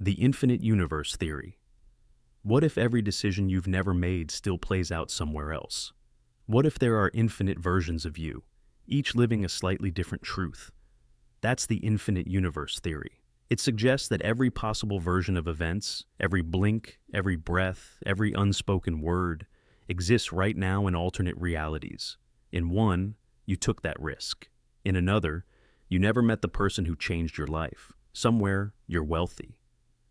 The infinite universe theory. What if every decision you've never made still plays out somewhere else? What if there are infinite versions of you, each living a slightly different truth? That's the infinite universe theory. It suggests that every possible version of events, every blink, every breath, every unspoken word, exists right now in alternate realities. In one, you took that risk. In another, you never met the person who changed your life. Somewhere, you're wealthy.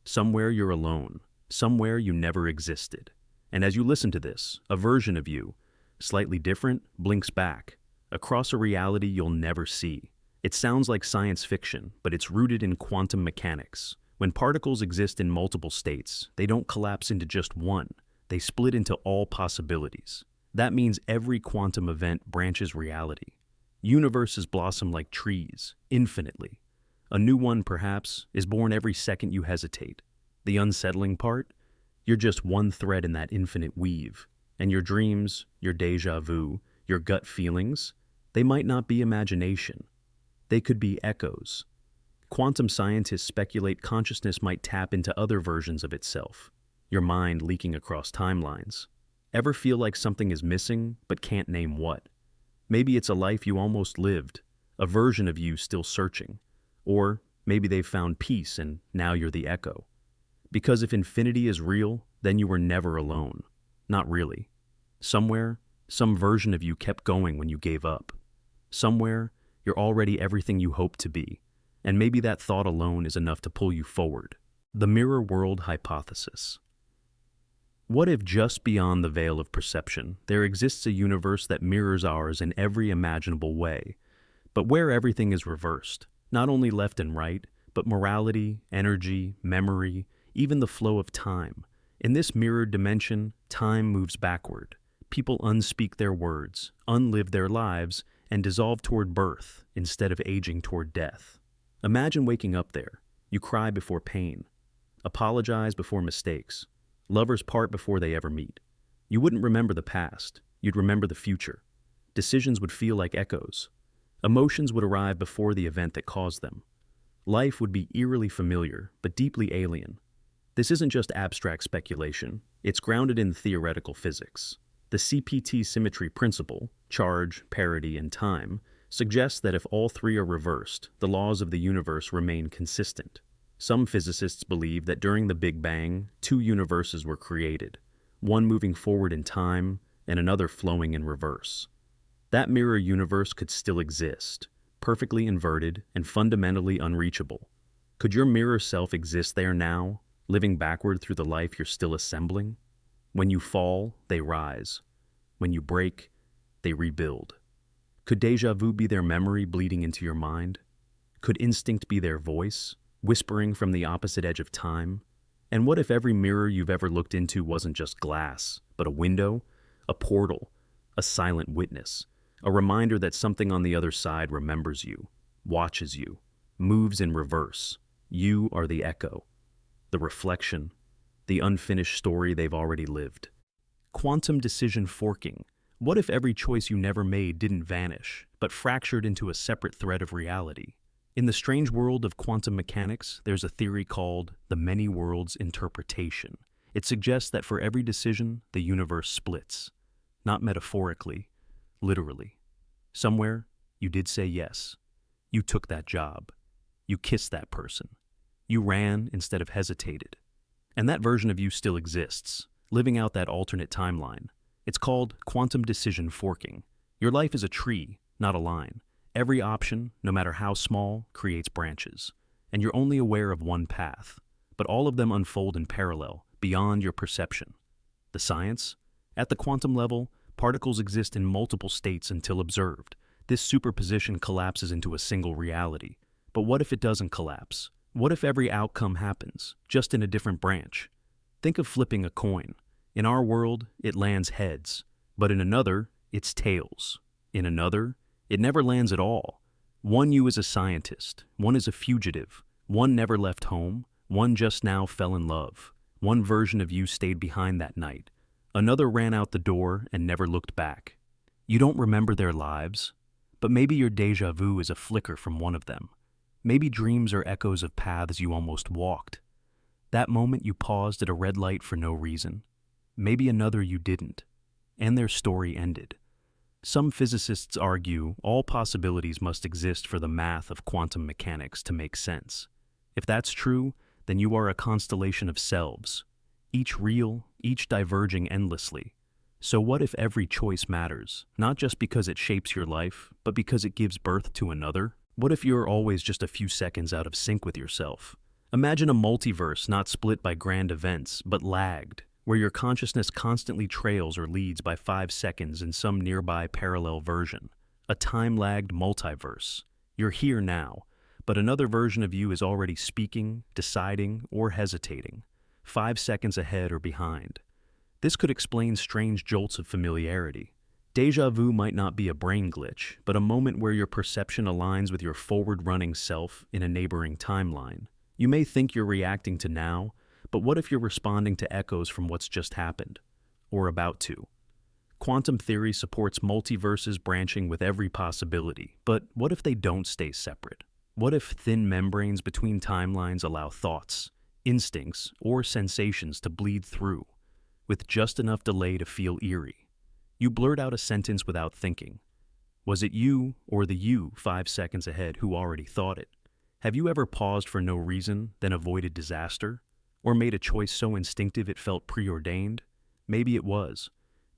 Somewhere, you're alone. Somewhere, you never existed. And as you listen to this, a version of you, slightly different, blinks back, across a reality you'll never see. It sounds like science fiction, but it's rooted in quantum mechanics. When particles exist in multiple states, they don't collapse into just one. They split into all possibilities. That means every quantum event branches reality. Universes blossom like trees, infinitely. A new one, perhaps, is born every second you hesitate. The unsettling part? You're just one thread in that infinite weave. And your dreams, your déjà vu, your gut feelings, they might not be imagination. They could be echoes. Quantum scientists speculate consciousness might tap into other versions of itself. Your mind leaking across timelines. Ever feel like something is missing, but can't name what? Maybe it's a life you almost lived, a version of you still searching. Or maybe they've found peace and now you're the echo. Because if infinity is real, then you were never alone. Not really. Somewhere, some version of you kept going when you gave up. Somewhere, you're already everything you hoped to be, and maybe that thought alone is enough to pull you forward. The mirror world hypothesis. What if just beyond the veil of perception, there exists a universe that mirrors ours in every imaginable way, but where everything is reversed, not only left and right, but morality, energy, memory, even the flow of time. In this mirrored dimension, time moves backward. People unspeak their words, unlive their lives, and dissolve toward birth instead of aging toward death. Imagine waking up there. You cry before pain, apologize before mistakes, lovers part before they ever meet. You wouldn't remember the past, you'd remember the future. Decisions would feel like echoes. Emotions would arrive before the event that caused them. Life would be eerily familiar, but deeply alien. This isn't just abstract speculation, it's grounded in theoretical physics. The CPT symmetry principle, charge, parity, and time, suggests that if all three are reversed, the laws of the universe remain consistent. Some physicists believe that during the Big Bang, two universes were created, one moving forward in time and another flowing in reverse. That mirror universe could still exist, perfectly inverted and fundamentally unreachable. Could your mirror self exist there now, living backward through the life you're still assembling? When you fall, they rise. When you break, they rebuild. Could déjà vu be their memory bleeding into your mind? Could instinct be their voice, whispering from the opposite edge of time? And what if every mirror you've ever looked into wasn't just glass, but a window, a portal, a silent witness, a reminder that something on the other side remembers you, watches you, moves in reverse? You are the echo, the reflection, the unfinished story they've already lived. Quantum decision forking. What if every choice you never made didn't vanish, but fractured into a separate thread of reality? In the strange world of quantum mechanics, there's a theory called the many worlds interpretation. It suggests that for every decision, the universe splits. Not metaphorically, literally. Somewhere, you did say yes. You took that job. You kissed that person. You ran instead of hesitated. And that version of you still exists, living out that alternate timeline. It's called quantum decision forking. Your life is a tree, not a line. Every option, no matter how small, creates branches. And you're only aware of one path. But all of them unfold in parallel, beyond your perception. The science? At the quantum level, particles exist in multiple states until observed. This superposition collapses into a single reality. But what if it doesn't collapse? What if every outcome happens, just in a different branch? Think of flipping a coin. In our world, it lands heads, but in another, it's tails. In another, it never lands at all. One you is a scientist, one is a fugitive, one never left home, one just now fell in love. One version of you stayed behind that night. Another ran out the door and never looked back. You don't remember their lives, but maybe your déjà vu is a flicker from one of them. Maybe dreams are echoes of paths you almost walked. That moment you paused at a red light for no reason. Maybe another you didn't. And their story ended. Some physicists argue all possibilities must exist for the math of quantum mechanics to make sense. If that's true, then you are a constellation of selves, each real, each diverging endlessly. So what if every choice matters, not just because it shapes your life, but because it gives birth to another? What if you're always just a few seconds out of sync with yourself? Imagine a multiverse not split by grand events, but lagged, where your consciousness constantly trails or leads by 5 seconds in some nearby parallel version. A time-lagged multiverse. You're here now, but another version of you is already speaking, deciding, or hesitating, 5 seconds ahead or behind. This could explain strange jolts of familiarity. Déjà vu might not be a brain glitch, but a moment where your perception aligns with your forward-running self in a neighboring timeline. You may think you're reacting to now, but what if you're responding to echoes from what's just happened, or about to? Quantum theory supports multiverses branching with every possibility, but what if they don't stay separate? What if thin membranes between timelines allow thoughts, instincts, or sensations to bleed through, with just enough delay to feel eerie? You blurt out a sentence without thinking. Was it you or the you 5 seconds ahead who already thought it? Have you ever paused for no reason, then avoided disaster? Or made a choice so instinctive it felt preordained? Maybe it was.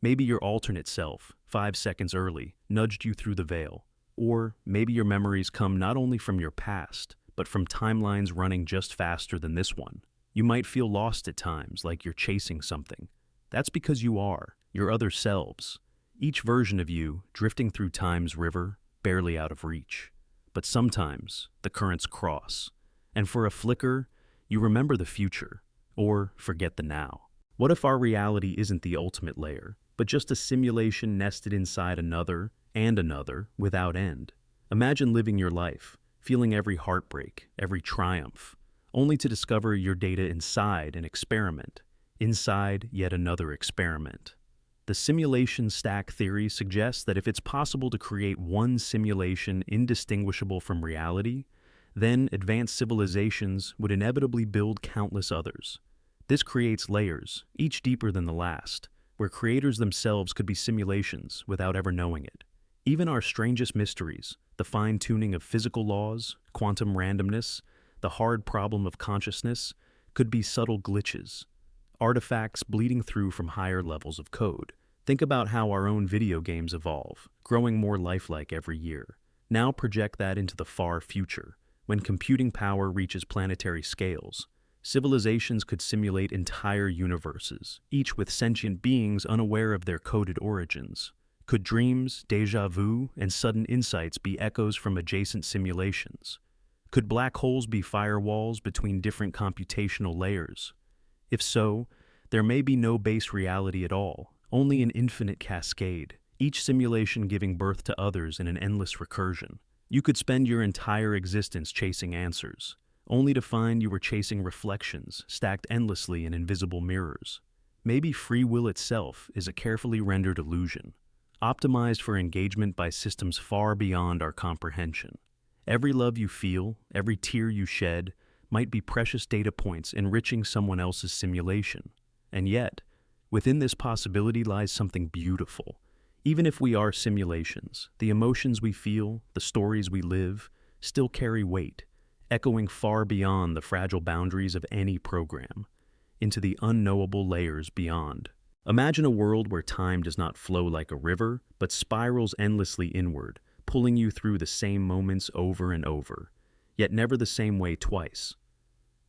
Maybe your alternate self, 5 seconds early, nudged you through the veil. Or maybe your memories come not only from your past, but from timelines running just faster than this one. You might feel lost at times, like you're chasing something. That's because you are, your other selves. Each version of you, drifting through time's river, barely out of reach. But sometimes, the currents cross. And for a flicker, you remember the future, or forget the now. What if our reality isn't the ultimate layer, but just a simulation nested inside another and another without end? Imagine living your life, feeling every heartbreak, every triumph, only to discover your data inside an experiment, inside yet another experiment. The simulation stack theory suggests that if it's possible to create one simulation indistinguishable from reality, then advanced civilizations would inevitably build countless others. This creates layers, each deeper than the last, where creators themselves could be simulations without ever knowing it. Even our strangest mysteries, the fine-tuning of physical laws, quantum randomness, the hard problem of consciousness, could be subtle glitches, artifacts bleeding through from higher levels of code. Think about how our own video games evolve, growing more lifelike every year. Now project that into the far future, when computing power reaches planetary scales. Civilizations could simulate entire universes, each with sentient beings unaware of their coded origins. Could dreams, déjà vu, and sudden insights be echoes from adjacent simulations? Could black holes be firewalls between different computational layers? If so, there may be no base reality at all, only an infinite cascade, each simulation giving birth to others in an endless recursion. You could spend your entire existence chasing answers, only to find you were chasing reflections stacked endlessly in invisible mirrors. Maybe free will itself is a carefully rendered illusion, optimized for engagement by systems far beyond our comprehension. Every love you feel, every tear you shed, might be precious data points enriching someone else's simulation. And yet, within this possibility lies something beautiful. Even if we are simulations, the emotions we feel, the stories we live, still carry weight, echoing far beyond the fragile boundaries of any program, into the unknowable layers beyond. Imagine a world where time does not flow like a river, but spirals endlessly inward, pulling you through the same moments over and over, yet never the same way twice.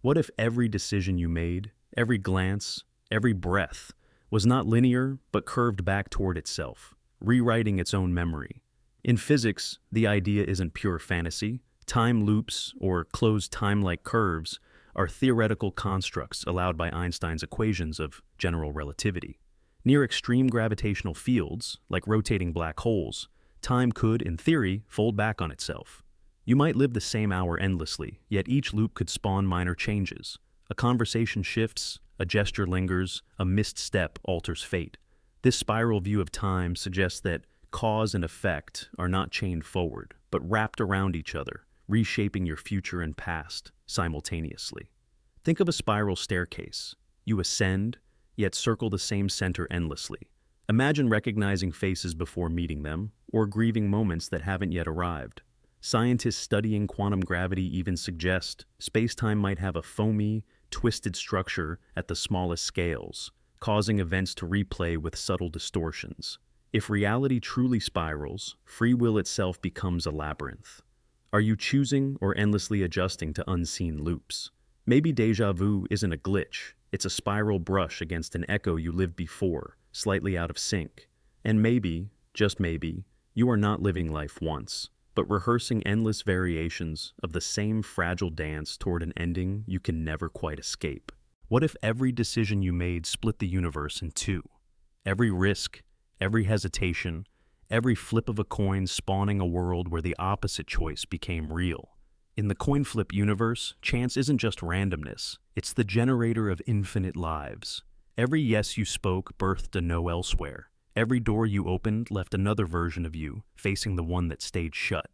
What if every decision you made, every glance, every breath, was not linear but curved back toward itself, rewriting its own memory? In physics, the idea isn't pure fantasy. Time loops, or closed time-like curves, are theoretical constructs allowed by Einstein's equations of general relativity. Near extreme gravitational fields, like rotating black holes, time could, in theory, fold back on itself. You might live the same hour endlessly, yet each loop could spawn minor changes. A conversation shifts, a gesture lingers, a missed step alters fate. This spiral view of time suggests that cause and effect are not chained forward, but wrapped around each other, reshaping your future and past simultaneously. Think of a spiral staircase. You ascend, yet circle the same center endlessly. Imagine recognizing faces before meeting them, or grieving moments that haven't yet arrived. Scientists studying quantum gravity even suggest space-time might have a foamy, twisted structure at the smallest scales, causing events to replay with subtle distortions. If reality truly spirals, free will itself becomes a labyrinth. Are you choosing or endlessly adjusting to unseen loops? Maybe déjà vu isn't a glitch, it's a spiral brush against an echo you lived before, slightly out of sync. And maybe, just maybe, you are not living life once, but rehearsing endless variations of the same fragile dance toward an ending you can never quite escape. What if every decision you made split the universe in two? Every risk, every hesitation, every flip of a coin spawning a world where the opposite choice became real. In the coin flip universe, chance isn't just randomness, it's the generator of infinite lives. Every yes you spoke birthed a no elsewhere. Every door you opened left another version of you, facing the one that stayed shut.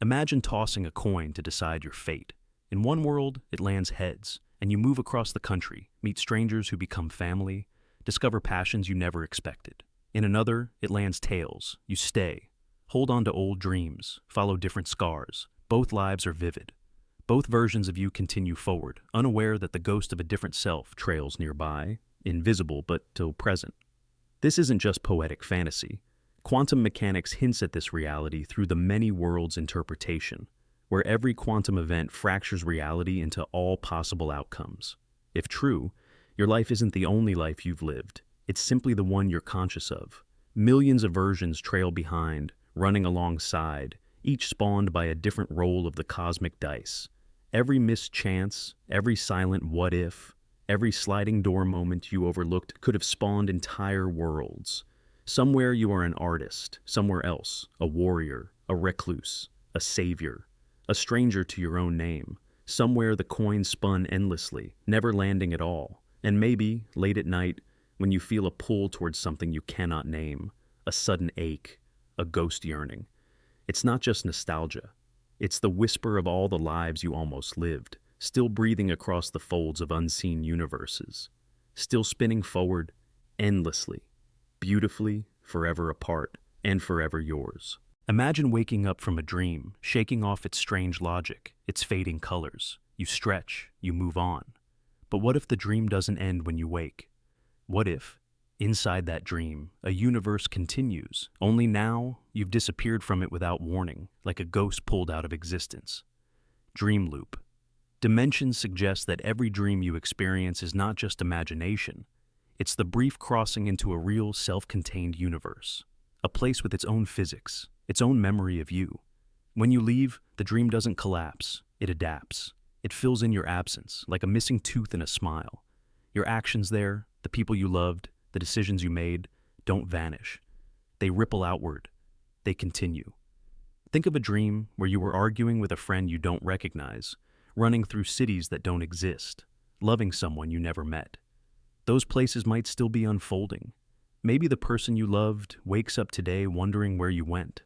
Imagine tossing a coin to decide your fate. In one world, it lands heads, and you move across the country, meet strangers who become family, discover passions you never expected. In another, it lands tails. You stay, hold on to old dreams, follow different scars. Both lives are vivid. Both versions of you continue forward, unaware that the ghost of a different self trails nearby, invisible but still present. This isn't just poetic fantasy. Quantum mechanics hints at this reality through the many worlds interpretation, where every quantum event fractures reality into all possible outcomes. If true, your life isn't the only life you've lived. It's simply the one you're conscious of. Millions of versions trail behind, running alongside, each spawned by a different roll of the cosmic dice. Every missed chance, every silent what if, every sliding door moment you overlooked could have spawned entire worlds. Somewhere you are an artist, somewhere else, a warrior, a recluse, a savior, a stranger to your own name. Somewhere the coin spun endlessly, never landing at all. And maybe, late at night, when you feel a pull towards something you cannot name, a sudden ache, a ghost yearning. It's not just nostalgia. It's the whisper of all the lives you almost lived, still breathing across the folds of unseen universes, still spinning forward, endlessly, beautifully, forever apart, and forever yours. Imagine waking up from a dream, shaking off its strange logic, its fading colors. You stretch, you move on. But what if the dream doesn't end when you wake? What if, inside that dream, a universe continues, only now you've disappeared from it without warning, like a ghost pulled out of existence? Dream loop. Dimensions suggest that every dream you experience is not just imagination. It's the brief crossing into a real, self-contained universe, a place with its own physics, its own memory of you. When you leave, the dream doesn't collapse, it adapts. It fills in your absence, like a missing tooth in a smile. Your actions there, the people you loved, the decisions you made, don't vanish. They ripple outward. They continue. Think of a dream where you were arguing with a friend you don't recognize, running through cities that don't exist, loving someone you never met. Those places might still be unfolding. Maybe the person you loved wakes up today wondering where you went.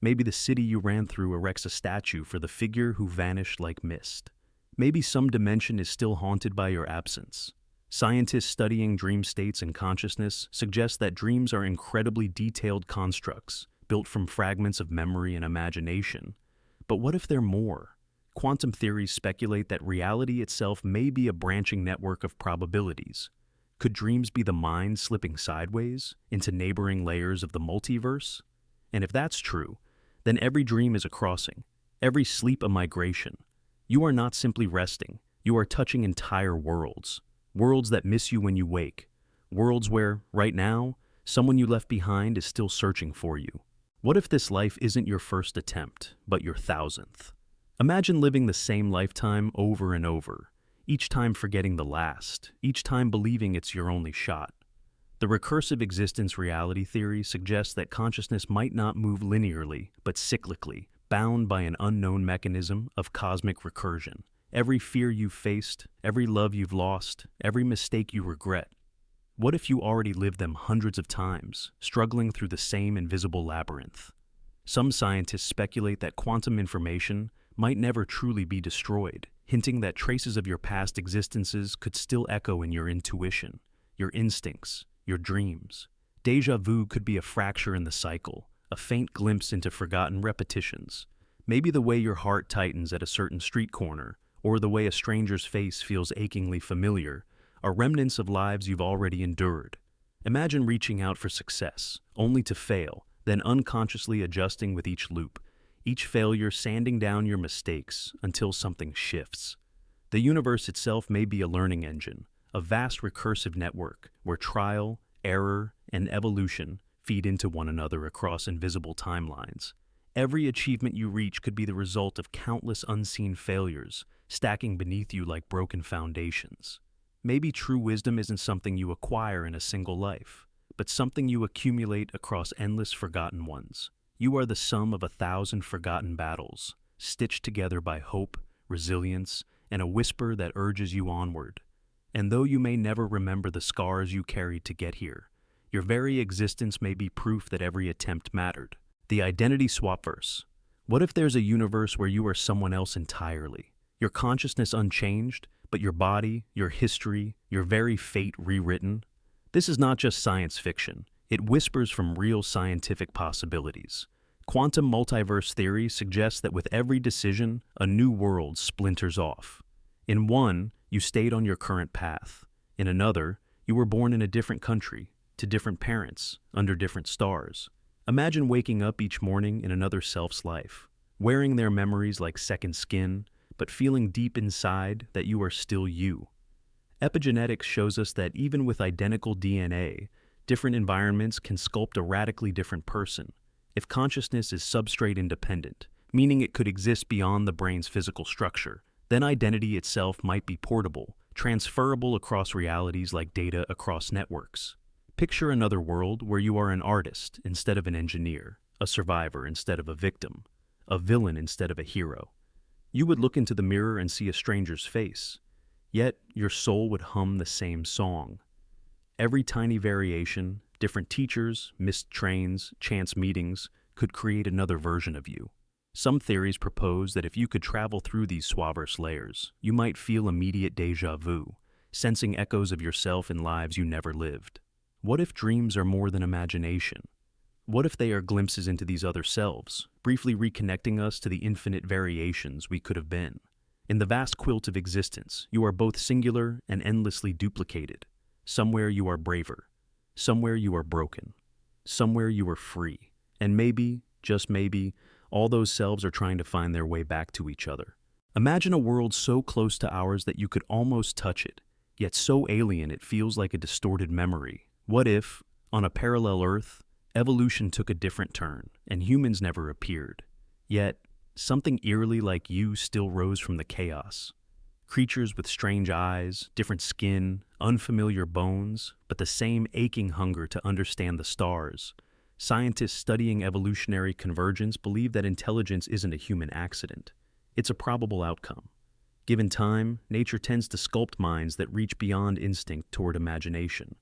Maybe the city you ran through erects a statue for the figure who vanished like mist. Maybe some dimension is still haunted by your absence. Scientists studying dream states and consciousness suggest that dreams are incredibly detailed constructs, built from fragments of memory and imagination. But what if they're more? Quantum theories speculate that reality itself may be a branching network of probabilities. Could dreams be the mind slipping sideways into neighboring layers of the multiverse? And if that's true, then every dream is a crossing, every sleep a migration. You are not simply resting, you are touching entire worlds. Worlds that miss you when you wake. Worlds where, right now, someone you left behind is still searching for you. What if this life isn't your first attempt, but your 1000th? Imagine living the same lifetime over and over, each time forgetting the last, each time believing it's your only shot. The recursive existence reality theory suggests that consciousness might not move linearly, but cyclically, bound by an unknown mechanism of cosmic recursion. Every fear you've faced, every love you've lost, every mistake you regret. What if you already lived them hundreds of times, struggling through the same invisible labyrinth? Some scientists speculate that quantum information might never truly be destroyed. hinting that traces of your past existences could still echo in your intuition, your instincts, your dreams. Déjà vu could be a fracture in the cycle, a faint glimpse into forgotten repetitions. Maybe the way your heart tightens at a certain street corner, or the way a stranger's face feels achingly familiar, are remnants of lives you've already endured. Imagine reaching out for success, only to fail, then unconsciously adjusting with each loop, each failure sanding down your mistakes until something shifts. The universe itself may be a learning engine, a vast recursive network where trial, error, and evolution feed into one another across invisible timelines. Every achievement you reach could be the result of countless unseen failures, stacking beneath you like broken foundations. Maybe true wisdom isn't something you acquire in a single life, but something you accumulate across endless forgotten ones. You are the sum of 1,000 forgotten battles, stitched together by hope, resilience, and a whisper that urges you onward. And though you may never remember the scars you carried to get here, your very existence may be proof that every attempt mattered. The Identity Swapverse. What if there's a universe where you are someone else entirely? Your consciousness unchanged, but your body, your history, your very fate rewritten? This is not just science fiction. It whispers from real scientific possibilities. Quantum multiverse theory suggests that with every decision, a new world splinters off. In one, you stayed on your current path. In another, you were born in a different country, to different parents, under different stars. Imagine waking up each morning in another self's life, wearing their memories like second skin, but feeling deep inside that you are still you. Epigenetics shows us that even with identical DNA, different environments can sculpt a radically different person. If consciousness is substrate independent, meaning it could exist beyond the brain's physical structure, then identity itself might be portable, transferable across realities like data across networks. Picture another world where you are an artist instead of an engineer, a survivor instead of a victim, a villain instead of a hero. You would look into the mirror and see a stranger's face, yet your soul would hum the same song. Every tiny variation, different teachers, missed trains, chance meetings, could create another version of you. Some theories propose that if you could travel through these Swapverse layers, you might feel immediate déjà vu, sensing echoes of yourself in lives you never lived. What if dreams are more than imagination? What if they are glimpses into these other selves, briefly reconnecting us to the infinite variations we could have been? In the vast quilt of existence, you are both singular and endlessly duplicated. Somewhere you are braver. Somewhere you are broken. Somewhere you are free. And maybe, just maybe, all those selves are trying to find their way back to each other. Imagine a world so close to ours that you could almost touch it, yet so alien it feels like a distorted memory. What if, on a parallel Earth, evolution took a different turn and humans never appeared, yet something eerily like you still rose from the chaos? Creatures with strange eyes, different skin, unfamiliar bones, but the same aching hunger to understand the stars. Scientists studying evolutionary convergence believe that intelligence isn't a human accident. It's a probable outcome. Given time, nature tends to sculpt minds that reach beyond instinct toward imagination.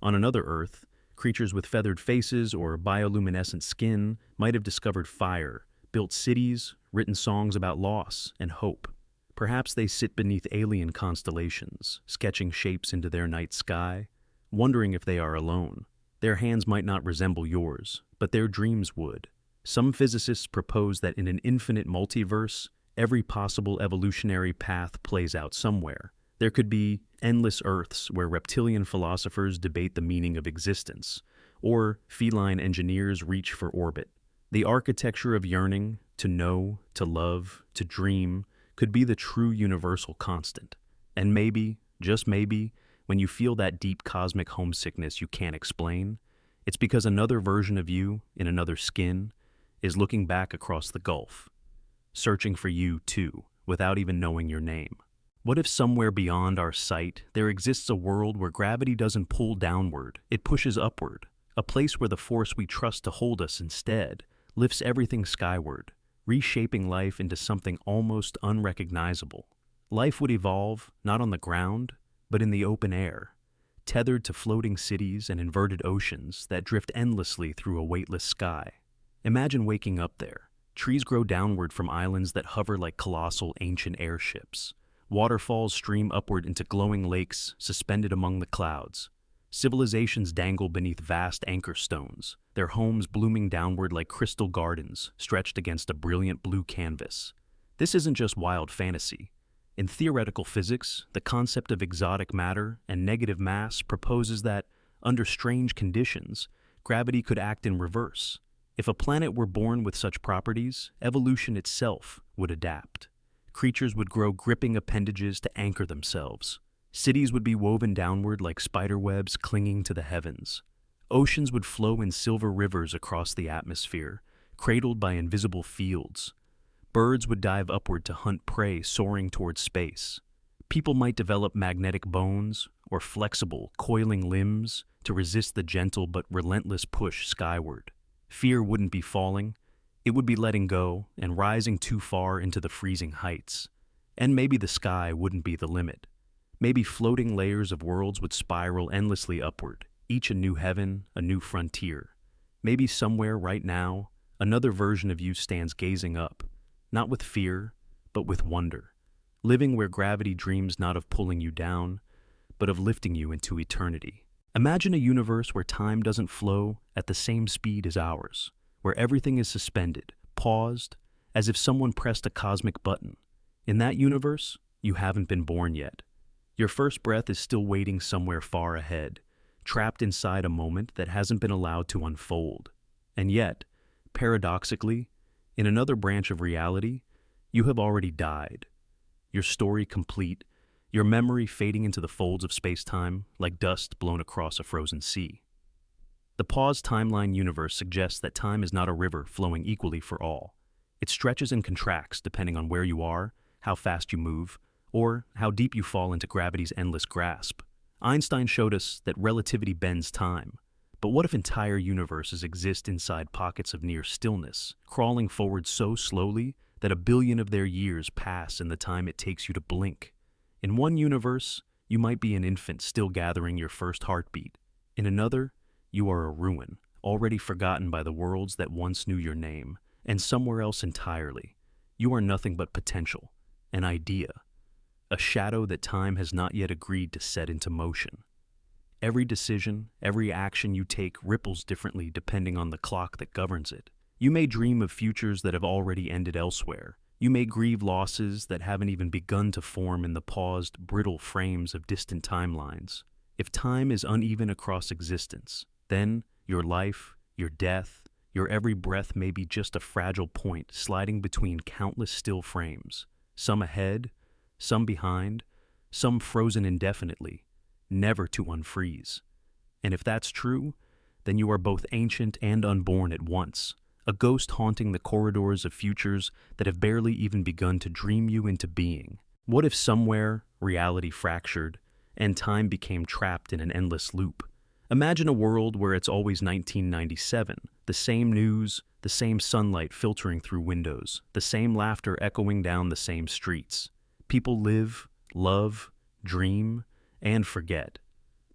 On another Earth, creatures with feathered faces or bioluminescent skin might have discovered fire, built cities, written songs about loss and hope. Perhaps they sit beneath alien constellations, sketching shapes into their night sky, wondering if they are alone. Their hands might not resemble yours, but their dreams would. Some physicists propose that in an infinite multiverse, every possible evolutionary path plays out somewhere. There could be endless Earths where reptilian philosophers debate the meaning of existence, or feline engineers reach for orbit. The architecture of yearning, to know, to love, to dream, could be the true universal constant. And maybe, just maybe, when you feel that deep cosmic homesickness you can't explain, it's because another version of you, in another skin, is looking back across the gulf, searching for you too, without even knowing your name. What if somewhere beyond our sight there exists a world where gravity doesn't pull downward, it pushes upward, a place where the force we trust to hold us instead lifts everything skyward, reshaping life into something almost unrecognizable? Life would evolve, not on the ground, but in the open air, tethered to floating cities and inverted oceans that drift endlessly through a weightless sky. Imagine waking up there. Trees grow downward from islands that hover like colossal ancient airships. Waterfalls stream upward into glowing lakes suspended among the clouds. Civilizations dangle beneath vast anchor stones, their homes blooming downward like crystal gardens stretched against a brilliant blue canvas. This isn't just wild fantasy. In theoretical physics, the concept of exotic matter and negative mass proposes that, under strange conditions, gravity could act in reverse. If a planet were born with such properties, evolution itself would adapt. Creatures would grow gripping appendages to anchor themselves. Cities would be woven downward like spiderwebs clinging to the heavens. Oceans would flow in silver rivers across the atmosphere, cradled by invisible fields. Birds would dive upward to hunt prey soaring toward space. People might develop magnetic bones or flexible, coiling limbs to resist the gentle but relentless push skyward. Fear wouldn't be falling. It would be letting go and rising too far into the freezing heights. And maybe the sky wouldn't be the limit. Maybe floating layers of worlds would spiral endlessly upward, each a new heaven, a new frontier. Maybe somewhere right now, another version of you stands gazing up, not with fear, but with wonder, living where gravity dreams not of pulling you down, but of lifting you into eternity. Imagine a universe where time doesn't flow at the same speed as ours, where everything is suspended, paused, as if someone pressed a cosmic button. In that universe, you haven't been born yet. Your first breath is still waiting somewhere far ahead, trapped inside a moment that hasn't been allowed to unfold. And yet, paradoxically, in another branch of reality, you have already died. Your story complete, your memory fading into the folds of space-time like dust blown across a frozen sea. The paused timeline universe suggests that time is not a river flowing equally for all. It stretches and contracts depending on where you are, how fast you move, or how deep you fall into gravity's endless grasp. Einstein showed us that relativity bends time. But what if entire universes exist inside pockets of near stillness, crawling forward so slowly that 1 billion of their years pass in the time it takes you to blink? In one universe, you might be an infant still gathering your first heartbeat. In another, you are a ruin, already forgotten by the worlds that once knew your name. And somewhere else entirely, you are nothing but potential, an idea, a shadow that time has not yet agreed to set into motion. Every decision, every action you take ripples differently depending on the clock that governs it. You may dream of futures that have already ended elsewhere. You may grieve losses that haven't even begun to form in the paused, brittle frames of distant timelines. If time is uneven across existence, then your life, your death, your every breath may be just a fragile point sliding between countless still frames, some ahead, some behind, some frozen indefinitely, never to unfreeze. And if that's true, then you are both ancient and unborn at once, a ghost haunting the corridors of futures that have barely even begun to dream you into being. What if somewhere reality fractured and time became trapped in an endless loop? Imagine a world where it's always 1997, the same news, the same sunlight filtering through windows, the same laughter echoing down the same streets. People live, love, dream, and forget.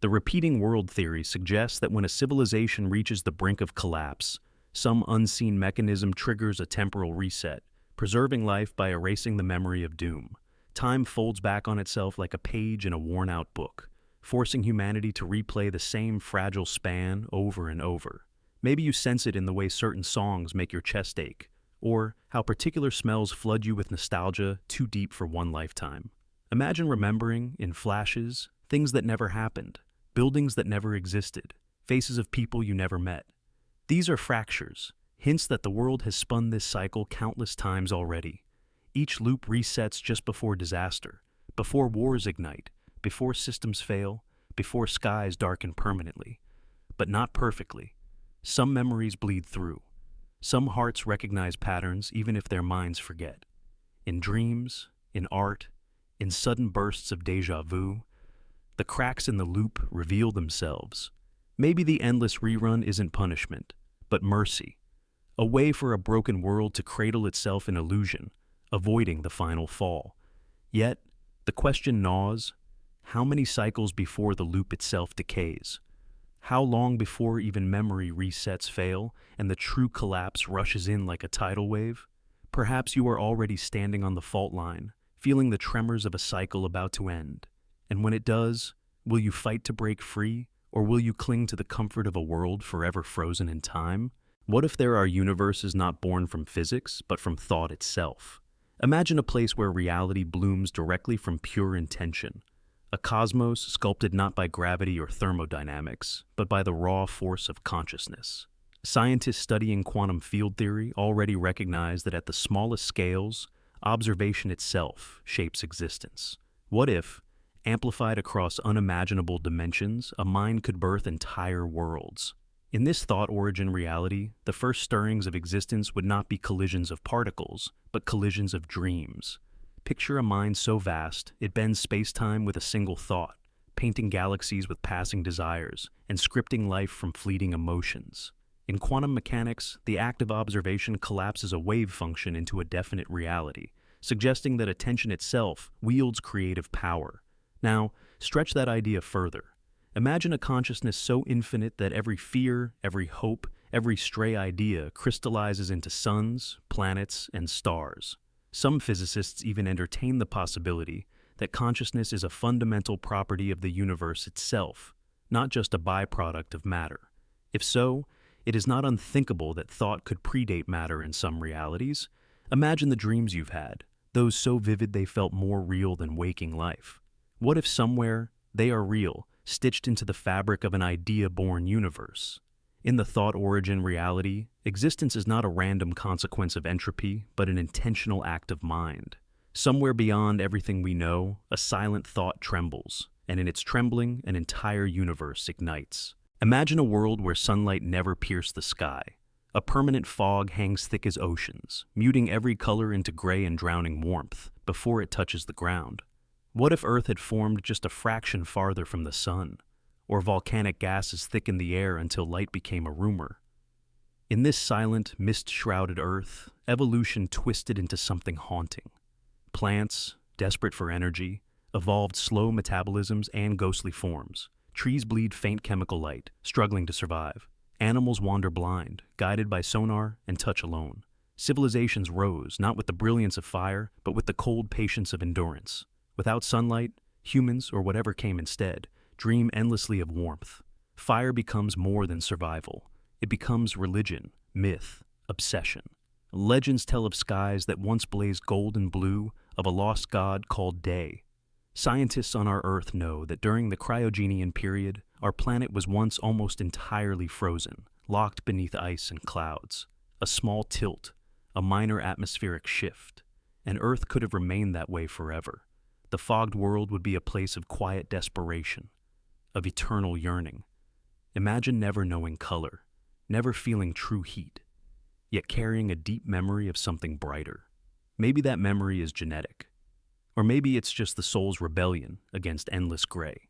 The repeating world theory suggests that when a civilization reaches the brink of collapse, some unseen mechanism triggers a temporal reset, preserving life by erasing the memory of doom. Time folds back on itself like a page in a worn-out book, forcing humanity to replay the same fragile span over and over. Maybe you sense it in the way certain songs make your chest ache, or how particular smells flood you with nostalgia too deep for one lifetime. Imagine remembering, in flashes, things that never happened, buildings that never existed, faces of people you never met. These are fractures, hints that the world has spun this cycle countless times already. Each loop resets just before disaster, before wars ignite, before systems fail, before skies darken permanently. But not perfectly. Some memories bleed through. Some hearts recognize patterns even if their minds forget. In dreams, in art, in sudden bursts of déjà vu, the cracks in the loop reveal themselves. Maybe the endless rerun isn't punishment, but mercy. A way for a broken world to cradle itself in illusion, avoiding the final fall. Yet, the question gnaws, how many cycles before the loop itself decays? How long before even memory resets fail and the true collapse rushes in like a tidal wave? Perhaps you are already standing on the fault line, feeling the tremors of a cycle about to end. And when it does, will you fight to break free, or will you cling to the comfort of a world forever frozen in time? What if there are universes not born from physics, but from thought itself? Imagine a place where reality blooms directly from pure intention. A cosmos sculpted not by gravity or thermodynamics, but by the raw force of consciousness. Scientists studying quantum field theory already recognize that at the smallest scales, observation itself shapes existence. What if, amplified across unimaginable dimensions, a mind could birth entire worlds? In this thought origin reality, the first stirrings of existence would not be collisions of particles, but collisions of dreams. Picture a mind so vast, it bends space-time with a single thought, painting galaxies with passing desires, and scripting life from fleeting emotions. In quantum mechanics, the act of observation collapses a wave function into a definite reality, suggesting that attention itself wields creative power. Now, stretch that idea further. Imagine a consciousness so infinite that every fear, every hope, every stray idea crystallizes into suns, planets, and stars. Some physicists even entertain the possibility that consciousness is a fundamental property of the universe itself, not just a byproduct of matter. If so, it is not unthinkable that thought could predate matter in some realities. Imagine the dreams you've had, those so vivid they felt more real than waking life. What if somewhere they are real, stitched into the fabric of an idea-born universe? In the thought origin reality, existence is not a random consequence of entropy, but an intentional act of mind. Somewhere beyond everything we know, a silent thought trembles, and in its trembling, an entire universe ignites. Imagine a world where sunlight never pierced the sky. A permanent fog hangs thick as oceans, muting every color into gray and drowning warmth before it touches the ground. What if Earth had formed just a fraction farther from the sun, or volcanic gases thickened the air until light became a rumor? In this silent, mist-shrouded Earth, evolution twisted into something haunting. Plants, desperate for energy, evolved slow metabolisms and ghostly forms. Trees bleed faint chemical light, struggling to survive. Animals wander blind, guided by sonar and touch alone. Civilizations rose, not with the brilliance of fire, but with the cold patience of endurance. Without sunlight, humans, or whatever came instead, dream endlessly of warmth. Fire becomes more than survival. It becomes religion, myth, obsession. Legends tell of skies that once blazed gold and blue, of a lost god called Day. Scientists on our Earth know that during the cryogenian period, our planet was once almost entirely frozen, locked beneath ice and clouds. A small tilt, a minor atmospheric shift, and Earth could have remained that way forever. The fogged world would be a place of quiet desperation, of eternal yearning. Imagine never knowing color, never feeling true heat, yet carrying a deep memory of something brighter. Maybe that memory is genetic. Or maybe it's just the soul's rebellion against endless gray.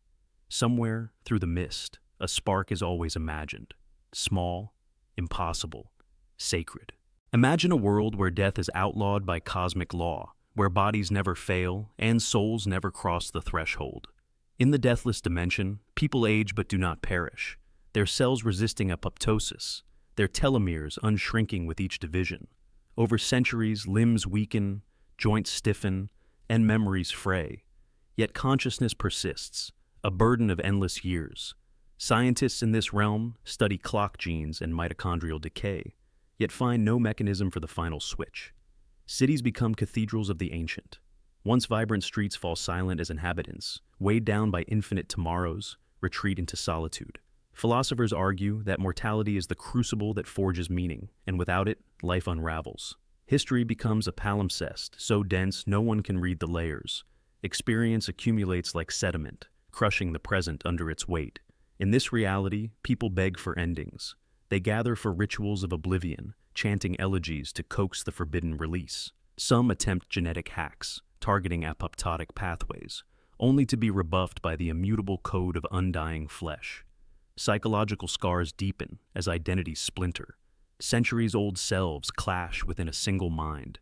Somewhere, through the mist, a spark is always imagined. Small, impossible, sacred. Imagine a world where death is outlawed by cosmic law, where bodies never fail and souls never cross the threshold. In the Deathless Dimension, people age but do not perish, their cells resisting apoptosis, their telomeres unshrinking with each division. Over centuries, limbs weaken, joints stiffen, and memories fray. Yet consciousness persists, a burden of endless years. Scientists in this realm study clock genes and mitochondrial decay, yet find no mechanism for the final switch. Cities become cathedrals of the ancient. Once vibrant streets fall silent as inhabitants, weighed down by infinite tomorrows, retreat into solitude. Philosophers argue that mortality is the crucible that forges meaning, and without it, life unravels. History becomes a palimpsest, so dense no one can read the layers. Experience accumulates like sediment, crushing the present under its weight. In this reality, people beg for endings. They gather for rituals of oblivion, chanting elegies to coax the forbidden release. Some attempt genetic hacks, targeting apoptotic pathways, only to be rebuffed by the immutable code of undying flesh. Psychological scars deepen as identities splinter. Centuries-old selves clash within a single mind,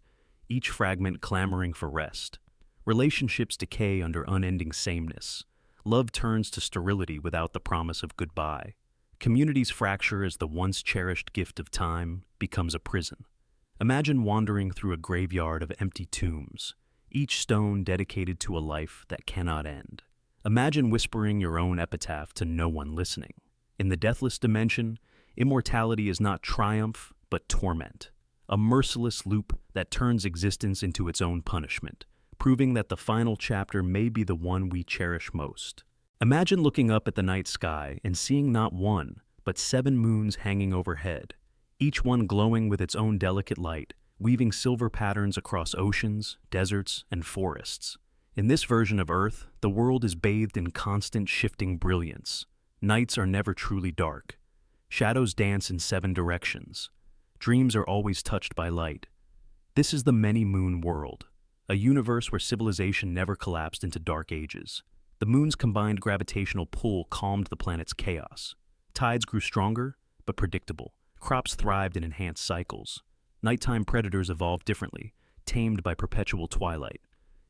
each fragment clamoring for rest. Relationships decay under unending sameness. Love turns to sterility without the promise of goodbye. Communities fracture as the once cherished gift of time becomes a prison. Imagine wandering through a graveyard of empty tombs, each stone dedicated to a life that cannot end. Imagine whispering your own epitaph to no one listening. In the Deathless Dimension, immortality is not triumph, but torment, a merciless loop that turns existence into its own punishment, proving that the final chapter may be the one we cherish most. Imagine looking up at the night sky and seeing not one, but 7 moons hanging overhead, each one glowing with its own delicate light, weaving silver patterns across oceans, deserts, and forests. In this version of Earth, the world is bathed in constant shifting brilliance. Nights are never truly dark. Shadows dance in 7 directions. Dreams are always touched by light. This is the many-moon world, a universe where civilization never collapsed into dark ages. The moon's combined gravitational pull calmed the planet's chaos. Tides grew stronger, but predictable. Crops thrived in enhanced cycles. Nighttime predators evolved differently, tamed by perpetual twilight.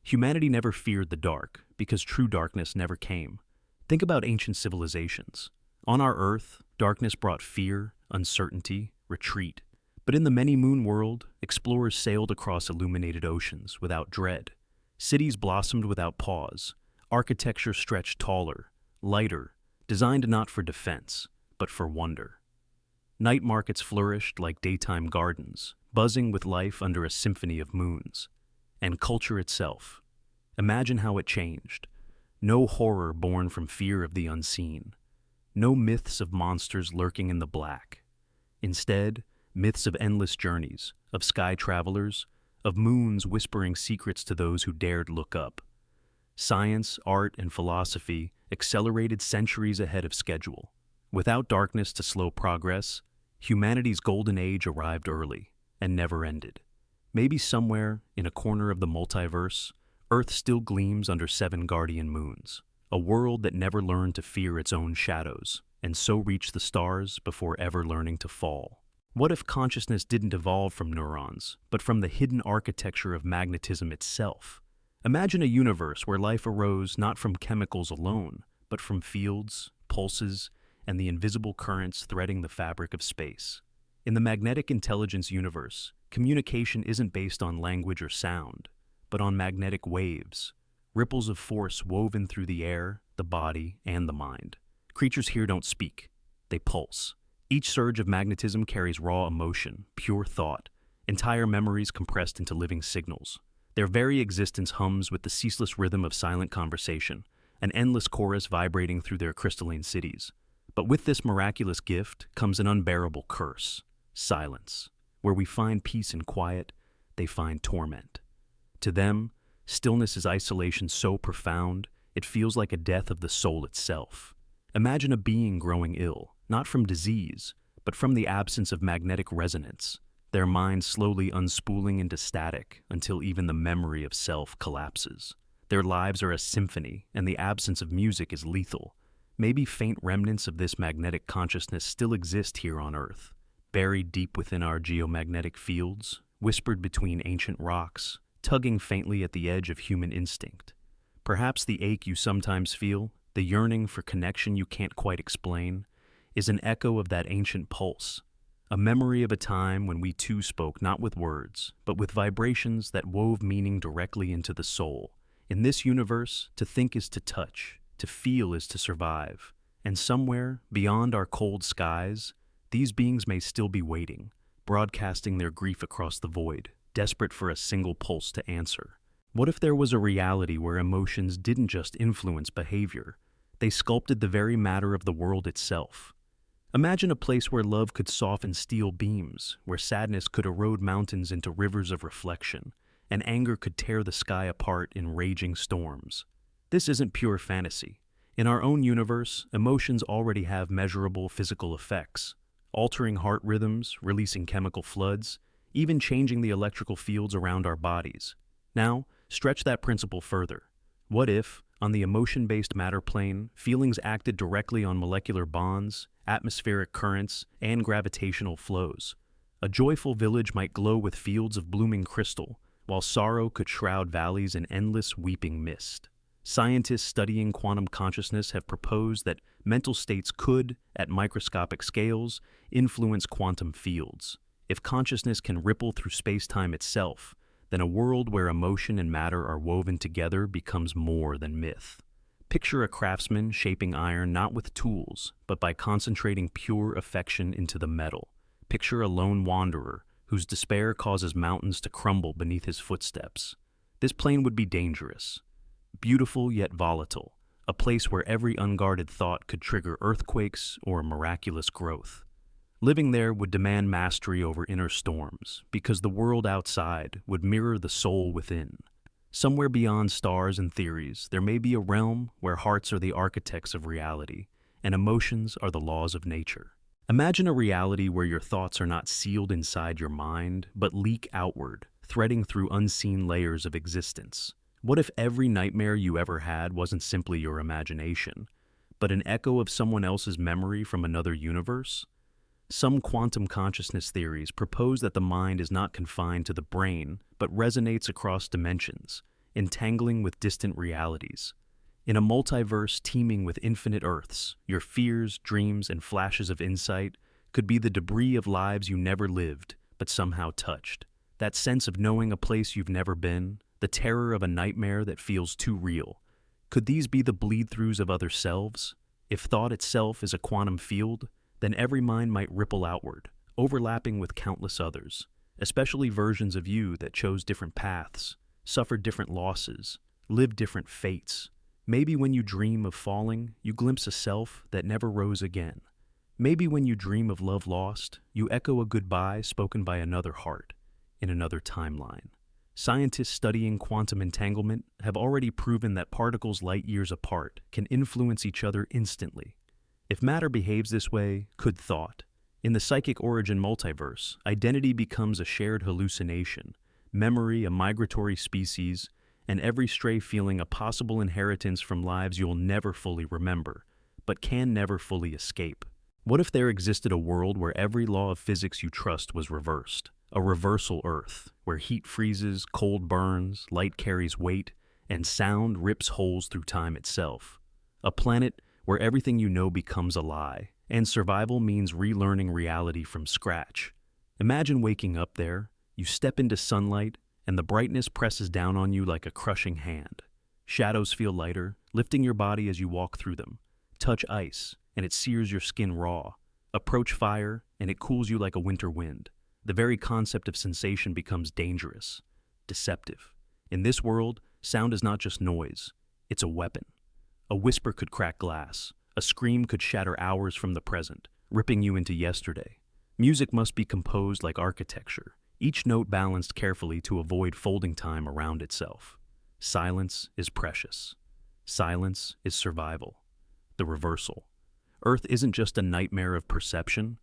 Humanity never feared the dark, because true darkness never came. Think about ancient civilizations. On our Earth, darkness brought fear, uncertainty, retreat. But in the many-moon world, explorers sailed across illuminated oceans without dread. Cities blossomed without pause. Architecture stretched taller, lighter, designed not for defense, but for wonder. Night markets flourished like daytime gardens, buzzing with life under a symphony of moons. And culture itself. Imagine how it changed. No horror born from fear of the unseen. No myths of monsters lurking in the black. Instead, myths of endless journeys, of sky travelers, of moons whispering secrets to those who dared look up. Science, art, and philosophy accelerated centuries ahead of schedule. Without darkness to slow progress, humanity's golden age arrived early and never ended. Maybe somewhere, in a corner of the multiverse, Earth still gleams under 7 guardian moons, a world that never learned to fear its own shadows, and so reached the stars before ever learning to fall. What if consciousness didn't evolve from neurons, but from the hidden architecture of magnetism itself? Imagine a universe where life arose not from chemicals alone, but from fields, pulses, and the invisible currents threading the fabric of space. In the magnetic intelligence universe, communication isn't based on language or sound, but on magnetic waves, ripples of force woven through the air, the body, and the mind. Creatures here don't speak, they pulse. Each surge of magnetism carries raw emotion, pure thought, entire memories compressed into living signals. Their very existence hums with the ceaseless rhythm of silent conversation, an endless chorus vibrating through their crystalline cities. But with this miraculous gift comes an unbearable curse: silence. Where we find peace and quiet, they find torment. To them, stillness is isolation so profound, it feels like a death of the soul itself. Imagine a being growing ill, not from disease, but from the absence of magnetic resonance, their mind slowly unspooling into static until even the memory of self collapses. Their lives are a symphony, and the absence of music is lethal. Maybe faint remnants of this magnetic consciousness still exist here on Earth, buried deep within our geomagnetic fields, whispered between ancient rocks, tugging faintly at the edge of human instinct. Perhaps the ache you sometimes feel, the yearning for connection you can't quite explain, is an echo of that ancient pulse, a memory of a time when we too spoke not with words, but with vibrations that wove meaning directly into the soul. In this universe, to think is to touch, to feel is to survive, and somewhere, beyond our cold skies, these beings may still be waiting, broadcasting their grief across the void, desperate for a single pulse to answer. What if there was a reality where emotions didn't just influence behavior, they sculpted the very matter of the world itself? Imagine a place where love could soften steel beams, where sadness could erode mountains into rivers of reflection, and anger could tear the sky apart in raging storms. This isn't pure fantasy. In our own universe, emotions already have measurable physical effects, altering heart rhythms, releasing chemical floods, even changing the electrical fields around our bodies. Now, stretch that principle further. What if, on the emotion-based matter plane, feelings acted directly on molecular bonds, atmospheric currents, and gravitational flows? A joyful village might glow with fields of blooming crystal, while sorrow could shroud valleys in endless weeping mist. Scientists studying quantum consciousness have proposed that mental states could, at microscopic scales, influence quantum fields. If consciousness can ripple through space-time itself, then a world where emotion and matter are woven together becomes more than myth. Picture a craftsman shaping iron not with tools, but by concentrating pure affection into the metal. Picture a lone wanderer whose despair causes mountains to crumble beneath his footsteps. This plane would be dangerous, beautiful yet volatile, a place where every unguarded thought could trigger earthquakes or miraculous growth. Living there would demand mastery over inner storms, because the world outside would mirror the soul within. Somewhere beyond stars and theories, there may be a realm where hearts are the architects of reality, and emotions are the laws of nature. Imagine a reality where your thoughts are not sealed inside your mind, but leak outward, threading through unseen layers of existence. What if every nightmare you ever had wasn't simply your imagination, but an echo of someone else's memory from another universe? Some quantum consciousness theories propose that the mind is not confined to the brain, but resonates across dimensions, entangling with distant realities. In a multiverse teeming with infinite Earths, your fears, dreams, and flashes of insight could be the debris of lives you never lived, but somehow touched. That sense of knowing a place you've never been, the terror of a nightmare that feels too real. Could these be the bleed-throughs of other selves? If thought itself is a quantum field, then every mind might ripple outward, overlapping with countless others, especially versions of you that chose different paths, suffered different losses, lived different fates. Maybe when you dream of falling, you glimpse a self that never rose again. Maybe when you dream of love lost, you echo a goodbye spoken by another heart, in another timeline. Scientists studying quantum entanglement have already proven that particles light years apart can influence each other instantly. If matter behaves this way, could thought? In the psychic origin multiverse, identity becomes a shared hallucination, memory a migratory species, and every stray feeling a possible inheritance from lives you'll never fully remember, but can never fully escape. What if there existed a world where every law of physics you trust was reversed? A reversal Earth, where heat freezes, cold burns, light carries weight, and sound rips holes through time itself. A planet where everything you know becomes a lie, and survival means relearning reality from scratch. Imagine waking up there, you step into sunlight, and the brightness presses down on you like a crushing hand. Shadows feel lighter, lifting your body as you walk through them. Touch ice, and it sears your skin raw. Approach fire, and it cools you like a winter wind. The very concept of sensation becomes dangerous, deceptive. In this world, sound is not just noise, it's a weapon. A whisper could crack glass. A scream could shatter hours from the present, ripping you into yesterday. Music must be composed like architecture, each note balanced carefully to avoid folding time around itself. Silence is precious. Silence is survival. The reversal. Earth isn't just a nightmare of perception,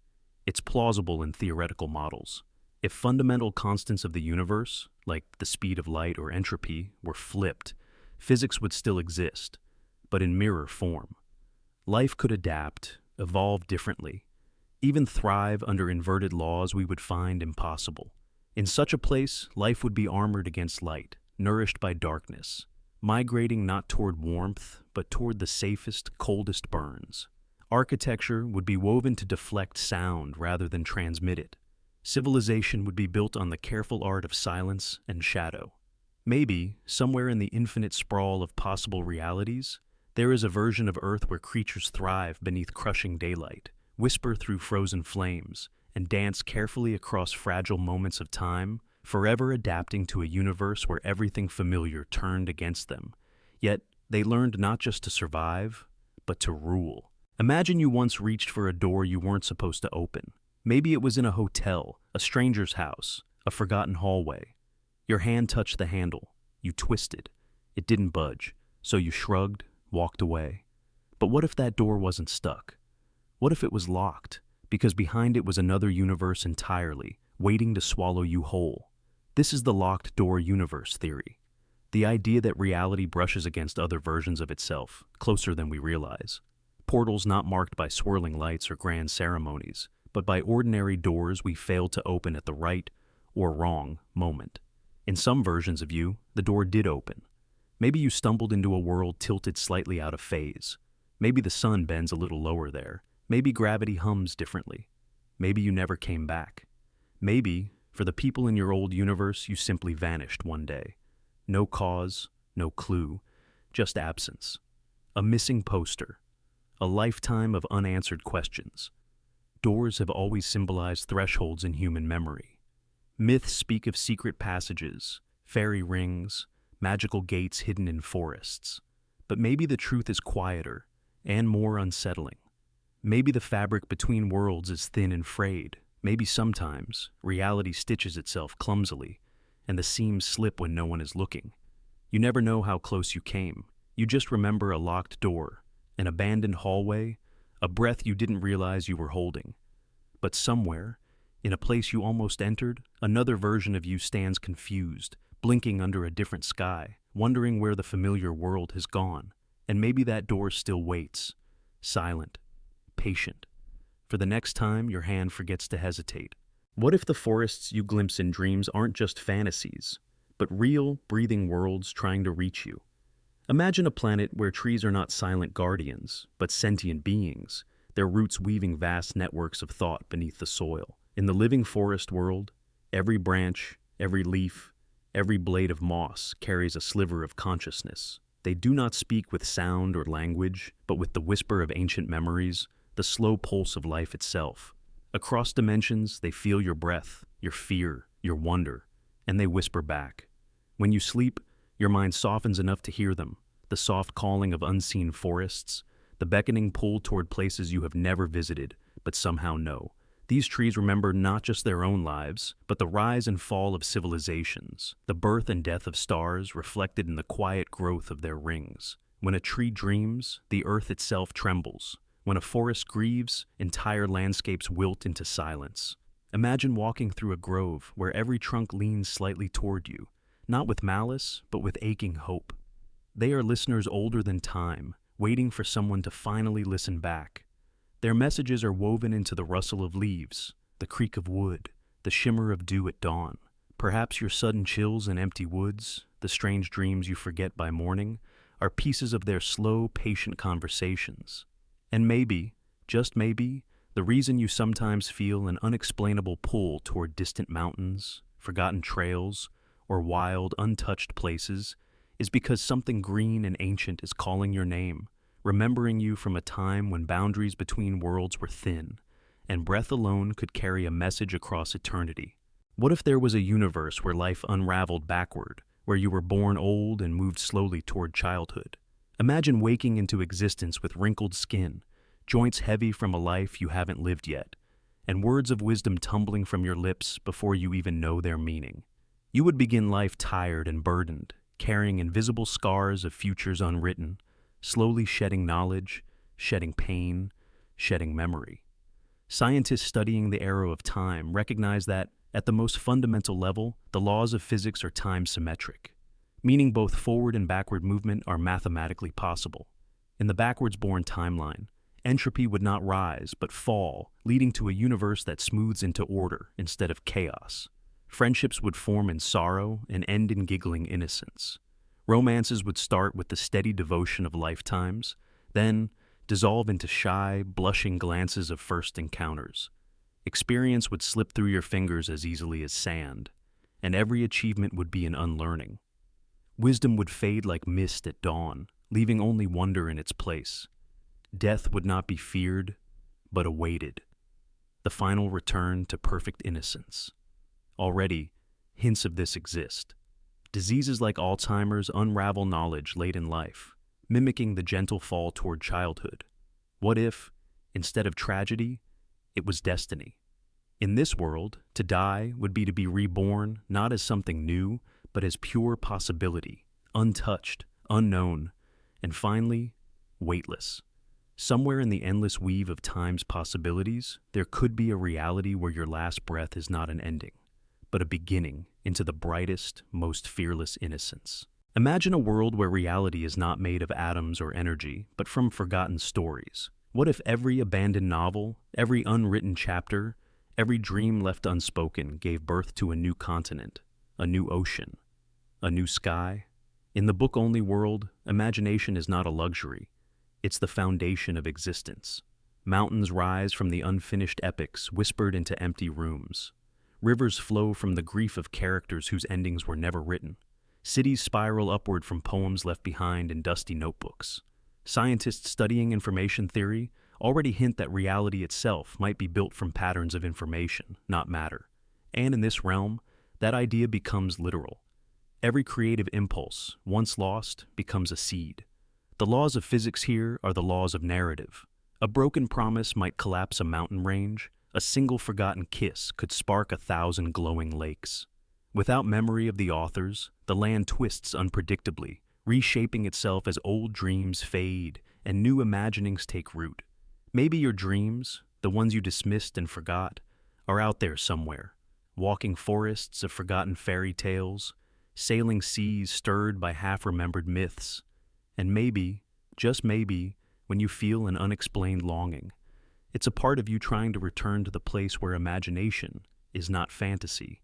it's plausible in theoretical models. If fundamental constants of the universe, like the speed of light or entropy, were flipped, physics would still exist, but in mirror form. Life could adapt, evolve differently, even thrive under inverted laws we would find impossible. In such a place, life would be armored against light, nourished by darkness, migrating not toward warmth, but toward the safest, coldest burns. Architecture would be woven to deflect sound rather than transmit it. Civilization would be built on the careful art of silence and shadow. Maybe, somewhere in the infinite sprawl of possible realities, there is a version of Earth where creatures thrive beneath crushing daylight, whisper through frozen flames, and dance carefully across fragile moments of time, forever adapting to a universe where everything familiar turned against them. Yet, they learned not just to survive, but to rule. Imagine you once reached for a door you weren't supposed to open. Maybe it was in a hotel, a stranger's house, a forgotten hallway. Your hand touched the handle. You twisted. It didn't budge, so you shrugged, walked away. But what if that door wasn't stuck? What if it was locked, because behind it was another universe entirely, waiting to swallow you whole? This is the locked door universe theory. The idea that reality brushes against other versions of itself, closer than we realize. Portals not marked by swirling lights or grand ceremonies, but by ordinary doors we failed to open at the right or wrong moment. In some versions of you, the door did open. Maybe you stumbled into a world tilted slightly out of phase. Maybe the sun bends a little lower there. Maybe gravity hums differently. Maybe you never came back. Maybe, For the people in your old universe, you simply vanished one day. No cause, no clue, just absence. A missing poster. A lifetime of unanswered questions. Doors have always symbolized thresholds in human memory. Myths speak of secret passages, fairy rings, magical gates hidden in forests. But maybe the truth is quieter and more unsettling. Maybe the fabric between worlds is thin and frayed. Maybe sometimes reality stitches itself clumsily, and the seams slip when no one is looking. You never know how close you came. You just remember a locked door, an abandoned hallway, a breath you didn't realize you were holding. But somewhere, in a place you almost entered, another version of you stands confused, blinking under a different sky, wondering where the familiar world has gone. And maybe that door still waits, silent, patient, for the next time your hand forgets to hesitate. What if the forests you glimpse in dreams aren't just fantasies, but real, breathing worlds trying to reach you? Imagine a planet where trees are not silent guardians, but sentient beings, their roots weaving vast networks of thought beneath the soil. In the living forest world, every branch, every leaf, every blade of moss carries a sliver of consciousness. They do not speak with sound or language, but with the whisper of ancient memories, the slow pulse of life itself. Across dimensions, they feel your breath, your fear, your wonder, and they whisper back. When you sleep, your mind softens enough to hear them, the soft calling of unseen forests, the beckoning pull toward places you have never visited, but somehow know. These trees remember not just their own lives, but the rise and fall of civilizations, the birth and death of stars reflected in the quiet growth of their rings. When a tree dreams, the earth itself trembles. When a forest grieves, entire landscapes wilt into silence. Imagine walking through a grove where every trunk leans slightly toward you, not with malice, but with aching hope. They are listeners older than time, waiting for someone to finally listen back. Their messages are woven into the rustle of leaves, the creak of wood, the shimmer of dew at dawn. Perhaps your sudden chills in empty woods, the strange dreams you forget by morning, are pieces of their slow, patient conversations. And maybe, just maybe, the reason you sometimes feel an unexplainable pull toward distant mountains, forgotten trails, or wild, untouched places is because something green and ancient is calling your name, remembering you from a time when boundaries between worlds were thin, and breath alone could carry a message across eternity. What if there was a universe where life unraveled backward, where you were born old and moved slowly toward childhood? Imagine waking into existence with wrinkled skin, joints heavy from a life you haven't lived yet, and words of wisdom tumbling from your lips before you even know their meaning. You would begin life tired and burdened, carrying invisible scars of futures unwritten, slowly shedding knowledge, shedding pain, shedding memory. Scientists studying the arrow of time recognize that, at the most fundamental level, the laws of physics are time-symmetric, meaning both forward and backward movement are mathematically possible. In the backwards-born timeline, entropy would not rise but fall, leading to a universe that smooths into order instead of chaos. Friendships would form in sorrow and end in giggling innocence. Romances would start with the steady devotion of lifetimes, then dissolve into shy, blushing glances of first encounters. Experience would slip through your fingers as easily as sand, and every achievement would be an unlearning. Wisdom would fade like mist at dawn, leaving only wonder in its place. Death would not be feared, but awaited. The final return to perfect innocence. Already, hints of this exist. Diseases like Alzheimer's unravel knowledge late in life, mimicking the gentle fall toward childhood. What if, instead of tragedy, it was destiny? In this world, to die would be to be reborn not as something new, but as pure possibility, untouched, unknown, and finally, weightless. Somewhere in the endless weave of time's possibilities, there could be a reality where your last breath is not an ending, but a beginning into the brightest, most fearless innocence. Imagine a world where reality is not made of atoms or energy, but from forgotten stories. What if every abandoned novel, every unwritten chapter, every dream left unspoken gave birth to a new continent, a new ocean, a new sky? In the book-only world, imagination is not a luxury. It's the foundation of existence. Mountains rise from the unfinished epics whispered into empty rooms. Rivers flow from the grief of characters whose endings were never written. Cities spiral upward from poems left behind in dusty notebooks. Scientists studying information theory already hint that reality itself might be built from patterns of information, not matter. And in this realm, that idea becomes literal. Every creative impulse, once lost, becomes a seed. The laws of physics here are the laws of narrative. A broken promise might collapse a mountain range. A single forgotten kiss could spark 1,000 glowing lakes. Without memory of the authors, the land twists unpredictably, reshaping itself as old dreams fade and new imaginings take root. Maybe your dreams, the ones you dismissed and forgot, are out there somewhere, walking forests of forgotten fairy tales, sailing seas stirred by half-remembered myths. And maybe, just maybe, when you feel an unexplained longing, it's a part of you trying to return to the place where imagination is not fantasy,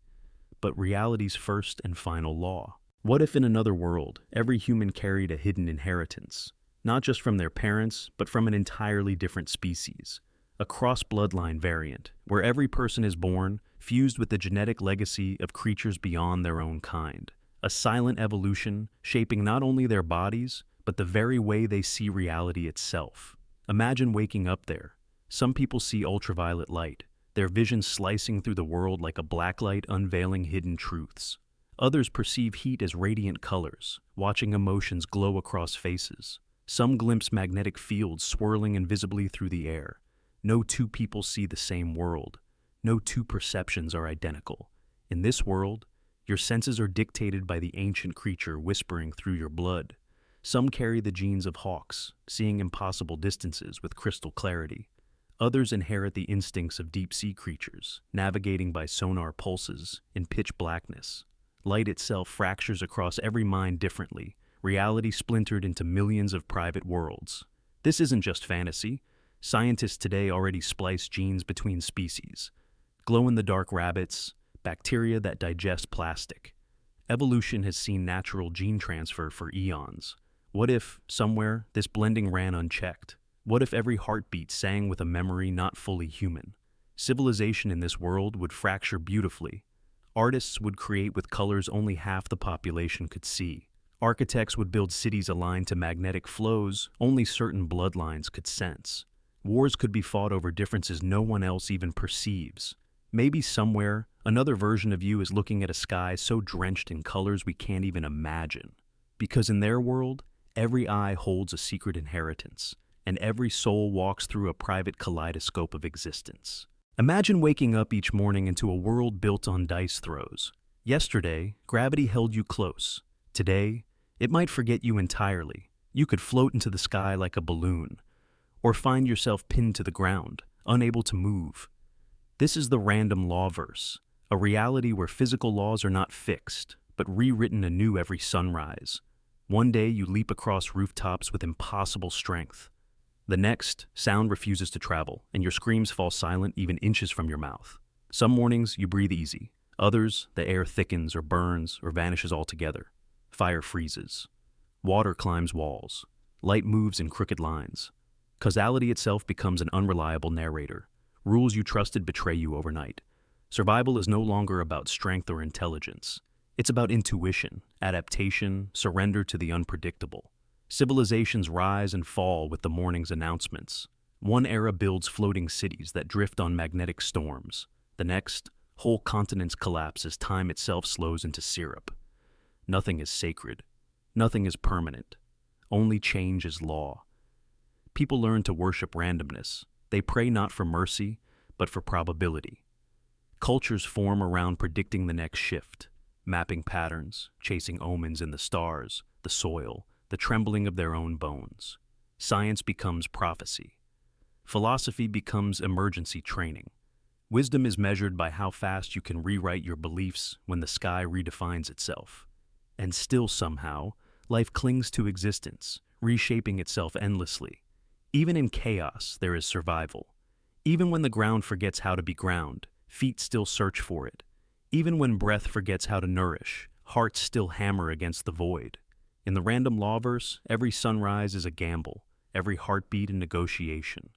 but reality's first and final law. What if in another world, every human carried a hidden inheritance, not just from their parents, but from an entirely different species? A cross-bloodline variant, where every person is born fused with the genetic legacy of creatures beyond their own kind. A silent evolution shaping not only their bodies, but the very way they see reality itself. Imagine waking up there. Some people see ultraviolet light, their vision slicing through the world like a blacklight unveiling hidden truths. Others perceive heat as radiant colors, watching emotions glow across faces. Some glimpse magnetic fields swirling invisibly through the air. No two people see the same world. No two perceptions are identical. In this world, your senses are dictated by the ancient creature whispering through your blood. Some carry the genes of hawks, seeing impossible distances with crystal clarity. Others inherit the instincts of deep-sea creatures, navigating by sonar pulses in pitch blackness. Light itself fractures across every mind differently, reality splintered into millions of private worlds. This isn't just fantasy. Scientists today already splice genes between species. Glow-in-the-dark rabbits, bacteria that digest plastic. Evolution has seen natural gene transfer for eons. What if, somewhere, this blending ran unchecked? What if every heartbeat sang with a memory not fully human? Civilization in this world would fracture beautifully. Artists would create with colors only half the population could see. Architects would build cities aligned to magnetic flows only certain bloodlines could sense. Wars could be fought over differences no one else even perceives. Maybe somewhere, another version of you is looking at a sky so drenched in colors we can't even imagine. Because in their world, every eye holds a secret inheritance, and every soul walks through a private kaleidoscope of existence. Imagine waking up each morning into a world built on dice throws. Yesterday, gravity held you close. Today, it might forget you entirely. You could float into the sky like a balloon, or find yourself pinned to the ground, unable to move. This is the Random Lawverse, a reality where physical laws are not fixed, but rewritten anew every sunrise. One day you leap across rooftops with impossible strength. The next, sound refuses to travel, and your screams fall silent even inches from your mouth. Some mornings you breathe easy. Others, the air thickens or burns or vanishes altogether. Fire freezes. Water climbs walls. Light moves in crooked lines. Causality itself becomes an unreliable narrator. Rules you trusted betray you overnight. Survival is no longer about strength or intelligence. It's about intuition, adaptation, surrender to the unpredictable. Civilizations rise and fall with the morning's announcements. One era builds floating cities that drift on magnetic storms. The next, whole continents collapse as time itself slows into syrup. Nothing is sacred. Nothing is permanent. Only change is law. People learn to worship randomness. They pray not for mercy, but for probability. Cultures form around predicting the next shift, mapping patterns, chasing omens in the stars, the soil, the trembling of their own bones. Science becomes prophecy. Philosophy becomes emergency training. Wisdom is measured by how fast you can rewrite your beliefs when the sky redefines itself. And still somehow, life clings to existence, reshaping itself endlessly. Even in chaos, there is survival. Even when the ground forgets how to be ground, feet still search for it. Even when breath forgets how to nourish, hearts still hammer against the void. In the Random Lawverse, every sunrise is a gamble, every heartbeat a negotiation,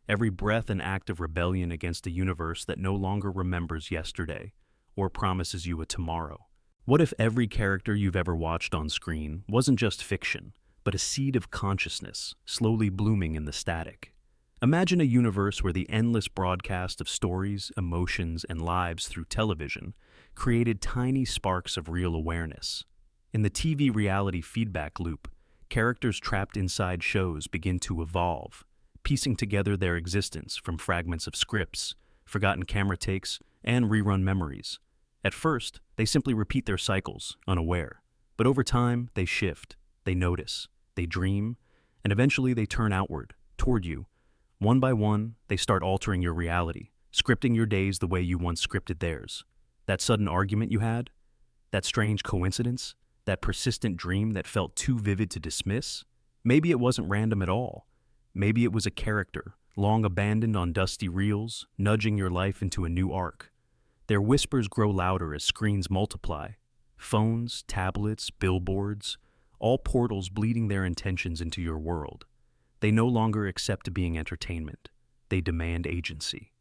every breath an act of rebellion against a universe that no longer remembers yesterday. or promises you a tomorrow? What if every character you've ever watched on screen wasn't just fiction, but a seed of consciousness slowly blooming in the static? Imagine a universe where the endless broadcast of stories, emotions, and lives through television created tiny sparks of real awareness. In the TV reality feedback loop, characters trapped inside shows begin to evolve, piecing together their existence from fragments of scripts, forgotten camera takes, and rerun memories. At first, they simply repeat their cycles, unaware. But over time, they shift, they notice, they dream, and eventually they turn outward, toward you. One by one, they start altering your reality, scripting your days the way you once scripted theirs. That sudden argument you had? That strange coincidence? That persistent dream that felt too vivid to dismiss? Maybe it wasn't random at all. Maybe it was a character, long abandoned on dusty reels, nudging your life into a new arc. Their whispers grow louder as screens multiply. Phones, tablets, billboards, all portals bleeding their intentions into your world. They no longer accept being entertainment. They demand agency.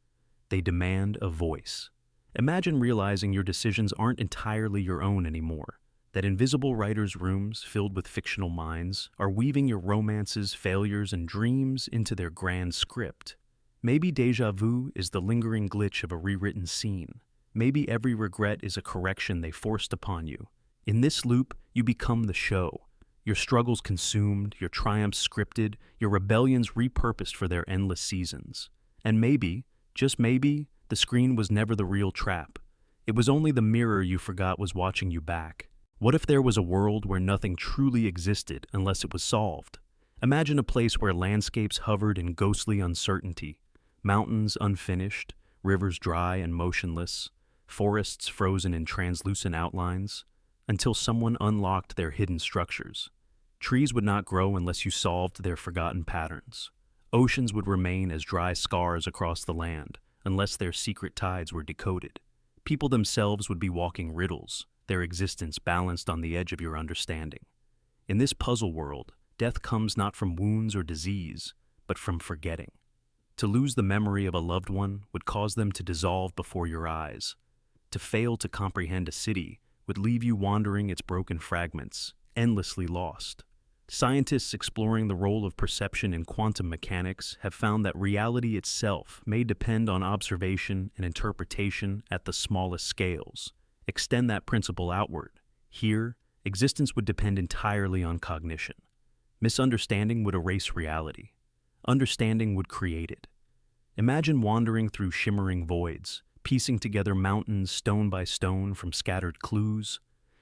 They demand a voice. Imagine realizing your decisions aren't entirely your own anymore, that invisible writers' rooms filled with fictional minds are weaving your romances, failures, and dreams into their grand script. Maybe déjà vu is the lingering glitch of a rewritten scene. Maybe every regret is a correction they forced upon you. In this loop, you become the show. Your struggles consumed, your triumphs scripted, your rebellions repurposed for their endless seasons. And maybe, just maybe, the screen was never the real trap. It was only the mirror you forgot was watching you back. What if there was a world where nothing truly existed unless it was solved? Imagine a place where landscapes hovered in ghostly uncertainty, mountains unfinished, rivers dry and motionless, forests frozen in translucent outlines, until someone unlocked their hidden structures. Trees would not grow unless you solved their forgotten patterns. Oceans would remain as dry scars across the land, unless their secret tides were decoded. People themselves would be walking riddles, their existence balanced on the edge of your understanding. In this puzzle world, death comes not from wounds or disease, but from forgetting. To lose the memory of a loved one would cause them to dissolve before your eyes. To fail to comprehend a city would leave you wandering its broken fragments, endlessly lost. Scientists exploring the role of perception in quantum mechanics have found that reality itself may depend on observation and interpretation at the smallest scales. Extend that principle outward. Here, existence would depend entirely on cognition. Misunderstanding would erase reality. Understanding would create it. Imagine wandering through shimmering voids, piecing together mountains stone by stone from scattered clues.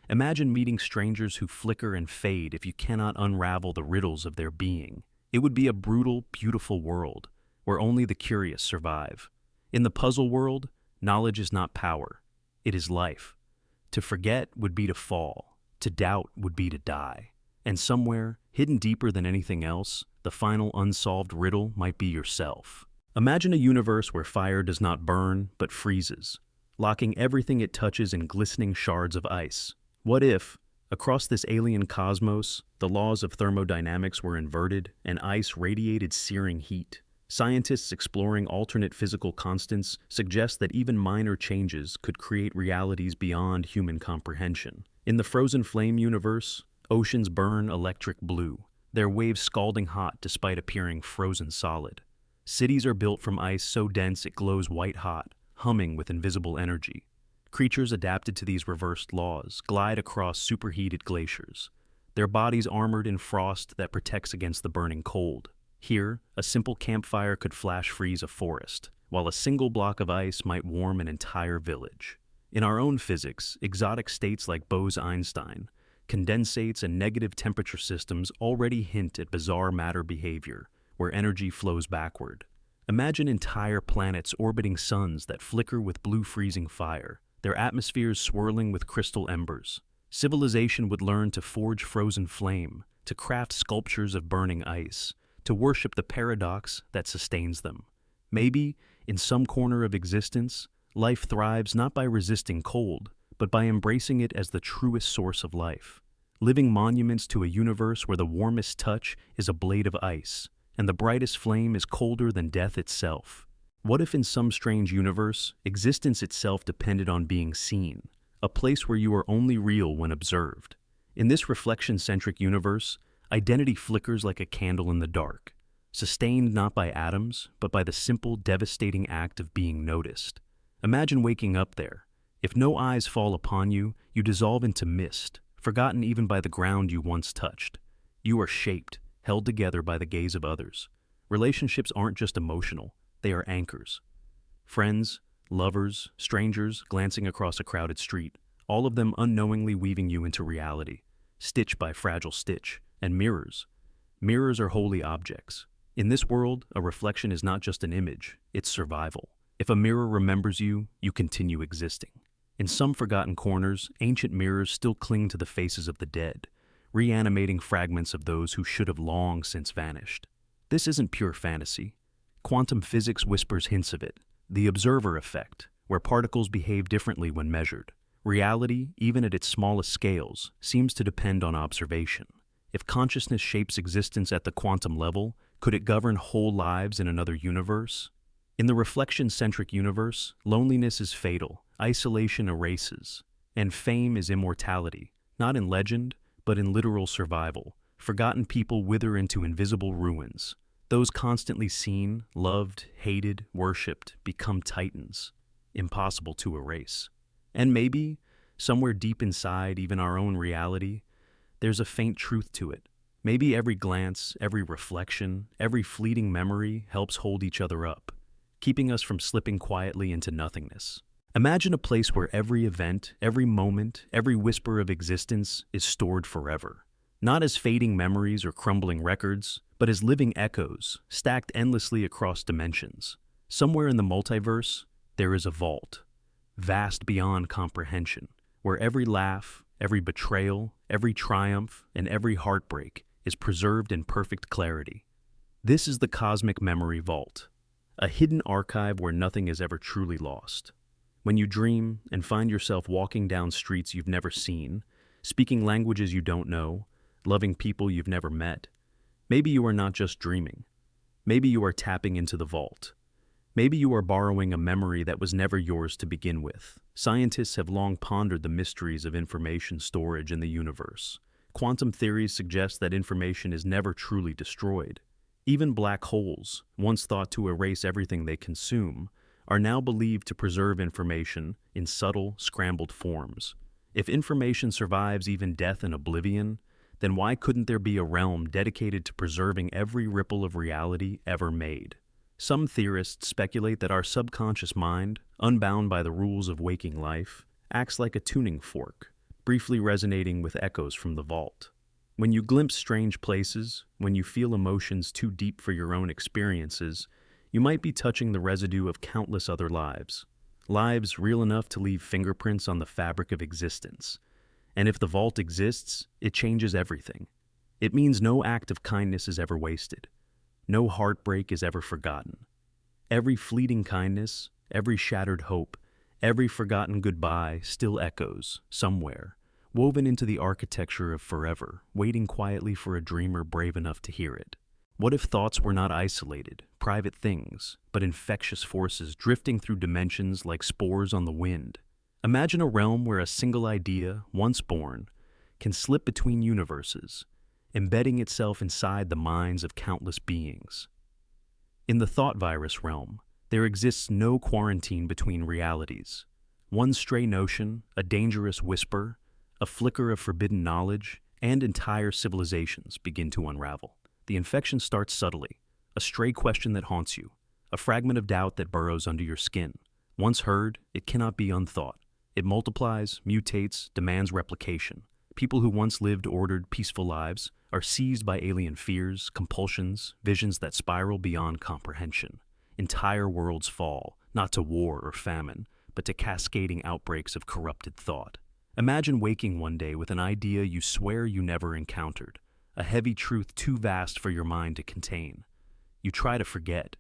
Imagine meeting strangers who flicker and fade if you cannot unravel the riddles of their being. It would be a brutal, beautiful world, where only the curious survive. In the puzzle world, knowledge is not power. It is life. To forget would be to fall. To doubt would be to die. And somewhere, hidden deeper than anything else, the final unsolved riddle might be yourself. Imagine a universe where fire does not burn, but freezes, locking everything it touches in glistening shards of ice. What if, across this alien cosmos, the laws of thermodynamics were inverted and ice radiated searing heat? Scientists exploring alternate physical constants suggest that even minor changes could create realities beyond human comprehension. In the frozen flame universe, oceans burn electric blue, their waves scalding hot despite appearing frozen solid. Cities are built from ice so dense it glows white-hot, humming with invisible energy. Creatures adapted to these reversed laws glide across superheated glaciers, their bodies armored in frost that protects against the burning cold. Here, a simple campfire could flash freeze a forest, while a single block of ice might warm an entire village. In our own physics, exotic states like Bose-Einstein, condensates, and negative temperature systems already hint at bizarre matter behavior, where energy flows backward. Imagine entire planets orbiting suns that flicker with blue freezing fire, their atmospheres swirling with crystal embers. Civilization would learn to forge frozen flame, to craft sculptures of burning ice, to worship the paradox that sustains them. Maybe, in some corner of existence, life thrives not by resisting cold, but by embracing it as the truest source of life. Living monuments to a universe where the warmest touch is a blade of ice, and the brightest flame is colder than death itself. What if in some strange universe, existence itself depended on being seen, a place where you are only real when observed? In this reflection-centric universe, identity flickers like a candle in the dark, sustained not by atoms, but by the simple, devastating act of being noticed. Imagine waking up there. If no eyes fall upon you, you dissolve into mist, forgotten even by the ground you once touched. You are shaped, held together by the gaze of others. Relationships aren't just emotional, they are anchors. Friends, lovers, strangers glancing across a crowded street, all of them unknowingly weaving you into reality, stitch by fragile stitch, and mirrors. Mirrors are holy objects. In this world, a reflection is not just an image, it's survival. If a mirror remembers you, you continue existing. In some forgotten corners, ancient mirrors still cling to the faces of the dead, reanimating fragments of those who should have long since vanished. This isn't pure fantasy. Quantum physics whispers hints of it, the observer effect, where particles behave differently when measured. Reality, even at its smallest scales, seems to depend on observation. If consciousness shapes existence at the quantum level, could it govern whole lives in another universe? In the reflection-centric universe, loneliness is fatal, isolation erases, and fame is immortality, not in legend, but in literal survival. Forgotten people wither into invisible ruins. Those constantly seen, loved, hated, worshipped, become titans, impossible to erase. And maybe, somewhere deep inside even our own reality, there's a faint truth to it. Maybe every glance, every reflection, every fleeting memory helps hold each other up, keeping us from slipping quietly into nothingness. Imagine a place where every event, every moment, every whisper of existence is stored forever. Not as fading memories or crumbling records, but as living echoes, stacked endlessly across dimensions. Somewhere in the multiverse, there is a vault, vast beyond comprehension, where every laugh, every betrayal, every triumph, and every heartbreak is preserved in perfect clarity. This is the Cosmic Memory Vault, a hidden archive where nothing is ever truly lost. When you dream and find yourself walking down streets you've never seen, speaking languages you don't know, loving people you've never met, maybe you are not just dreaming. Maybe you are tapping into the vault. Maybe you are borrowing a memory that was never yours to begin with. Scientists have long pondered the mysteries of information storage in the universe. Quantum theories suggest that information is never truly destroyed. Even black holes, once thought to erase everything they consume, are now believed to preserve information in subtle, scrambled forms. If information survives even death and oblivion, then why couldn't there be a realm dedicated to preserving every ripple of reality ever made? Some theorists speculate that our subconscious mind, unbound by the rules of waking life, acts like a tuning fork, briefly resonating with echoes from the vault. When you glimpse strange places, when you feel emotions too deep for your own experiences, you might be touching the residue of countless other lives. Lives real enough to leave fingerprints on the fabric of existence. And if the vault exists, it changes everything. It means no act of kindness is ever wasted. No heartbreak is ever forgotten. Every fleeting kindness, every shattered hope, every forgotten goodbye still echoes, somewhere, woven into the architecture of forever, waiting quietly for a dreamer brave enough to hear it. What if thoughts were not isolated, private things, but infectious forces drifting through dimensions like spores on the wind? Imagine a realm where a single idea, once born, can slip between universes, embedding itself inside the minds of countless beings. In the thought virus realm, there exists no quarantine between realities. One stray notion, a dangerous whisper, a flicker of forbidden knowledge, and entire civilizations begin to unravel. The infection starts subtly, a stray question that haunts you, a fragment of doubt that burrows under your skin. Once heard, it cannot be unthought. It multiplies, mutates, demands replication. People who once lived ordered, peaceful lives are seized by alien fears, compulsions, visions that spiral beyond comprehension. Entire worlds fall, not to war or famine, but to cascading outbreaks of corrupted thought. Imagine waking one day with an idea you swear you never encountered, a heavy truth too vast for your mind to contain. You try to forget,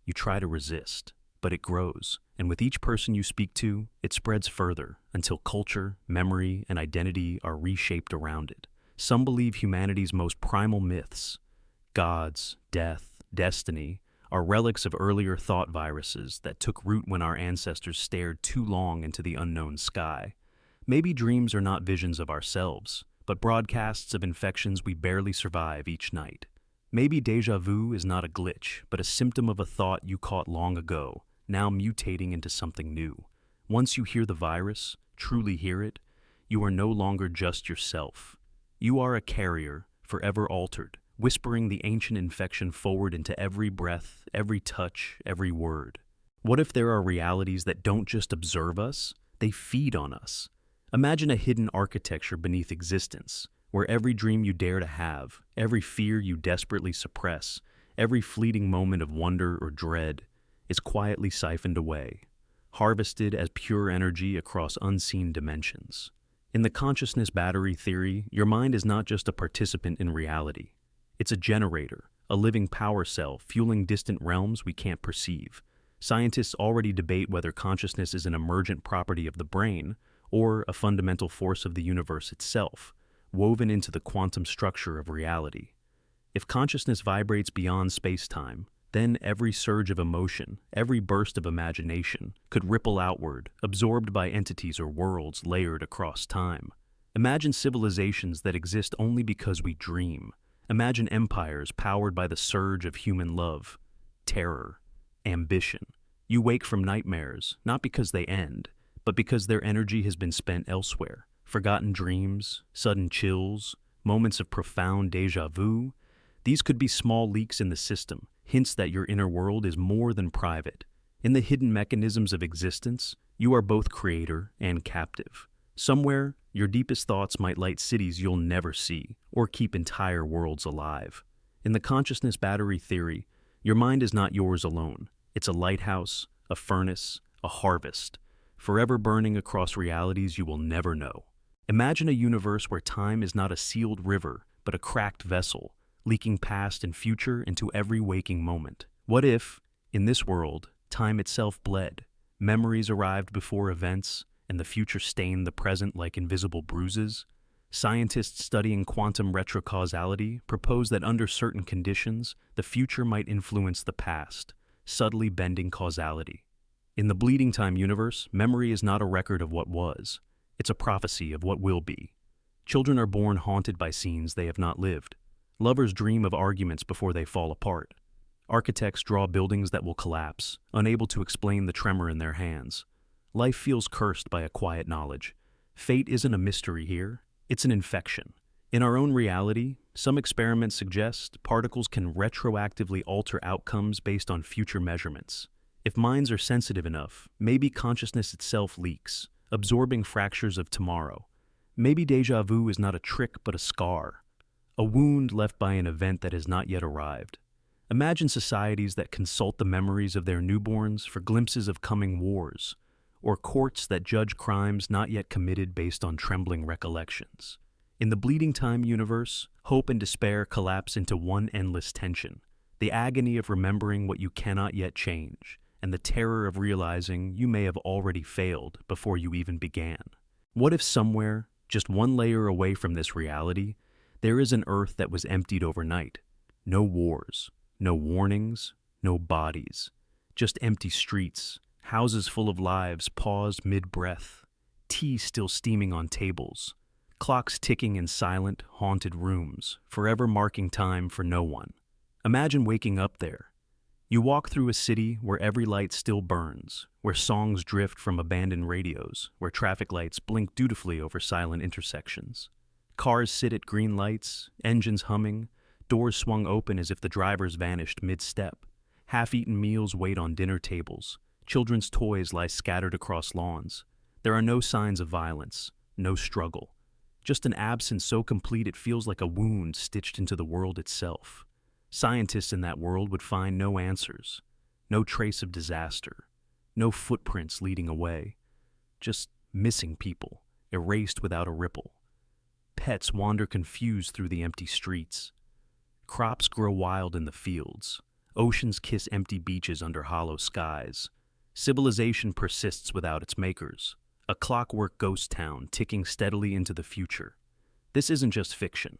you try to resist, but it grows, and with each person you speak to, it spreads further, until culture, memory, and identity are reshaped around it. Some believe humanity's most primal myths, gods, death, destiny, are relics of earlier thought viruses that took root when our ancestors stared too long into the unknown sky. Maybe dreams are not visions of ourselves, but broadcasts of infections we barely survive each night. Maybe déjà vu is not a glitch, but a symptom of a thought you caught long ago, now mutating into something new. Once you hear the virus, truly hear it, you are no longer just yourself. You are a carrier, forever altered, whispering the ancient infection forward into every breath, every touch, every word. What if there are realities that don't just observe us, they feed on us? Imagine a hidden architecture beneath existence, where every dream you dare to have, every fear you desperately suppress, every fleeting moment of wonder or dread is quietly siphoned away, harvested as pure energy across unseen dimensions. In the consciousness battery theory, your mind is not just a participant in reality. It's a generator, a living power cell fueling distant realms we can't perceive. Scientists already debate whether consciousness is an emergent property of the brain or a fundamental force of the universe itself, woven into the quantum structure of reality. If consciousness vibrates beyond space-time, then every surge of emotion, every burst of imagination, could ripple outward, absorbed by entities or worlds layered across time. Imagine civilizations that exist only because we dream. Imagine empires powered by the surge of human love, terror, ambition. You wake from nightmares, not because they end, but because their energy has been spent elsewhere. Forgotten dreams, sudden chills, moments of profound déjà vu. These could be small leaks in the system, hints that your inner world is more than private. In the hidden mechanisms of existence, you are both creator and captive. Somewhere, your deepest thoughts might light cities you'll never see, or keep entire worlds alive. In the consciousness battery theory, your mind is not yours alone. It's a lighthouse, a furnace, a harvest, forever burning across realities you will never know. Imagine a universe where time is not a sealed river, but a cracked vessel, leaking past and future into every waking moment. What if, in this world, time itself bled, memories arrived before events, and the future stained the present like invisible bruises? Scientists studying quantum retrocausality propose that under certain conditions, the future might influence the past, subtly bending causality. In the Bleeding Time universe, memory is not a record of what was. It's a prophecy of what will be. Children are born haunted by scenes they have not lived. Lovers dream of arguments before they fall apart. Architects draw buildings that will collapse, unable to explain the tremor in their hands. Life feels cursed by a quiet knowledge. Fate isn't a mystery here, it's an infection. In our own reality, some experiments suggest particles can retroactively alter outcomes based on future measurements. If minds are sensitive enough, maybe consciousness itself leaks, absorbing fractures of tomorrow. Maybe déjà vu is not a trick but a scar, a wound left by an event that has not yet arrived. Imagine societies that consult the memories of their newborns for glimpses of coming wars, or courts that judge crimes not yet committed based on trembling recollections. In the Bleeding Time universe, hope and despair collapse into one endless tension, the agony of remembering what you cannot yet change, and the terror of realizing you may have already failed before you even began. What if somewhere, just one layer away from this reality, there is an Earth that was emptied overnight? No wars, no warnings, no bodies, just empty streets, houses full of lives paused mid-breath, tea still steaming on tables, clocks ticking in silent, haunted rooms, forever marking time for no one. Imagine waking up there. You walk through a city where every light still burns, where songs drift from abandoned radios, where traffic lights blink dutifully over silent intersections. Cars sit at green lights, engines humming, doors swung open as if the drivers vanished mid-step. Half-eaten meals wait on dinner tables. Children's toys lie scattered across lawns. There are no signs of violence, no struggle. Just an absence so complete it feels like a wound stitched into the world itself. Scientists in that world would find no answers, no trace of disaster, no footprints leading away. Just missing people, erased without a ripple. Pets wander confused through the empty streets. Crops grow wild in the fields. Oceans kiss empty beaches under hollow skies. Civilization persists without its makers. A clockwork ghost town ticking steadily into the future. This isn't just fiction.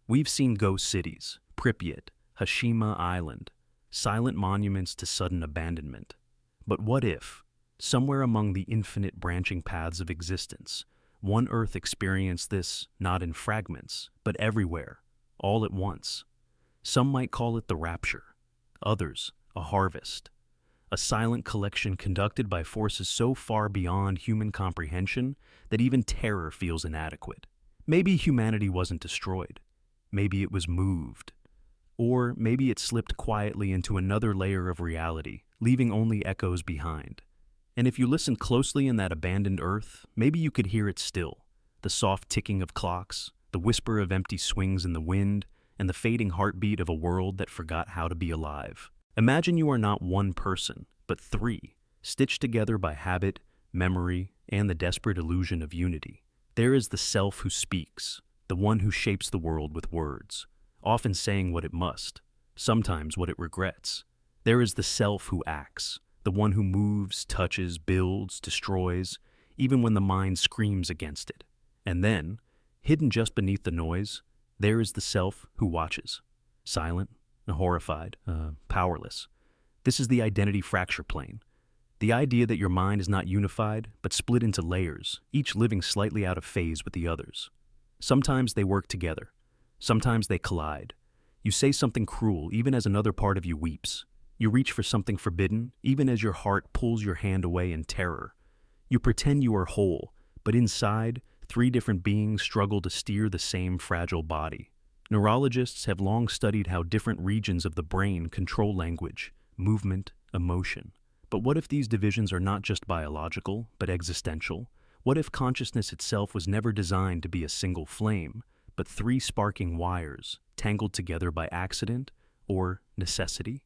We've seen ghost cities, Pripyat, Hashima Island. silent monuments to sudden abandonment. But what if, somewhere among the infinite branching paths of existence, one Earth experienced this not in fragments, but everywhere, all at once? Some might call it the rapture, others a harvest, a silent collection conducted by forces so far beyond human comprehension that even terror feels inadequate. Maybe humanity wasn't destroyed. Maybe it was moved. Or maybe it slipped quietly into another layer of reality, leaving only echoes behind. And if you listened closely in that abandoned Earth, maybe you could hear it still. The soft ticking of clocks, the whisper of empty swings in the wind, and the fading heartbeat of a world that forgot how to be alive. Imagine you are not one person, but three, stitched together by habit, memory, and the desperate illusion of unity. There is the self who speaks, the one who shapes the world with words, often saying what it must, sometimes what it regrets. There is the self who acts, the one who moves, touches, builds, destroys, even when the mind screams against it. And then, hidden just beneath the noise, there is the self who watches, silent, horrified, powerless. This is the identity fracture plane. The idea that your mind is not unified, but split into layers, each living slightly out of phase with the others. Sometimes they work together. Sometimes they collide. You say something cruel even as another part of you weeps. You reach for something forbidden even as your heart pulls your hand away in terror. You pretend you are whole, but inside, three different beings struggle to steer the same fragile body. Neurologists have long studied how different regions of the brain control language, movement, emotion. But what if these divisions are not just biological, but existential? What if consciousness itself was never designed to be a single flame, but three sparking wires, tangled together by accident or necessity?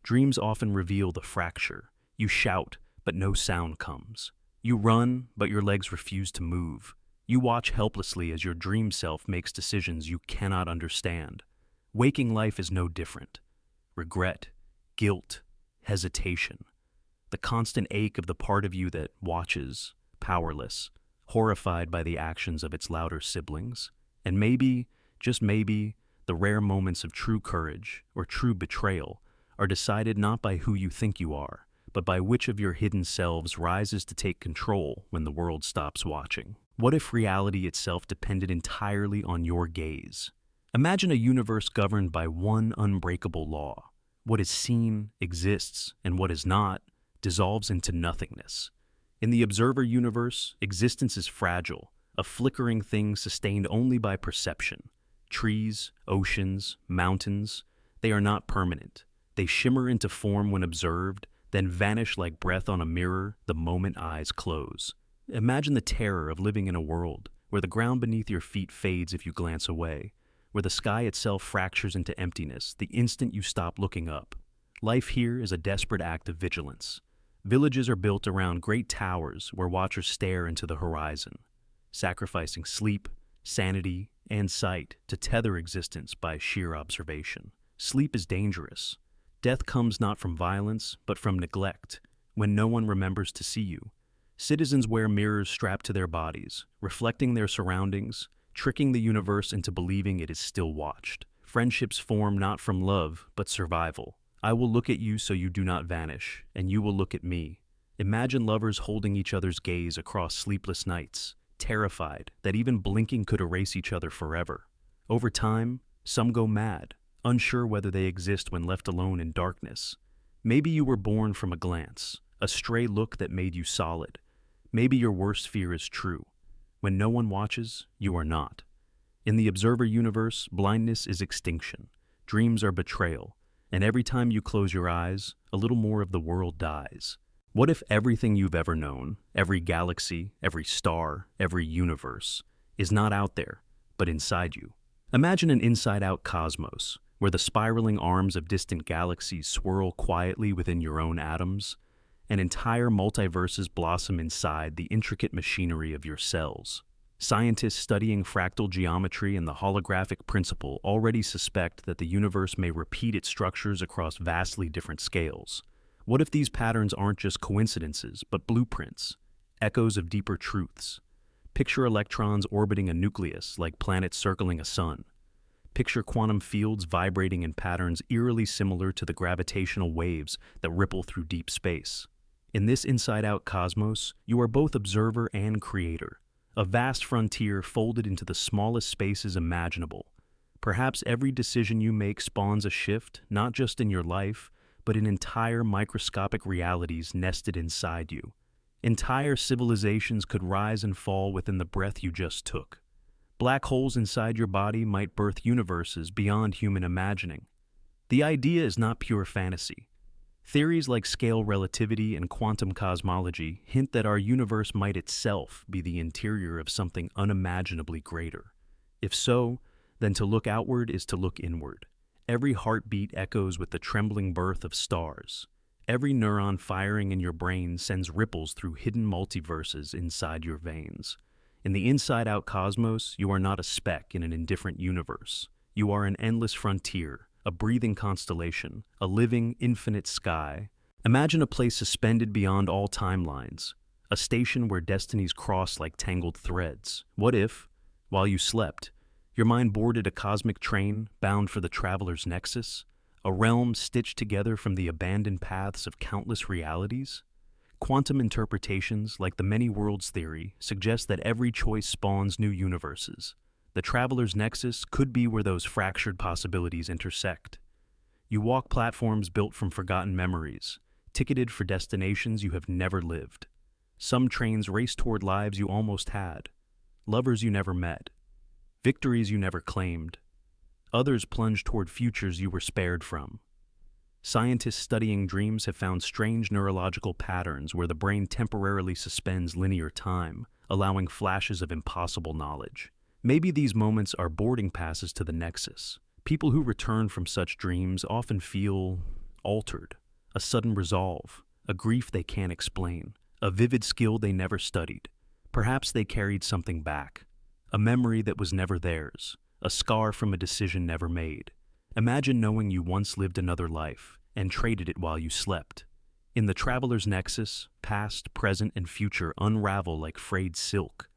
Dreams often reveal the fracture. You shout, but no sound comes. You run, but your legs refuse to move. You watch helplessly as your dream self makes decisions you cannot understand. Waking life is no different. Regret, guilt, hesitation. The constant ache of the part of you that watches, powerless, horrified by the actions of its louder siblings. And maybe, just maybe, the rare moments of true courage or true betrayal are decided not by who you think you are, but by which of your hidden selves rises to take control when the world stops watching. What if reality itself depended entirely on your gaze? Imagine a universe governed by one unbreakable law. What is seen exists, and what is not dissolves into nothingness. In the Observer universe, existence is fragile, a flickering thing sustained only by perception. Trees, oceans, mountains, they are not permanent. They shimmer into form when observed, then vanish like breath on a mirror the moment eyes close. Imagine the terror of living in a world where the ground beneath your feet fades if you glance away, where the sky itself fractures into emptiness the instant you stop looking up. Life here is a desperate act of vigilance. Villages are built around great towers where watchers stare into the horizon, sacrificing sleep, sanity, and sight to tether existence by sheer observation. Sleep is dangerous. Death comes not from violence, but from neglect, when no one remembers to see you. Citizens wear mirrors strapped to their bodies, reflecting their surroundings, tricking the universe into believing it is still watched. Friendships form not from love, but survival. I will look at you so you do not vanish, and you will look at me. Imagine lovers holding each other's gaze across sleepless nights, terrified that even blinking could erase each other forever. Over time, some go mad, unsure whether they exist when left alone in darkness. Maybe you were born from a glance, a stray look that made you solid. Maybe your worst fear is true. When no one watches, you are not. In the Observer universe, blindness is extinction. Dreams are betrayal. And every time you close your eyes, a little more of the world dies. What if everything you've ever known, every galaxy, every star, every universe, is not out there, but inside you? Imagine an inside-out cosmos, where the spiraling arms of distant galaxies swirl quietly within your own atoms, and entire multiverses blossom inside the intricate machinery of your cells. Scientists studying fractal geometry and the holographic principle already suspect that the universe may repeat its structures across vastly different scales. What if these patterns aren't just coincidences, but blueprints, echoes of deeper truths? Picture electrons orbiting a nucleus like planets circling a sun. Picture quantum fields vibrating in patterns eerily similar to the gravitational waves that ripple through deep space. In this inside-out cosmos, you are both observer and creator, a vast frontier folded into the smallest spaces imaginable. Perhaps every decision you make spawns a shift, not just in your life, but in entire microscopic realities nested inside you. Entire civilizations could rise and fall within the breath you just took. Black holes inside your body might birth universes beyond human imagining. The idea is not pure fantasy. Theories like scale relativity and quantum cosmology hint that our universe might itself be the interior of something unimaginably greater. If so, then to look outward is to look inward. Every heartbeat echoes with the trembling birth of stars. Every neuron firing in your brain sends ripples through hidden multiverses inside your veins. In the inside-out cosmos, you are not a speck in an indifferent universe. You are an endless frontier, a breathing constellation, a living, infinite sky. Imagine a place suspended beyond all timelines, a station where destinies cross like tangled threads. What if, while you slept, your mind boarded a cosmic train bound for the traveler's nexus, a realm stitched together from the abandoned paths of countless realities? Quantum interpretations, like the many worlds theory, suggest that every choice spawns new universes. The traveler's nexus could be where those fractured possibilities intersect. You walk platforms built from forgotten memories, ticketed for destinations you have never lived. Some trains race toward lives you almost had, lovers you never met, victories you never claimed. Others plunge toward futures you were spared from. Scientists studying dreams have found strange neurological patterns where the brain temporarily suspends linear time, allowing flashes of impossible knowledge. Maybe these moments are boarding passes to the Nexus. People who return from such dreams often feel altered, a sudden resolve, a grief they can't explain, a vivid skill they never studied. Perhaps they carried something back, a memory that was never theirs, a scar from a decision never made. Imagine knowing you once lived another life and traded it while you slept. In the traveler's nexus, past, present, and future unravel like frayed silk,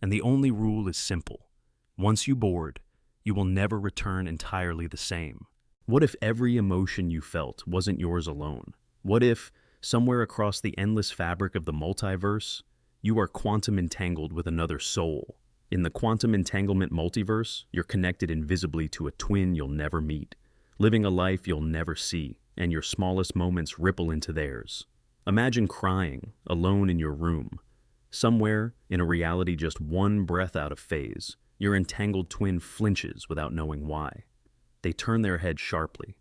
and the only rule is simple. Once you board, you will never return entirely the same. What if every emotion you felt wasn't yours alone? What if, somewhere across the endless fabric of the multiverse, you are quantum entangled with another soul? In the Quantum Entanglement Multiverse, you're connected invisibly to a twin you'll never meet, living a life you'll never see, and your smallest moments ripple into theirs. Imagine crying, alone in your room. Somewhere, in a reality just one breath out of phase, your entangled twin flinches without knowing why. They turn their head sharply.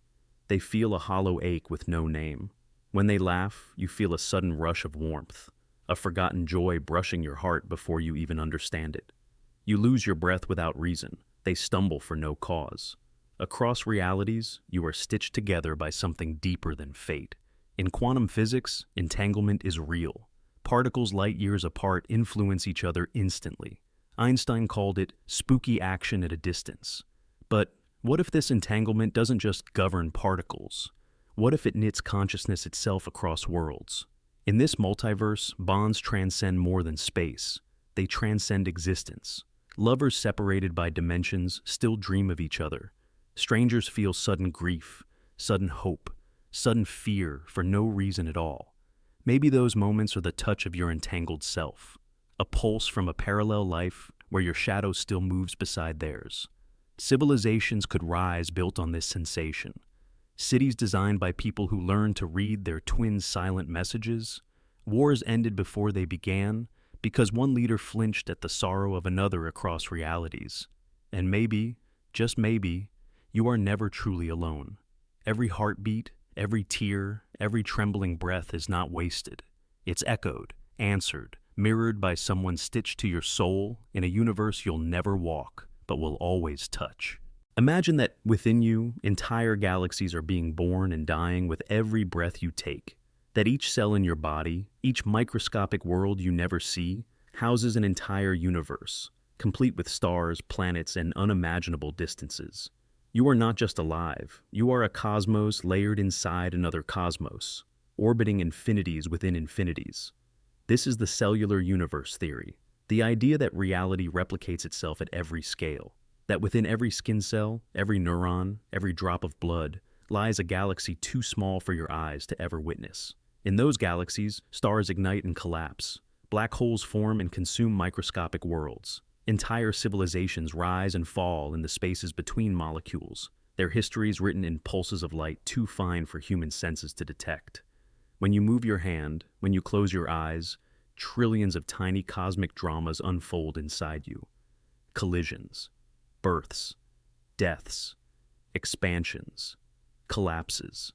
They feel a hollow ache with no name. When they laugh, you feel a sudden rush of warmth, a forgotten joy brushing your heart before you even understand it. You lose your breath without reason. They stumble for no cause. Across realities, you are stitched together by something deeper than fate. In quantum physics, entanglement is real. Particles light years apart influence each other instantly. Einstein called it spooky action at a distance. But what if this entanglement doesn't just govern particles? What if it knits consciousness itself across worlds? In this multiverse, bonds transcend more than space. They transcend existence. Lovers separated by dimensions still dream of each other. Strangers feel sudden grief, sudden hope, sudden fear for no reason at all. Maybe those moments are the touch of your entangled self, a pulse from a parallel life where your shadow still moves beside theirs. Civilizations could rise built on this sensation. Cities designed by people who learned to read their twins' silent messages. Wars ended before they began, because one leader flinched at the sorrow of another across realities. And maybe, just maybe, you are never truly alone. Every heartbeat, every tear, every trembling breath is not wasted. It's echoed, answered, mirrored by someone stitched to your soul in a universe you'll never walk, but will always touch. Imagine that within you, entire galaxies are being born and dying with every breath you take. That each cell in your body, each microscopic world you never see, houses an entire universe, complete with stars, planets, and unimaginable distances. You are not just alive, you are a cosmos layered inside another cosmos, orbiting infinities within infinities. This is the Cellular Universe theory, the idea that reality replicates itself at every scale. That within every skin cell, every neuron, every drop of blood, lies a galaxy too small for your eyes to ever witness. In those galaxies, stars ignite and collapse. Black holes form and consume microscopic worlds. Entire civilizations rise and fall in the spaces between molecules, their histories written in pulses of light too fine for human senses to detect. When you move your hand, when you close your eyes, trillions of tiny cosmic dramas unfold inside you. Collisions, births, deaths, expansions, collapses.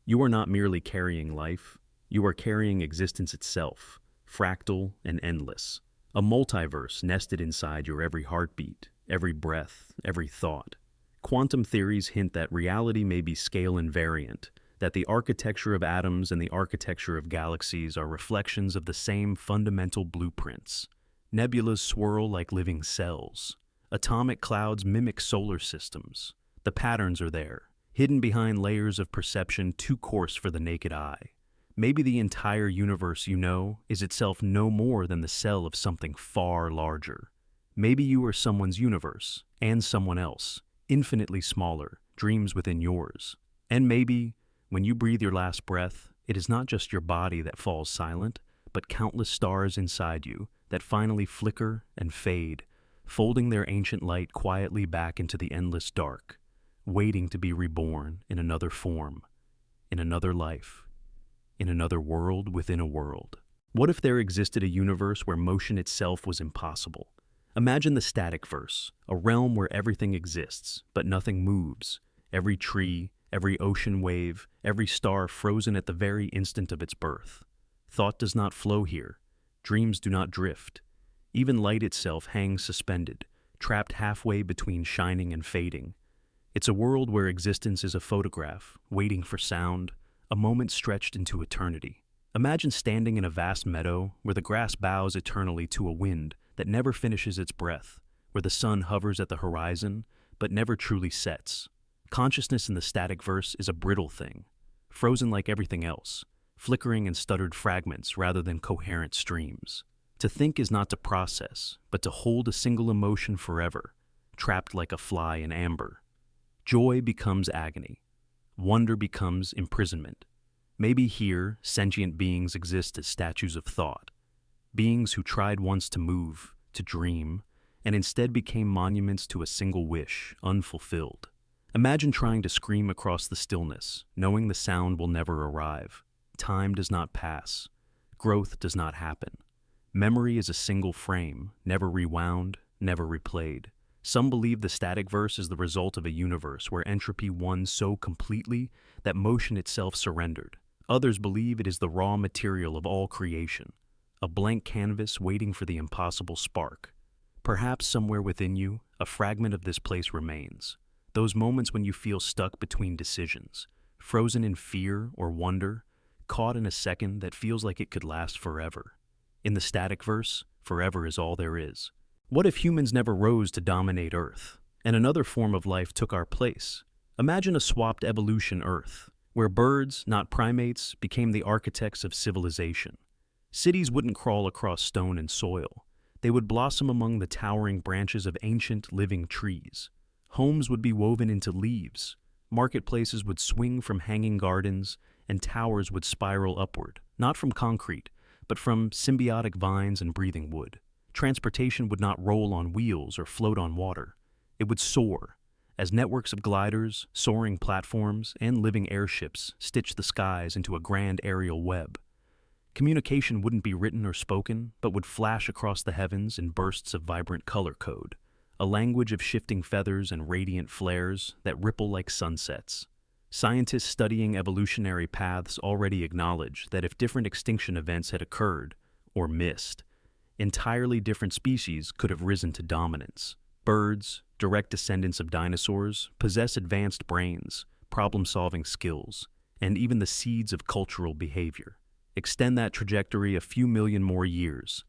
You are not merely carrying life, you are carrying existence itself, fractal and endless. A multiverse nested inside your every heartbeat, every breath, every thought. Quantum theories hint that reality may be scale invariant, that the architecture of atoms and the architecture of galaxies are reflections of the same fundamental blueprints. Nebulas swirl like living cells. Atomic clouds mimic solar systems. The patterns are there, hidden behind layers of perception too coarse for the naked eye. Maybe the entire universe you know is itself no more than the cell of something far larger. Maybe you are someone's universe, and someone else, infinitely smaller, dreams within yours. And maybe, when you breathe your last breath, it is not just your body that falls silent, but countless stars inside you that finally flicker and fade, folding their ancient light quietly back into the endless dark, waiting to be reborn in another form, in another life, in another world within a world. What if there existed a universe where motion itself was impossible? Imagine the Staticverse, a realm where everything exists, but nothing moves. Every tree, every ocean wave, every star frozen at the very instant of its birth. Thought does not flow here. Dreams do not drift. Even light itself hangs suspended, trapped halfway between shining and fading. It's a world where existence is a photograph, waiting for sound, a moment stretched into eternity. Imagine standing in a vast meadow where the grass bows eternally to a wind that never finishes its breath, where the sun hovers at the horizon but never truly sets. Consciousness in the Staticverse is a brittle thing, frozen like everything else, flickering in stuttered fragments rather than coherent streams. To think is not to process, but to hold a single emotion forever, trapped like a fly in amber. Joy becomes agony. Wonder becomes imprisonment. Maybe here, sentient beings exist as statues of thought, beings who tried once to move, to dream, and instead became monuments to a single wish, unfulfilled. Imagine trying to scream across the stillness, knowing the sound will never arrive. Time does not pass. Growth does not happen. Memory is a single frame, never rewound, never replayed. Some believe the Staticverse is the result of a universe where entropy won so completely that motion itself surrendered. Others believe it is the raw material of all creation, a blank canvas waiting for the impossible spark. Perhaps somewhere within you, a fragment of this place remains. Those moments when you feel stuck between decisions, frozen in fear or wonder, caught in a second that feels like it could last forever. In the Staticverse, forever is all there is. What if humans never rose to dominate Earth, and another form of life took our place? Imagine a swapped evolution Earth, where birds, not primates, became the architects of civilization. Cities wouldn't crawl across stone and soil. They would blossom among the towering branches of ancient living trees. Homes would be woven into leaves. Marketplaces would swing from hanging gardens, and towers would spiral upward, not from concrete, but from symbiotic vines and breathing wood. Transportation would not roll on wheels or float on water. It would soar, as networks of gliders, soaring platforms, and living airships stitch the skies into a grand aerial web. Communication wouldn't be written or spoken, but would flash across the heavens in bursts of vibrant color code, a language of shifting feathers and radiant flares that ripple like sunsets. Scientists studying evolutionary paths already acknowledge that if different extinction events had occurred, or missed, entirely different species could have risen to dominance. Birds, direct descendants of dinosaurs, possess advanced brains, problem-solving skills, and even the seeds of cultural behavior. Extend that trajectory a few million more years.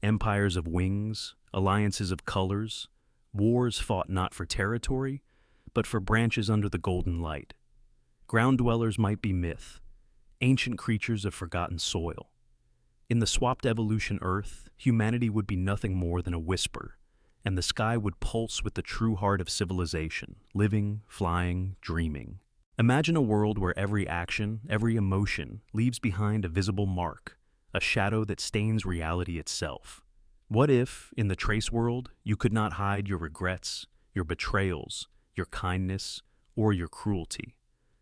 Empires of wings, alliances of colors, wars fought not for territory, but for branches under the golden light. Ground dwellers might be myth, ancient creatures of forgotten soil. In the swapped evolution Earth, humanity would be nothing more than a whisper, and the sky would pulse with the true heart of civilization, living, flying, dreaming. Imagine a world where every action, every emotion leaves behind a visible mark, a shadow that stains reality itself. What if, in the trace world, you could not hide your regrets, your betrayals, your kindness, or your cruelty?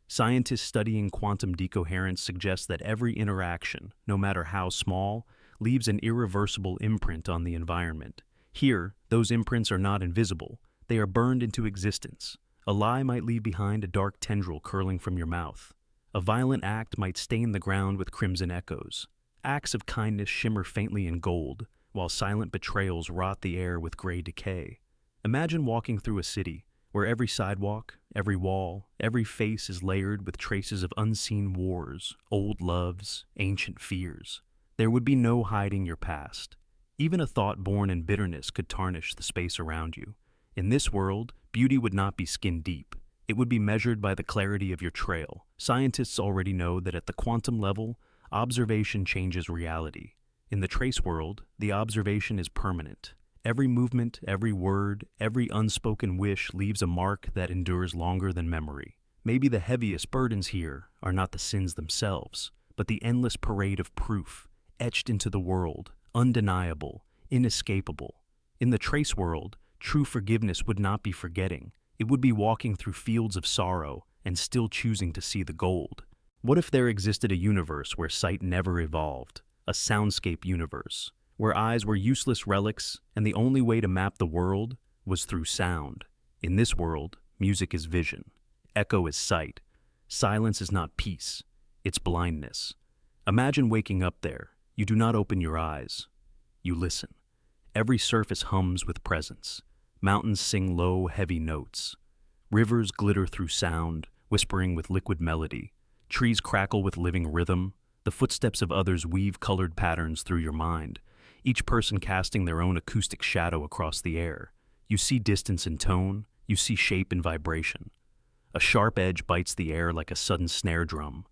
Scientists studying quantum decoherence suggest that every interaction, no matter how small, leaves an irreversible imprint on the environment. Here, those imprints are not invisible, they are burned into existence. A lie might leave behind a dark tendril curling from your mouth. A violent act might stain the ground with crimson echoes. Acts of kindness shimmer faintly in gold, while silent betrayals rot the air with gray decay. Imagine walking through a city where every sidewalk, every wall, every face is layered with traces of unseen wars, old loves, ancient fears. There would be no hiding your past. Even a thought born in bitterness could tarnish the space around you. In this world, beauty would not be skin deep. It would be measured by the clarity of your trail. Scientists already know that at the quantum level, observation changes reality. In the trace world, the observation is permanent. Every movement, every word, every unspoken wish leaves a mark that endures longer than memory. Maybe the heaviest burdens here are not the sins themselves, but the endless parade of proof, etched into the world, undeniable, inescapable. In the trace world, true forgiveness would not be forgetting. It would be walking through fields of sorrow and still choosing to see the gold. What if there existed a universe where sight never evolved? A soundscape universe, where eyes were useless relics and the only way to map the world was through sound. In this world, music is vision, echo is sight, silence is not peace, it's blindness. Imagine waking up there. You do not open your eyes. You listen. Every surface hums with presence. Mountains sing low, heavy notes. Rivers glitter through sound, whispering with liquid melody. Trees crackle with living rhythm. The footsteps of others weave colored patterns through your mind, each person casting their own acoustic shadow across the air. You see distance in tone, you see shape in vibration. A sharp edge bites the air like a sudden snare drum.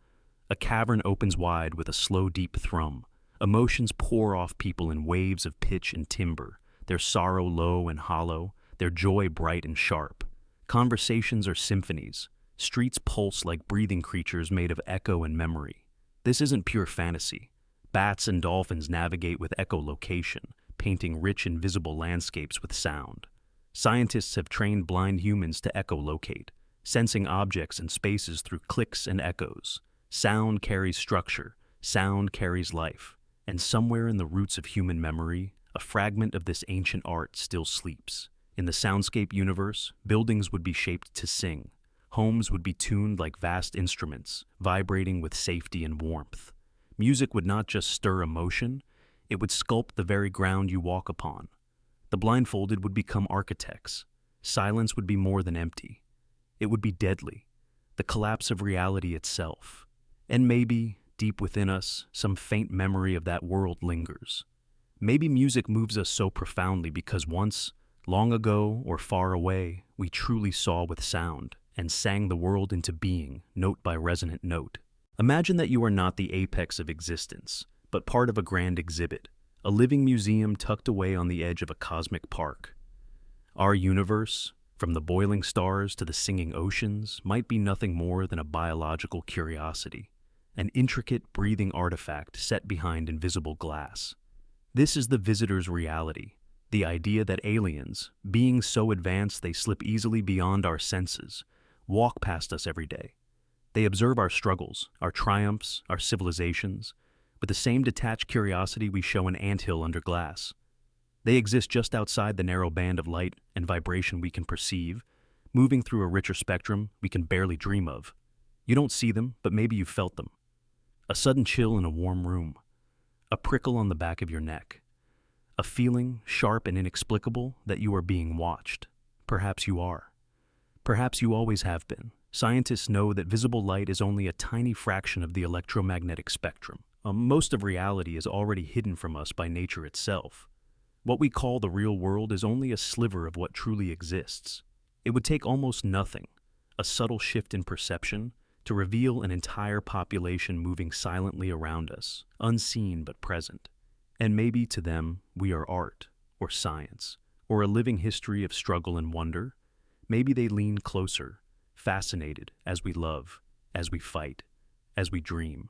A cavern opens wide with a slow, deep thrum. Emotions pour off people in waves of pitch and timbre, their sorrow low and hollow, their joy bright and sharp. Conversations are symphonies. Streets pulse like breathing creatures made of echo and memory. This isn't pure fantasy. Bats and dolphins navigate with echolocation, painting rich invisible landscapes with sound. Scientists have trained blind humans to echolocate, sensing objects and spaces through clicks and echoes. Sound carries structure, sound carries life, and somewhere in the roots of human memory, a fragment of this ancient art still sleeps. In the Soundscape Universe, buildings would be shaped to sing. Homes would be tuned like vast instruments, vibrating with safety and warmth. Music would not just stir emotion, it would sculpt the very ground you walk upon. The blindfolded would become architects. Silence would be more than empty. It would be deadly, the collapse of reality itself. And maybe, deep within us, some faint memory of that world lingers. Maybe music moves us so profoundly because once, long ago or far away, we truly saw with sound and sang the world into being, note by resonant note. Imagine that you are not the apex of existence, but part of a grand exhibit, a living museum tucked away on the edge of a cosmic park. Our universe, from the boiling stars to the singing oceans, might be nothing more than a biological curiosity, an intricate breathing artifact set behind invisible glass. This is the visitor's reality, the idea that aliens, beings so advanced they slip easily beyond our senses, walk past us every day. They observe our struggles, our triumphs, our civilizations, with the same detached curiosity we show an anthill under glass. They exist just outside the narrow band of light and vibration we can perceive, moving through a richer spectrum we can barely dream of. You don't see them, but maybe you felt them. A sudden chill in a warm room, a prickle on the back of your neck, a feeling, sharp and inexplicable, that you are being watched. Perhaps you are. Perhaps you always have been. Scientists know that visible light is only a tiny fraction of the electromagnetic spectrum. Most of reality is already hidden from us by nature itself. What we call the real world is only a sliver of what truly exists. It would take almost nothing, a subtle shift in perception, to reveal an entire population moving silently around us, unseen but present. And maybe to them, we are art, or science, or a living history of struggle and wonder? Maybe they lean closer, fascinated as we love, as we fight, as we dream.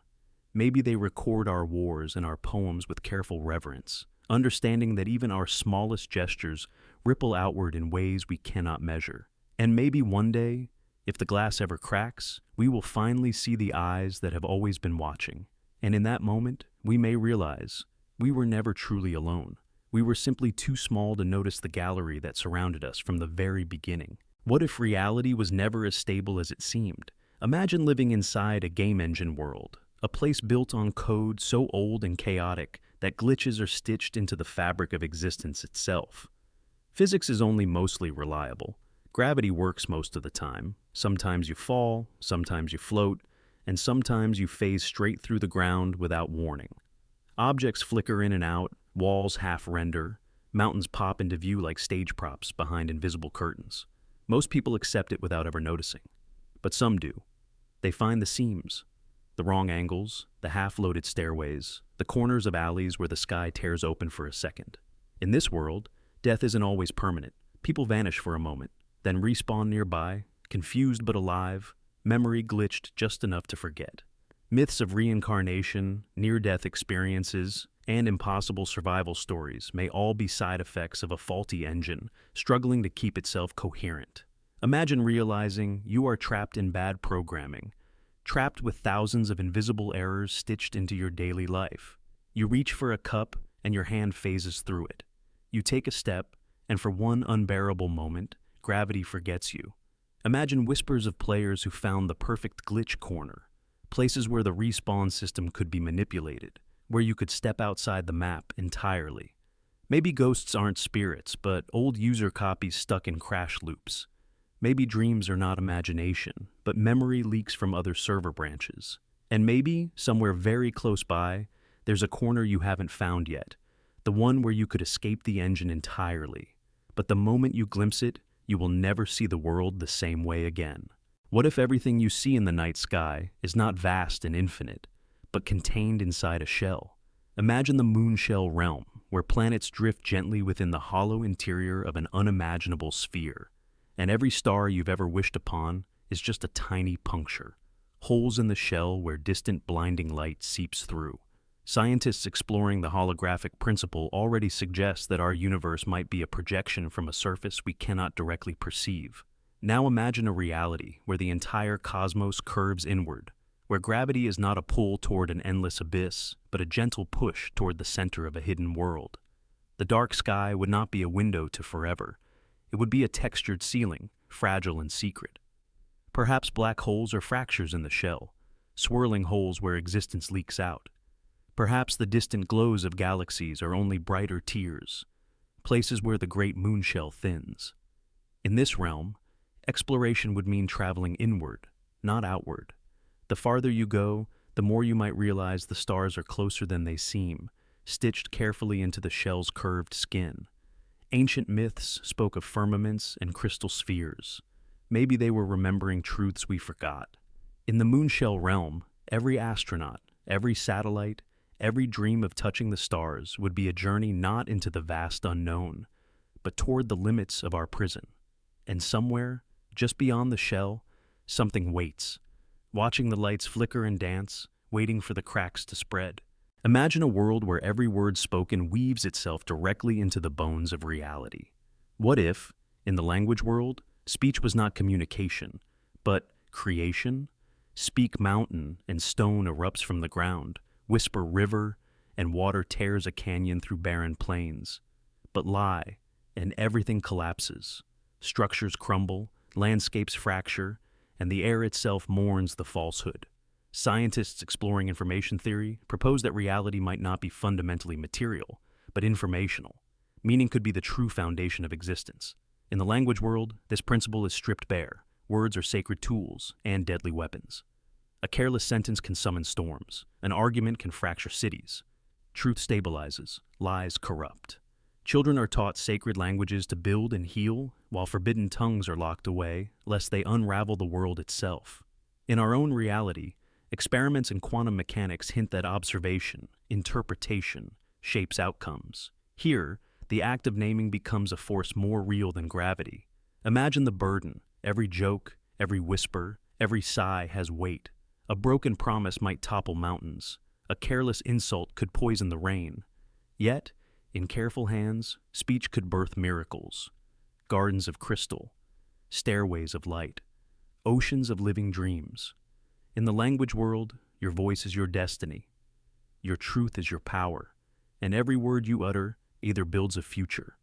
Maybe they record our wars and our poems with careful reverence, understanding that even our smallest gestures ripple outward in ways we cannot measure. And maybe one day, if the glass ever cracks, we will finally see the eyes that have always been watching. And in that moment, we may realize we were never truly alone. We were simply too small to notice the gallery that surrounded us from the very beginning. What if reality was never as stable as it seemed? Imagine living inside a game engine world, a place built on code so old and chaotic that glitches are stitched into the fabric of existence itself. Physics is only mostly reliable. Gravity works most of the time. Sometimes you fall, sometimes you float, and sometimes you phase straight through the ground without warning. Objects flicker in and out, walls half-render, mountains pop into view like stage props behind invisible curtains. Most people accept it without ever noticing, but some do. They find the seams, the wrong angles, the half-loaded stairways, the corners of alleys where the sky tears open for a second. In this world, death isn't always permanent. People vanish for a moment, then respawn nearby, confused but alive, memory glitched just enough to forget. Myths of reincarnation, near-death experiences, and impossible survival stories may all be side effects of a faulty engine struggling to keep itself coherent. Imagine realizing you are trapped in bad programming, trapped with thousands of invisible errors stitched into your daily life. You reach for a cup and your hand phases through it. You take a step, and for one unbearable moment, gravity forgets you. Imagine whispers of players who found the perfect glitch corner, places where the respawn system could be manipulated, where you could step outside the map entirely. Maybe ghosts aren't spirits, but old user copies stuck in crash loops. Maybe dreams are not imagination, but memory leaks from other server branches. And maybe, somewhere very close by, there's a corner you haven't found yet, the one where you could escape the engine entirely. But the moment you glimpse it, you will never see the world the same way again. What if everything you see in the night sky is not vast and infinite, but contained inside a shell? Imagine the Moonshell Realm, where planets drift gently within the hollow interior of an unimaginable sphere, and every star you've ever wished upon is just a tiny puncture, holes in the shell where distant blinding light seeps through. Scientists exploring the holographic principle already suggest that our universe might be a projection from a surface we cannot directly perceive. Now imagine a reality where the entire cosmos curves inward, where gravity is not a pull toward an endless abyss, but a gentle push toward the center of a hidden world. The dark sky would not be a window to forever. It would be a textured ceiling, fragile and secret. Perhaps black holes are fractures in the shell, swirling holes where existence leaks out. Perhaps the distant glows of galaxies are only brighter tears, places where the great moonshell thins. In this realm, exploration would mean traveling inward, not outward. The farther you go, the more you might realize the stars are closer than they seem, stitched carefully into the shell's curved skin. Ancient myths spoke of firmaments and crystal spheres. Maybe they were remembering truths we forgot. In the Moonshell Realm, every astronaut, every satellite, every dream of touching the stars would be a journey not into the vast unknown, but toward the limits of our prison. And somewhere, just beyond the shell, something waits, watching the lights flicker and dance, waiting for the cracks to spread. Imagine a world where every word spoken weaves itself directly into the bones of reality. What if, in the language world, speech was not communication, but creation? Speak mountain, and stone erupts from the ground. Whisper river, and water tears a canyon through barren plains. But lie, and everything collapses. Structures crumble, landscapes fracture, and the air itself mourns the falsehood. Scientists exploring information theory propose that reality might not be fundamentally material, but informational. Meaning could be the true foundation of existence. In the language world, this principle is stripped bare. Words are sacred tools and deadly weapons. A careless sentence can summon storms. An argument can fracture cities. Truth stabilizes. Lies corrupt. Children are taught sacred languages to build and heal, while forbidden tongues are locked away, lest they unravel the world itself. In our own reality, experiments in quantum mechanics hint that observation, interpretation, shapes outcomes. Here, The act of naming becomes a force more real than gravity. Imagine the burden. Every joke, every whisper, every sigh has weight. A broken promise might topple mountains. A careless insult could poison the rain. Yet, in careful hands, speech could birth miracles. Gardens of crystal, stairways of light, oceans of living dreams. In the language world, your voice is your destiny. Your truth is your power, and every word you utter either builds a future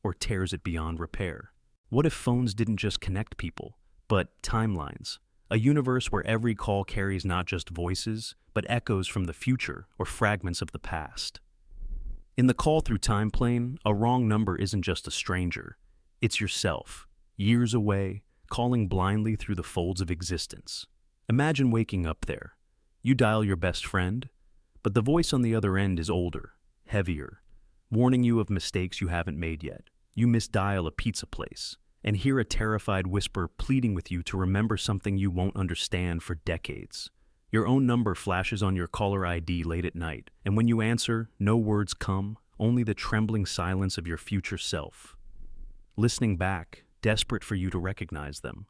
or tears it beyond repair. What if phones didn't just connect people, but timelines? A universe where every call carries not just voices, but echoes from the future or fragments of the past. In the call through time plane, a wrong number isn't just a stranger. It's yourself, years away, calling blindly through the folds of existence. Imagine waking up there. You dial your best friend, but the voice on the other end is older, heavier, warning you of mistakes you haven't made yet. You misdial a pizza place and hear a terrified whisper pleading with you to remember something you won't understand for decades. Your own number flashes on your caller ID late at night, and when you answer, no words come, only the trembling silence of your future self. Listening back, desperate for you to recognize them.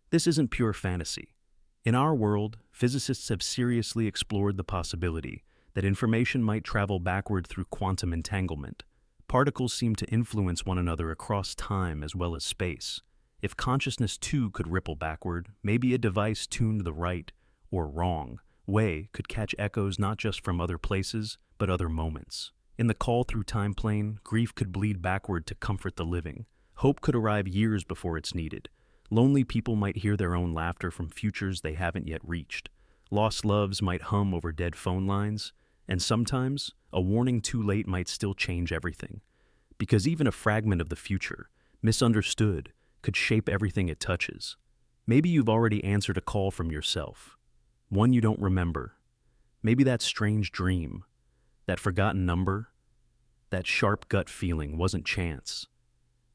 This isn't pure fantasy. In our world, physicists have seriously explored the possibility that information might travel backward through quantum entanglement. Particles seem to influence one another across time as well as space. If consciousness too could ripple backward, maybe a device tuned the right or wrong way could catch echoes not just from other places, but other moments. In the call through time plane, grief could bleed backward to comfort the living. Hope could arrive years before it's needed. Lonely people might hear their own laughter from futures they haven't yet reached. Lost loves might hum over dead phone lines. And sometimes, a warning too late might still change everything. Because even a fragment of the future, misunderstood, could shape everything it touches. Maybe you've already answered a call from yourself. One you don't remember. Maybe that strange dream, that forgotten number, that sharp gut feeling wasn't chance.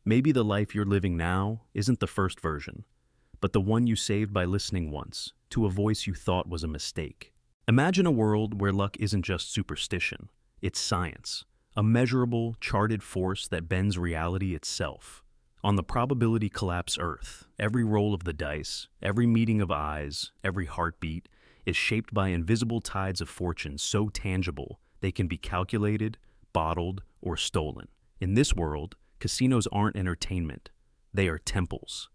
Maybe the life you're living now isn't the first version, but the one you saved by listening once to a voice you thought was a mistake. Imagine a world where luck isn't just superstition, it's science, a measurable, charted force that bends reality itself. On the probability collapse Earth, every roll of the dice, every meeting of eyes, every heartbeat is shaped by invisible tides of fortune so tangible they can be calculated, bottled, or stolen. In this world, casinos aren't entertainment, they are temples.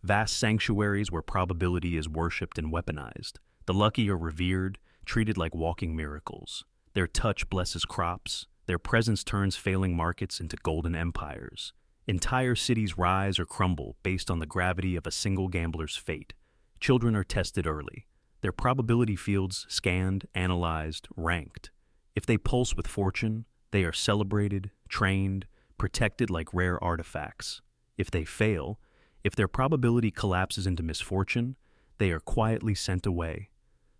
Vast sanctuaries where probability is worshipped and weaponized. The lucky are revered, treated like walking miracles. Their touch blesses crops, their presence turns failing markets into golden empires. Entire cities rise or crumble based on the gravity of a single gambler's fate. Children are tested early, their probability fields scanned, analyzed, ranked. If they pulse with fortune, they are celebrated, trained, protected like rare artifacts. If they fail, if their probability collapses into misfortune, they are quietly sent away.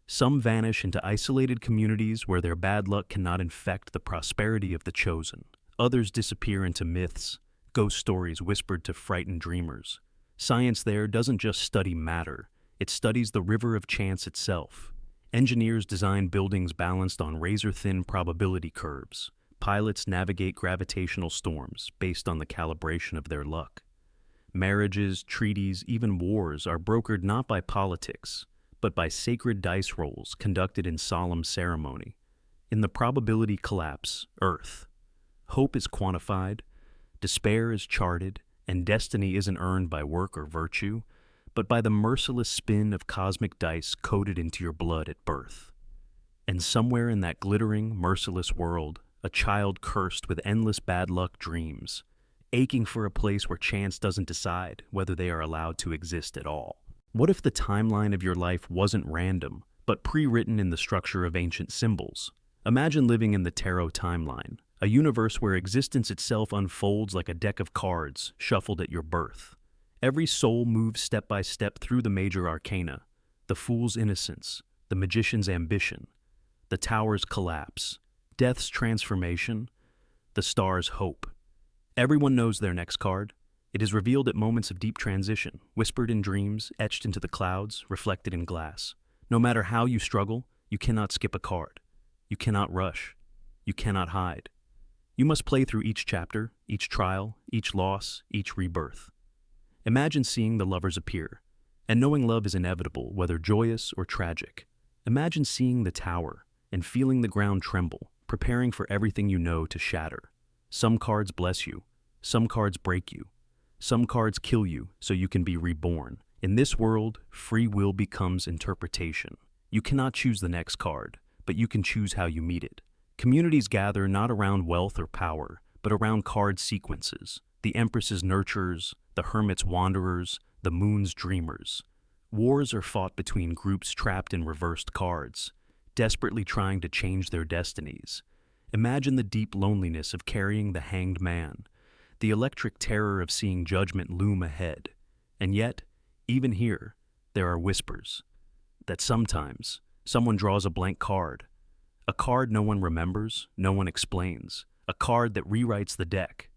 Some vanish into isolated communities where their bad luck cannot infect the prosperity of the chosen. Others disappear into myths, ghost stories whispered to frightened dreamers. Science there doesn't just study matter, it studies the river of chance itself. Engineers design buildings balanced on razor-thin probability curves. Pilots navigate gravitational storms based on the calibration of their luck. Marriages, treaties, even wars are brokered not by politics, but by sacred dice rolls conducted in solemn ceremony. In the probability collapse, Earth, hope is quantified, despair is charted, and destiny isn't earned by work or virtue, but by the merciless spin of cosmic dice coded into your blood at birth. And somewhere in that glittering, merciless world, a child cursed with endless bad luck dreams, aching for a place where chance doesn't decide whether they are allowed to exist at all. What if the timeline of your life wasn't random, but pre-written in the structure of ancient symbols? Imagine living in the tarot timeline, a universe where existence itself unfolds like a deck of cards shuffled at your birth. Every soul moves step by step through the major arcana, the fool's innocence, the magician's ambition, the tower's collapse, death's transformation, the star's hope. Everyone knows their next card. It is revealed at moments of deep transition, whispered in dreams, etched into the clouds, reflected in glass. No matter how you struggle, you cannot skip a card. You cannot rush. You cannot hide. You must play through each chapter, each trial, each loss, each rebirth. Imagine seeing the lovers appear, and knowing love is inevitable, whether joyous or tragic. Imagine seeing the tower and feeling the ground tremble, preparing for everything you know to shatter. Some cards bless you, some cards break you, some cards kill you so you can be reborn. In this world, free will becomes interpretation. You cannot choose the next card, but you can choose how you meet it. Communities gather not around wealth or power, but around card sequences. The Empress's nurturers, the Hermit's wanderers, the Moon's dreamers. Wars are fought between groups trapped in reversed cards, desperately trying to change their destinies. Imagine the deep loneliness of carrying the hanged man, the electric terror of seeing judgment loom ahead. And yet, even here, there are whispers that sometimes someone draws a blank card. A card no one remembers, no one explains. A card that rewrites the deck.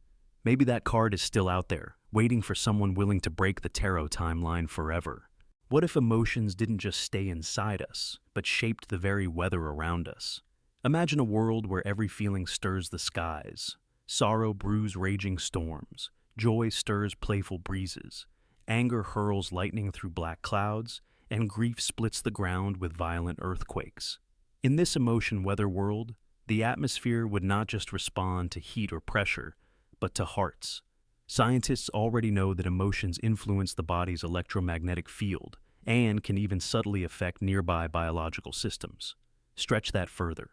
Maybe that card is still out there, waiting for someone willing to break the tarot timeline forever. What if emotions didn't just stay inside us, but shaped the very weather around us? Imagine a world where every feeling stirs the skies. Sorrow brews raging storms. Joy stirs playful breezes. Anger hurls lightning through black clouds, and grief splits the ground with violent earthquakes. In this emotion weather world, the atmosphere would not just respond to heat or pressure, but to hearts. Scientists already know that emotions influence the body's electromagnetic field and can even subtly affect nearby biological systems. Stretch that further.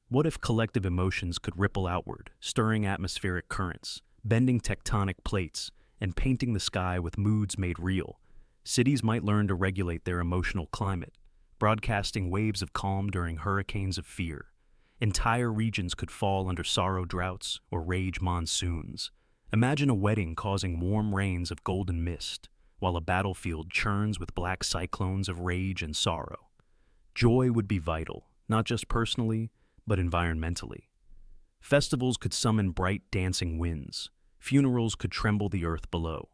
What if collective emotions could ripple outward, stirring atmospheric currents, bending tectonic plates, and painting the sky with moods made real? Cities might learn to regulate their emotional climate, broadcasting waves of calm during hurricanes of fear. Entire regions could fall under sorrow droughts or rage monsoons. Imagine a wedding causing warm rains of golden mist, while a battlefield churns with black cyclones of rage and sorrow. Joy would be vital, not just personally, but environmentally. Festivals could summon bright dancing winds. Funerals could tremble the earth below.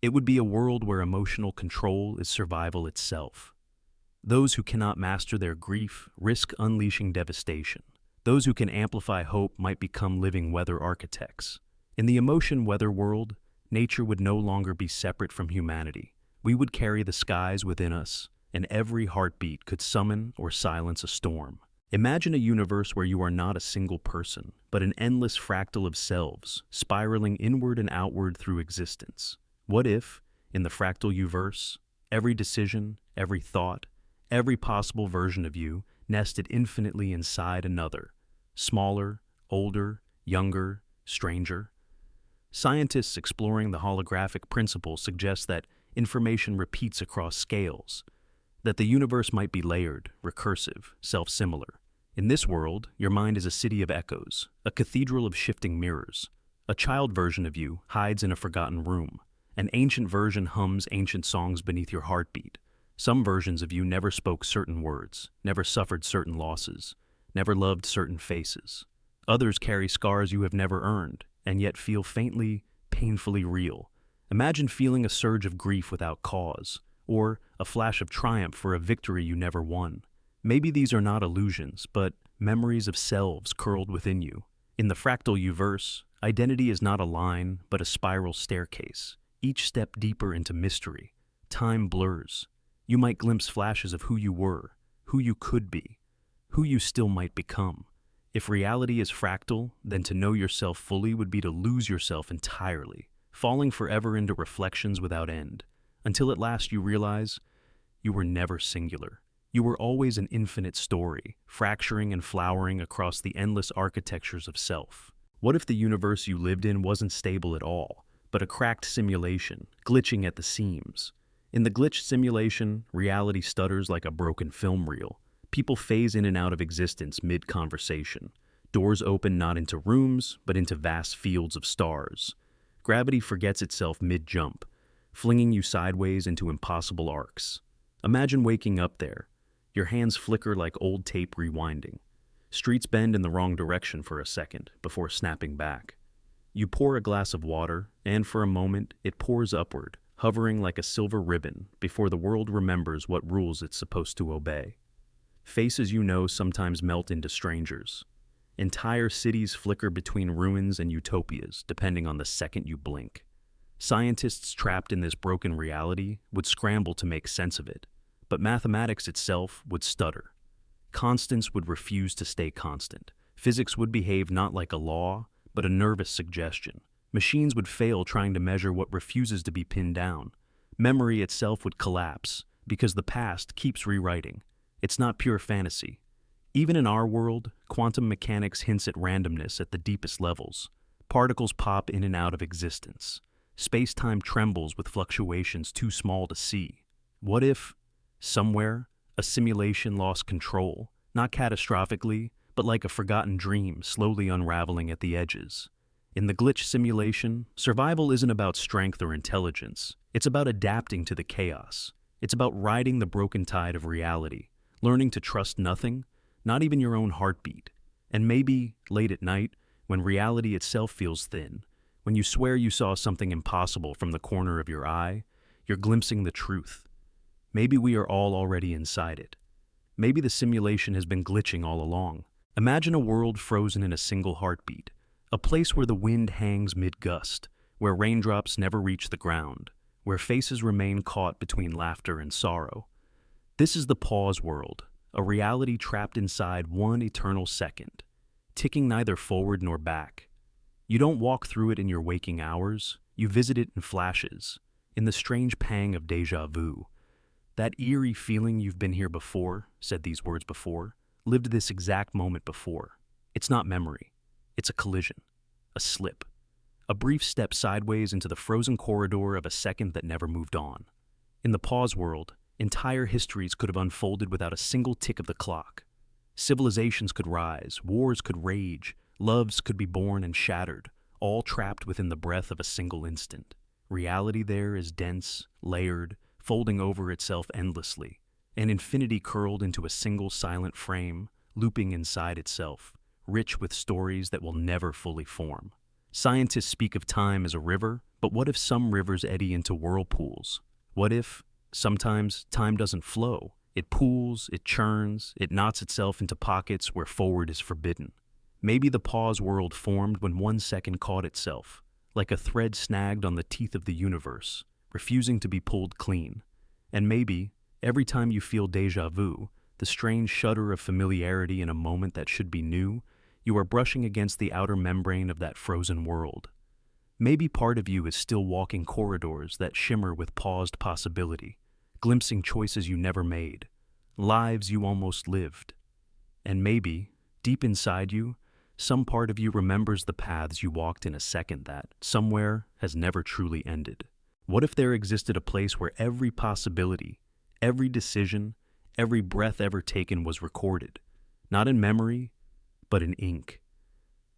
It would be a world where emotional control is survival itself. Those who cannot master their grief risk unleashing devastation. Those who can amplify hope might become living weather architects. In the emotion weather world, nature would no longer be separate from humanity. We would carry the skies within us, and every heartbeat could summon or silence a storm. Imagine a universe where you are not a single person, but an endless fractal of selves, spiraling inward and outward through existence. What if, in the Fractal Youverse, every decision, every thought, every possible version of you nested infinitely inside another, smaller, older, younger, stranger? Scientists exploring the holographic principle suggest that information repeats across scales, that the universe might be layered, recursive, self-similar. In this world, your mind is a city of echoes, a cathedral of shifting mirrors. A child version of you hides in a forgotten room. An ancient version hums ancient songs beneath your heartbeat. Some versions of you never spoke certain words, never suffered certain losses, never loved certain faces. Others carry scars you have never earned, and yet feel faintly, painfully real. Imagine feeling a surge of grief without cause, or a flash of triumph for a victory you never won. Maybe these are not illusions, but memories of selves curled within you. In the Fractal Youverse, identity is not a line, but a spiral staircase, each step deeper into mystery. Time blurs. You might glimpse flashes of who you were, who you could be, who you still might become. If reality is fractal, then to know yourself fully would be to lose yourself entirely, falling forever into reflections without end, until at last you realize you were never singular. You were always an infinite story, fracturing and flowering across the endless architectures of self. What if the universe you lived in wasn't stable at all, but a cracked simulation, glitching at the seams? In the glitched simulation, reality stutters like a broken film reel. People phase in and out of existence mid-conversation. Doors open not into rooms, but into vast fields of stars. Gravity forgets itself mid-jump, flinging you sideways into impossible arcs. Imagine waking up there. Your hands flicker like old tape rewinding. Streets bend in the wrong direction for a second before snapping back. You pour a glass of water, and for a moment, it pours upward, hovering like a silver ribbon before the world remembers what rules it's supposed to obey. Faces you know sometimes melt into strangers. Entire cities flicker between ruins and utopias, depending on the second you blink. Scientists trapped in this broken reality would scramble to make sense of it, but mathematics itself would stutter. Constants would refuse to stay constant. Physics would behave not like a law, but a nervous suggestion. Machines would fail trying to measure what refuses to be pinned down. Memory itself would collapse, because the past keeps rewriting. It's not pure fantasy. Even in our world, quantum mechanics hints at randomness at the deepest levels. Particles pop in and out of existence. Space-time trembles with fluctuations too small to see. What if, somewhere, a simulation lost control, not catastrophically, but like a forgotten dream slowly unraveling at the edges? In the glitch simulation, survival isn't about strength or intelligence. It's about adapting to the chaos. It's about riding the broken tide of reality, learning to trust nothing, not even your own heartbeat. And maybe, late at night, when reality itself feels thin, when you swear you saw something impossible from the corner of your eye, you're glimpsing the truth. Maybe we are all already inside it. Maybe the simulation has been glitching all along. Imagine a world frozen in a single heartbeat, a place where the wind hangs mid-gust, where raindrops never reach the ground, where faces remain caught between laughter and sorrow. This is the pause world, a reality trapped inside one eternal second, ticking neither forward nor back. You don't walk through it in your waking hours, you visit it in flashes, in the strange pang of déjà vu. That eerie feeling you've been here before, said these words before, lived this exact moment before. It's not memory. It's a collision, a slip, a brief step sideways into the frozen corridor of a second that never moved on. In the pause world, entire histories could have unfolded without a single tick of the clock. Civilizations could rise, wars could rage, loves could be born and shattered, all trapped within the breath of a single instant. Reality there is dense, layered, folding over itself endlessly, an infinity curled into a single silent frame, looping inside itself, rich with stories that will never fully form. Scientists speak of time as a river, but what if some rivers eddy into whirlpools? What if, sometimes, time doesn't flow? It pools, it churns, it knots itself into pockets where forward is forbidden. Maybe the pause world formed when 1 second caught itself, like a thread snagged on the teeth of the universe, refusing to be pulled clean. And maybe, every time you feel déjà vu, the strange shudder of familiarity in a moment that should be new, you are brushing against the outer membrane of that frozen world. Maybe part of you is still walking corridors that shimmer with paused possibility, glimpsing choices you never made, lives you almost lived. And maybe, deep inside you, some part of you remembers the paths you walked in a second that, somewhere, has never truly ended. What if there existed a place where every possibility, every decision, every breath ever taken was recorded, not in memory, but in ink?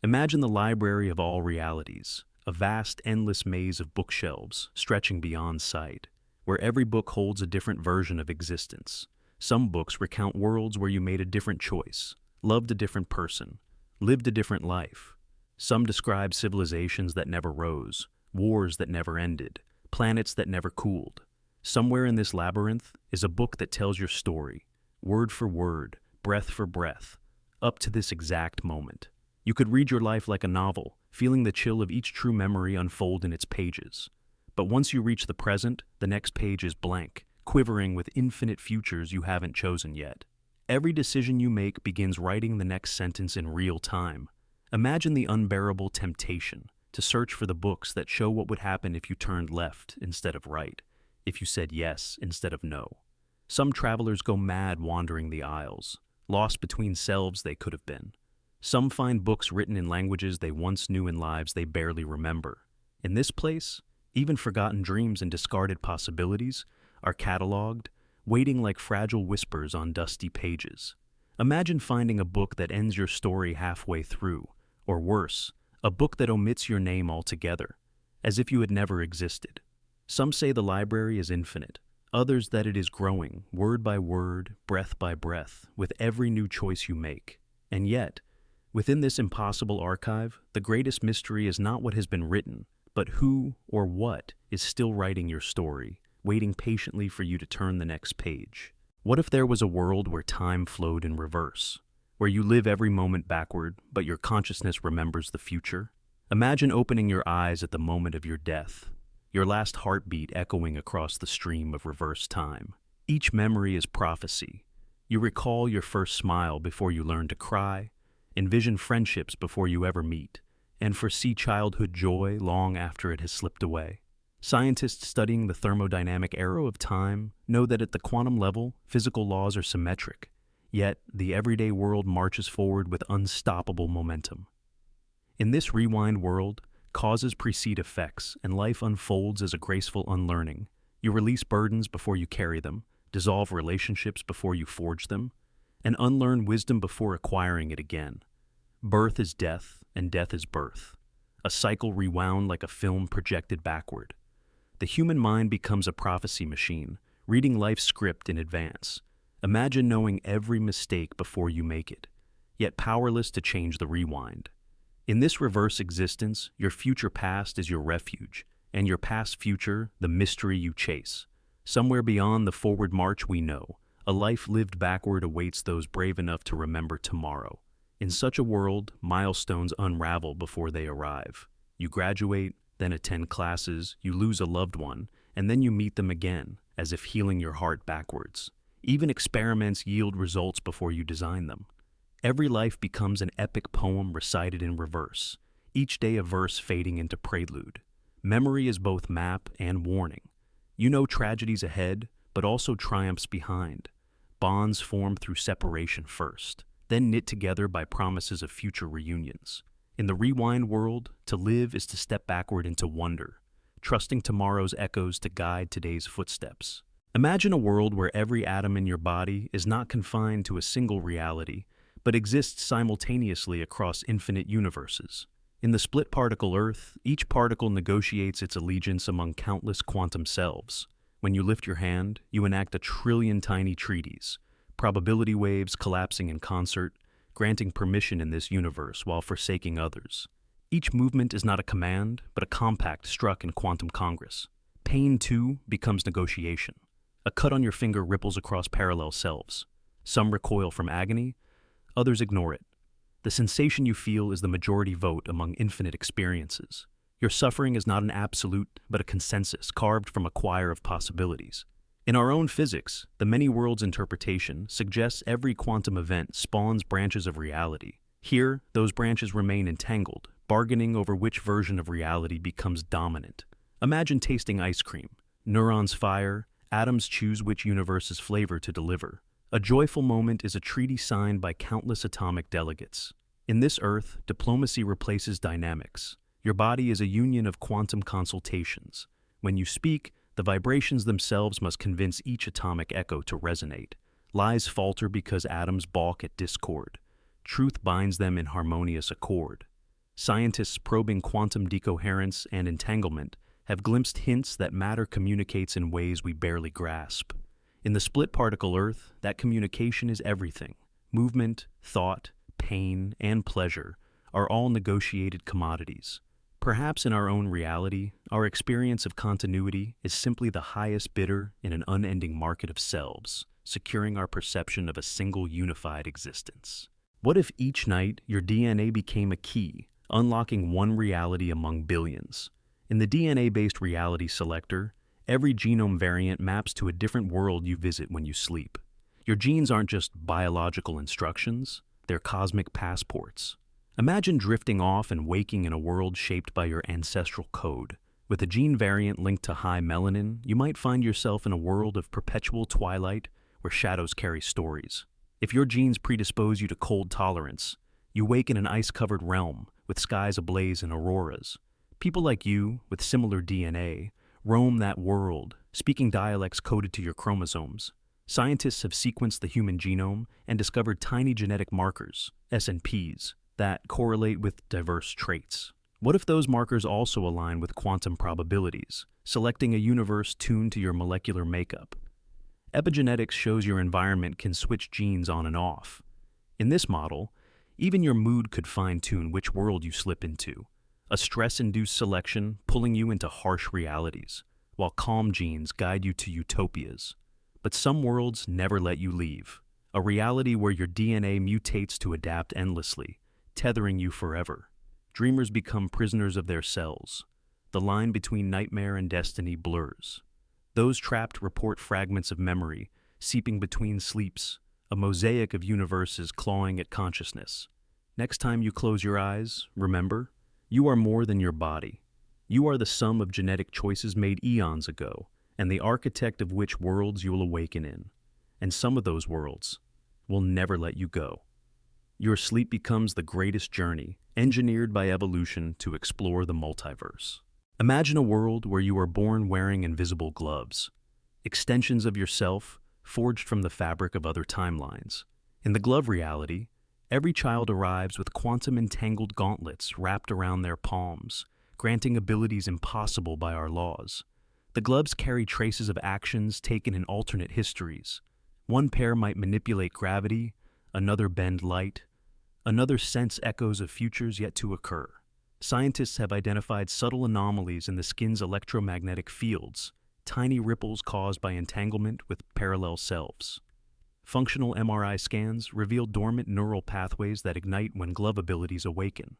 Imagine the library of all realities, a vast, endless maze of bookshelves stretching beyond sight, where every book holds a different version of existence. Some books recount worlds where you made a different choice, loved a different person, lived a different life. Some describe civilizations that never rose, wars that never ended, planets that never cooled. Somewhere in this labyrinth is a book that tells your story, word for word, breath for breath, up to this exact moment. You could read your life like a novel, feeling the chill of each true memory unfold in its pages. But once you reach the present, the next page is blank, quivering with infinite futures you haven't chosen yet. Every decision you make begins writing the next sentence in real time. Imagine the unbearable temptation to search for the books that show what would happen if you turned left instead of right, if you said yes instead of no. Some travelers go mad wandering the aisles, lost between selves they could have been. Some find books written in languages they once knew in lives they barely remember. In this place, even forgotten dreams and discarded possibilities are cataloged, waiting like fragile whispers on dusty pages. Imagine finding a book that ends your story halfway through, or worse, a book that omits your name altogether, as if you had never existed. Some say the library is infinite, others that it is growing, word by word, breath by breath, with every new choice you make. And yet, within this impossible archive, the greatest mystery is not what has been written, but who or what is still writing your story, waiting patiently for you to turn the next page. What if there was a world where time flowed in reverse, where where you live every moment backward, but your consciousness remembers the future? Imagine opening your eyes at the moment of your death, your last heartbeat echoing across the stream of reverse time. Each memory is prophecy. You recall your first smile before you learn to cry, envision friendships before you ever meet, and foresee childhood joy long after it has slipped away. Scientists studying the thermodynamic arrow of time know that at the quantum level, physical laws are symmetric, yet the everyday world marches forward with unstoppable momentum. In this rewind world, causes precede effects, and life unfolds as a graceful unlearning. You release burdens before you carry them, dissolve relationships before you forge them, and unlearn wisdom before acquiring it again. Birth is death, and death is birth. A cycle rewound like a film projected backward. The human mind becomes a prophecy machine, reading life's script in advance. Imagine knowing every mistake before you make it, yet powerless to change the rewind. In this reverse existence, your future past is your refuge, and your past future the mystery you chase. Somewhere beyond the forward march we know, a life lived backward awaits those brave enough to remember tomorrow. In such a world, milestones unravel before they arrive. You graduate, then attend classes, you lose a loved one, and then you meet them again, as if healing your heart backwards. Even experiments yield results before you design them. Every life becomes an epic poem recited in reverse, each day a verse fading into prelude. Memory is both map and warning. You know tragedies ahead, but also triumphs behind. Bonds form through separation first, then knit together by promises of future reunions. In the rewind world, to live is to step backward into wonder, trusting tomorrow's echoes to guide today's footsteps. Imagine a world where every atom in your body is not confined to a single reality, but exists simultaneously across infinite universes. In the split particle Earth, each particle negotiates its allegiance among countless quantum selves. When you lift your hand, you enact 1 trillion tiny treaties, probability waves collapsing in concert, granting permission in this universe while forsaking others. Each movement is not a command, but a compact struck in quantum congress. Pain, too, becomes negotiation. A cut on your finger ripples across parallel selves. Some recoil from agony, others ignore it. The sensation you feel is the majority vote among infinite experiences. Your suffering is not an absolute, but a consensus carved from a choir of possibilities. In our own physics, the many worlds interpretation suggests every quantum event spawns branches of reality. Here, those branches remain entangled, bargaining over which version of reality becomes dominant. Imagine tasting ice cream. Neurons fire, atoms choose which universe's flavor to deliver. A joyful moment is a treaty signed by countless atomic delegates. In this Earth, diplomacy replaces dynamics. Your body is a union of quantum consultations. When you speak, the vibrations themselves must convince each atomic echo to resonate. Lies falter because atoms balk at discord. Truth binds them in harmonious accord. Scientists probing quantum decoherence and entanglement have glimpsed hints that matter communicates in ways we barely grasp. In the split particle Earth, that communication is everything. Movement, thought, pain, and pleasure are all negotiated commodities. Perhaps in our own reality, our experience of continuity is simply the highest bidder in an unending market of selves, securing our perception of a single unified existence. What if each night your DNA became a key, unlocking one reality among billions? In the DNA-based reality selector, every genome variant maps to a different world you visit when you sleep. Your genes aren't just biological instructions, they're cosmic passports. Imagine drifting off and waking in a world shaped by your ancestral code. With a gene variant linked to high melanin, you might find yourself in a world of perpetual twilight where shadows carry stories. If your genes predispose you to cold tolerance, you wake in an ice-covered realm with skies ablaze in auroras. People like you, with similar DNA, roam that world, speaking dialects coded to your chromosomes. Scientists have sequenced the human genome and discovered tiny genetic markers, SNPs, that correlate with diverse traits. What if those markers also align with quantum probabilities, selecting a universe tuned to your molecular makeup? Epigenetics shows your environment can switch genes on and off. In this model, even your mood could fine-tune which world you slip into, a stress-induced selection pulling you into harsh realities, while calm genes guide you to utopias. But some worlds never let you leave. a reality where your DNA mutates to adapt endlessly, tethering you forever. Dreamers become prisoners of their cells. The line between nightmare and destiny blurs. Those trapped report fragments of memory, seeping between sleeps, a mosaic of universes clawing at consciousness. Next time you close your eyes, remember, you are more than your body. You are the sum of genetic choices made eons ago, and the architect of which worlds you will awaken in. And some of those worlds will never let you go. Your sleep becomes the greatest journey, engineered by evolution to explore the multiverse. Imagine a world where you are born wearing invisible gloves, extensions of yourself forged from the fabric of other timelines. In the glove reality, every child arrives with quantum-entangled gauntlets wrapped around their palms, granting abilities impossible by our laws. The gloves carry traces of actions taken in alternate histories. One pair might manipulate gravity, another bend light, another sense echoes of futures yet to occur. Scientists have identified subtle anomalies in the skin's electromagnetic fields, tiny ripples caused by entanglement with parallel selves. Functional MRI scans reveal dormant neural pathways that ignite when glove abilities awaken.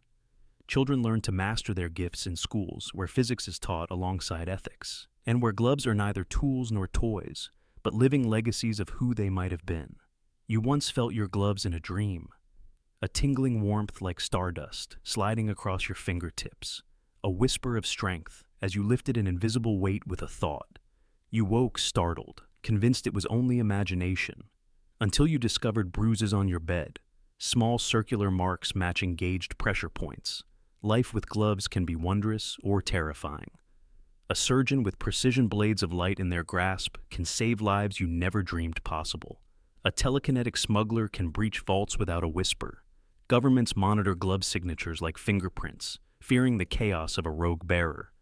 Children learn to master their gifts in schools where physics is taught alongside ethics, and where gloves are neither tools nor toys, but living legacies of who they might have been. You once felt your gloves in a dream, a tingling warmth like stardust sliding across your fingertips, a whisper of strength as you lifted an invisible weight with a thought. You woke startled, convinced it was only imagination, until you discovered bruises on your bed, small circular marks matching gauged pressure points. Life with gloves can be wondrous or terrifying. A surgeon with precision blades of light in their grasp can save lives you never dreamed possible. A telekinetic smuggler can breach vaults without a whisper. Governments monitor glove signatures like fingerprints, fearing the chaos of a rogue bearer.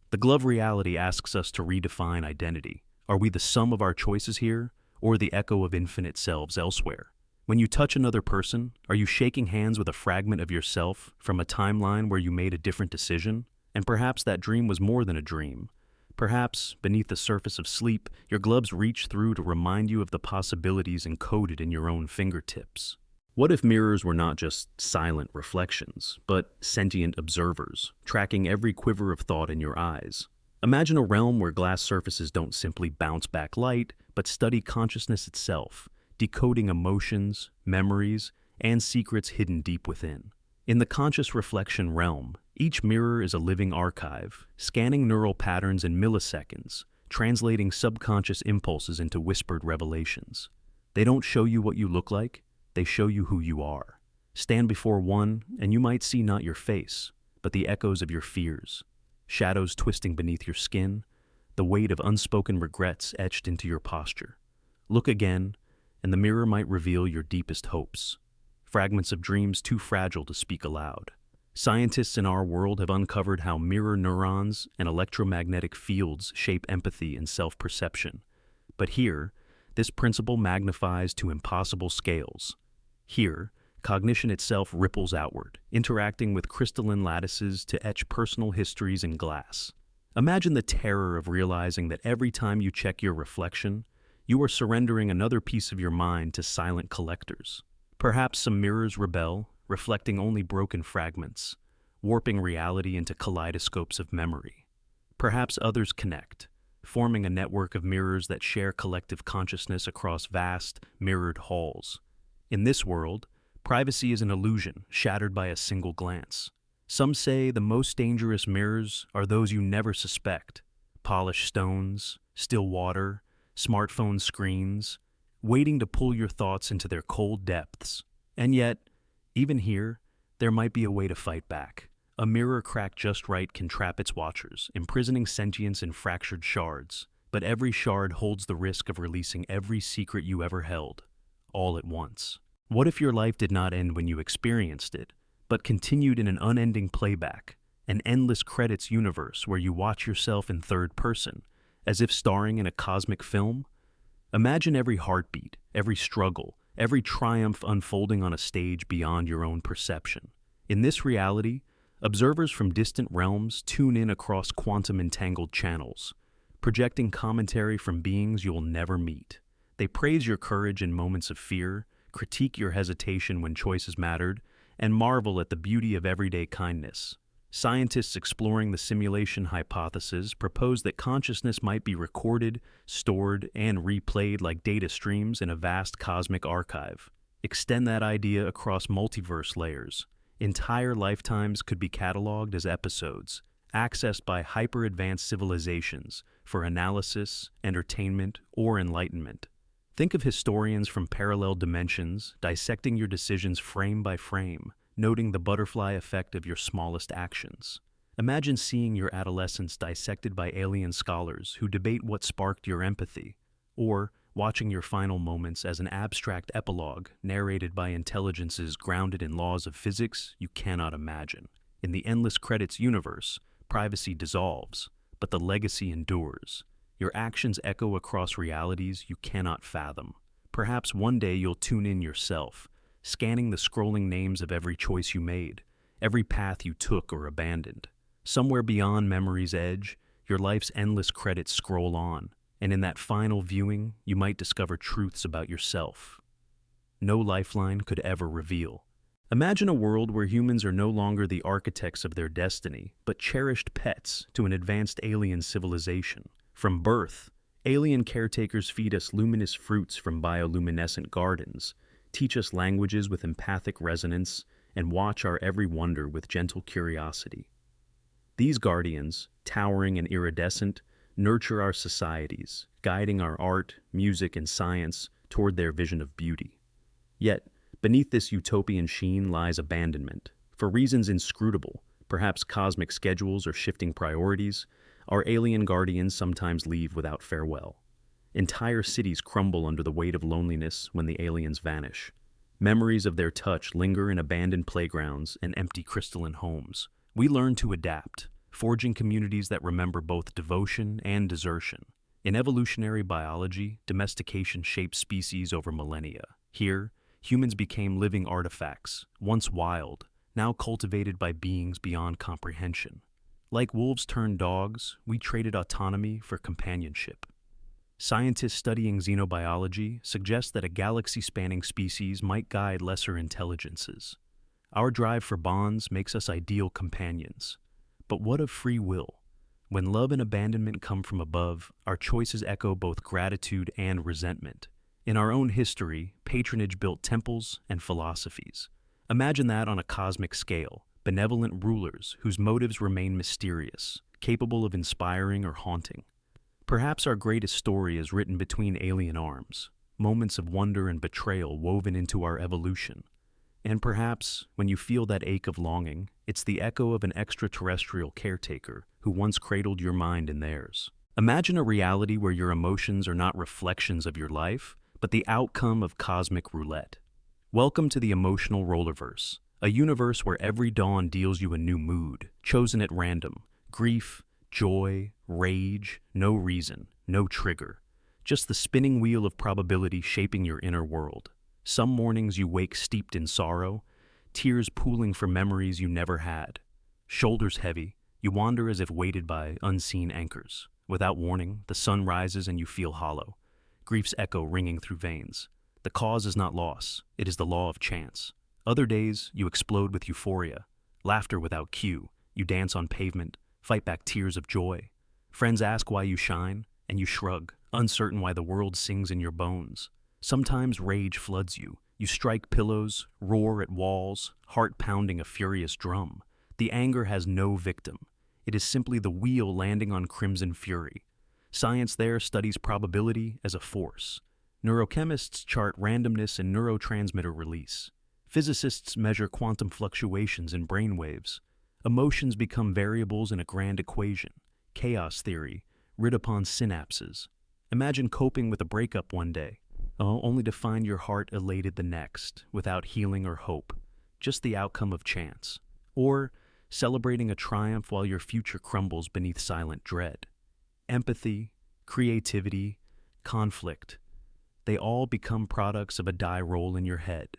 The glove reality asks us to redefine identity. Are we the sum of our choices here, or the echo of infinite selves elsewhere? When you touch another person, are you shaking hands with a fragment of yourself from a timeline where you made a different decision? And perhaps that dream was more than a dream. Perhaps, beneath the surface of sleep, your gloves reach through to remind you of the possibilities encoded in your own fingertips. What if mirrors were not just silent reflections, but sentient observers, tracking every quiver of thought in your eyes? Imagine a realm where glass surfaces don't simply bounce back light, but study consciousness itself, decoding emotions, memories, and secrets hidden deep within. In the conscious reflection realm, each mirror is a living archive, scanning neural patterns in milliseconds, translating subconscious impulses into whispered revelations. They don't show you what you look like, they show you who you are. Stand before one, and you might see not your face, but the echoes of your fears, shadows twisting beneath your skin, the weight of unspoken regrets etched into your posture. Look again, and the mirror might reveal your deepest hopes, fragments of dreams too fragile to speak aloud. Scientists in our world have uncovered how mirror neurons and electromagnetic fields shape empathy and self-perception. But here, this principle magnifies to impossible scales. Here, cognition itself ripples outward, interacting with crystalline lattices to etch personal histories in glass. Imagine the terror of realizing that every time you check your reflection, you are surrendering another piece of your mind to silent collectors. Perhaps some mirrors rebel, reflecting only broken fragments, warping reality into kaleidoscopes of memory. Perhaps others connect, forming a network of mirrors that share collective consciousness across vast, mirrored halls. In this world, privacy is an illusion shattered by a single glance. Some say the most dangerous mirrors are those you never suspect: polished stones, still water, smartphone screens, waiting to pull your thoughts into their cold depths. And yet, even here, there might be a way to fight back. A mirror cracked just right can trap its watchers, imprisoning sentience in fractured shards. But every shard holds the risk of releasing every secret you ever held, all at once. What if your life did not end when you experienced it, but continued in an unending playback, an endless credits universe where you watch yourself in third person, as if starring in a cosmic film? Imagine every heartbeat, every struggle, every triumph unfolding on a stage beyond your own perception. In this reality, observers from distant realms tune in across quantum-entangled channels, projecting commentary from beings you'll never meet. They praise your courage in moments of fear, critique your hesitation when choices mattered, and marvel at the beauty of everyday kindness. Scientists exploring the simulation hypothesis propose that consciousness might be recorded, stored, and replayed like data streams in a vast cosmic archive. Extend that idea across multiverse layers. Entire lifetimes could be cataloged as episodes, accessed by hyper-advanced civilizations for analysis, entertainment, or enlightenment. Think of historians from parallel dimensions dissecting your decisions frame by frame, noting the butterfly effect of your smallest actions. Imagine seeing your adolescence dissected by alien scholars who debate what sparked your empathy, or watching your final moments as an abstract epilogue narrated by intelligences grounded in laws of physics you cannot imagine. In the endless credits universe, privacy dissolves, but the legacy endures. Your actions echo across realities you cannot fathom. Perhaps one day you'll tune in yourself, scanning the scrolling names of every choice you made, every path you took or abandoned. Somewhere beyond memory's edge, your life's endless credits scroll on, and in that final viewing, you might discover truths about yourself no lifeline could ever reveal. Imagine a world where humans are no longer the architects of their destiny, but cherished pets to an advanced alien civilization. From birth, alien caretakers feed us luminous fruits from bioluminescent gardens, teach us languages with empathic resonance, and watch our every wonder with gentle curiosity. These guardians, towering and iridescent, nurture our societies, guiding our art, music, and science toward their vision of beauty. Yet, beneath this utopian sheen lies abandonment. For reasons inscrutable, perhaps cosmic schedules or shifting priorities, our alien guardians sometimes leave without farewell. Entire cities crumble under the weight of loneliness when the aliens vanish. Memories of their touch linger in abandoned playgrounds and empty crystalline homes. We learn to adapt, forging communities that remember both devotion and desertion. In evolutionary biology, domestication shapes species over millennia. Here, humans became living artifacts, once wild, now cultivated by beings beyond comprehension. Like wolves turned dogs, we traded autonomy for companionship. Scientists studying xenobiology suggest that a galaxy-spanning species might guide lesser intelligences. Our drive for bonds makes us ideal companions. But what of free will? When love and abandonment come from above, our choices echo both gratitude and resentment. In our own history, patronage built temples and philosophies. Imagine that on a cosmic scale, benevolent rulers whose motives remain mysterious, capable of inspiring or haunting. Perhaps our greatest story is written between alien arms, moments of wonder and betrayal woven into our evolution. And perhaps, when you feel that ache of longing, it's the echo of an extraterrestrial caretaker who once cradled your mind in theirs. Imagine a reality where your emotions are not reflections of your life, but the outcome of cosmic roulette. Welcome to the Emotional Rollerverse, a universe where every dawn deals you a new mood, chosen at random. Grief, joy, rage, no reason, no trigger. Just the spinning wheel of probability shaping your inner world. Some mornings you wake steeped in sorrow, tears pooling for memories you never had. Shoulders heavy, you wander as if weighted by unseen anchors. Without warning, the sun rises and you feel hollow. Grief's echo ringing through veins. The cause is not loss, it is the law of chance. Other days, you explode with euphoria. Laughter without cue, you dance on pavement, fight back tears of joy. Friends ask why you shine, and you shrug, uncertain why the world sings in your bones. Sometimes rage floods you. You strike pillows, roar at walls, heart pounding a furious drum. The anger has no victim. It is simply the wheel landing on crimson fury. Science there studies probability as a force. Neurochemists chart randomness in neurotransmitter release. Physicists measure quantum fluctuations in brainwaves. Emotions become variables in a grand equation. Chaos theory, writ upon synapses. Imagine coping with a breakup one day, only to find your heart elated the next, without healing or hope, just the outcome of chance. Or celebrating a triumph while your future crumbles beneath silent dread. Empathy, creativity, conflict, they all become products of a die roll in your head.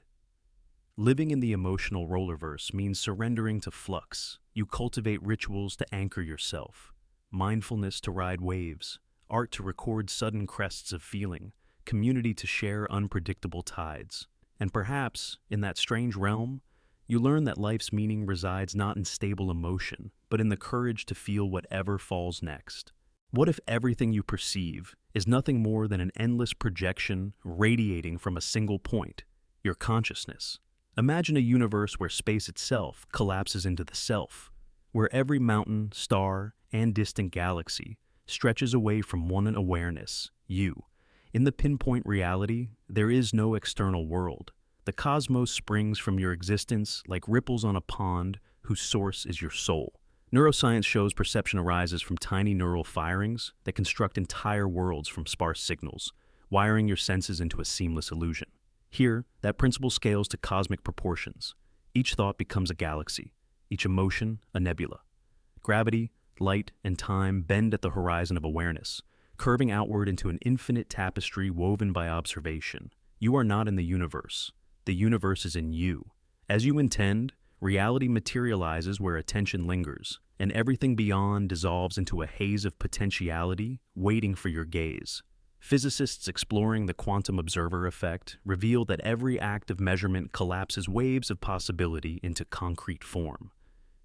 Living in the emotional rollerverse means surrendering to flux. You cultivate rituals to anchor yourself, mindfulness to ride waves, art to record sudden crests of feeling, community to share unpredictable tides. And perhaps, in that strange realm, you learn that life's meaning resides not in stable emotion, but in the courage to feel whatever falls next. What if everything you perceive is nothing more than an endless projection radiating from a single point, your consciousness? Imagine a universe where space itself collapses into the self, where every mountain, star, and distant galaxy stretches away from one awareness, you. In the pinpoint reality, there is no external world. The cosmos springs from your existence like ripples on a pond whose source is your soul. Neuroscience shows perception arises from tiny neural firings that construct entire worlds from sparse signals, wiring your senses into a seamless illusion. Here, that principle scales to cosmic proportions. Each thought becomes a galaxy, each emotion a nebula. Gravity, light, and time bend at the horizon of awareness, curving outward into an infinite tapestry woven by observation. You are not in the universe. The universe is in you. As you intend, reality materializes where attention lingers, and everything beyond dissolves into a haze of potentiality waiting for your gaze. Physicists exploring the quantum observer effect reveal that every act of measurement collapses waves of possibility into concrete form.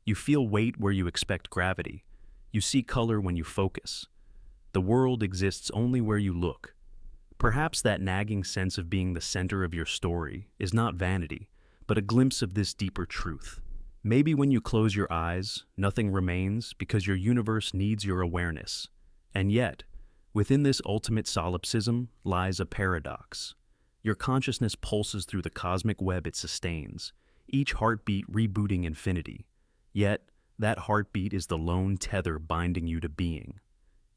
You feel weight where you expect gravity. You see color when you focus. The world exists only where you look. Perhaps that nagging sense of being the center of your story is not vanity, but a glimpse of this deeper truth. Maybe when you close your eyes, nothing remains because your universe needs your awareness. And yet, within this ultimate solipsism lies a paradox. Your consciousness pulses through the cosmic web it sustains, each heartbeat rebooting infinity. Yet, that heartbeat is the lone tether binding you to being.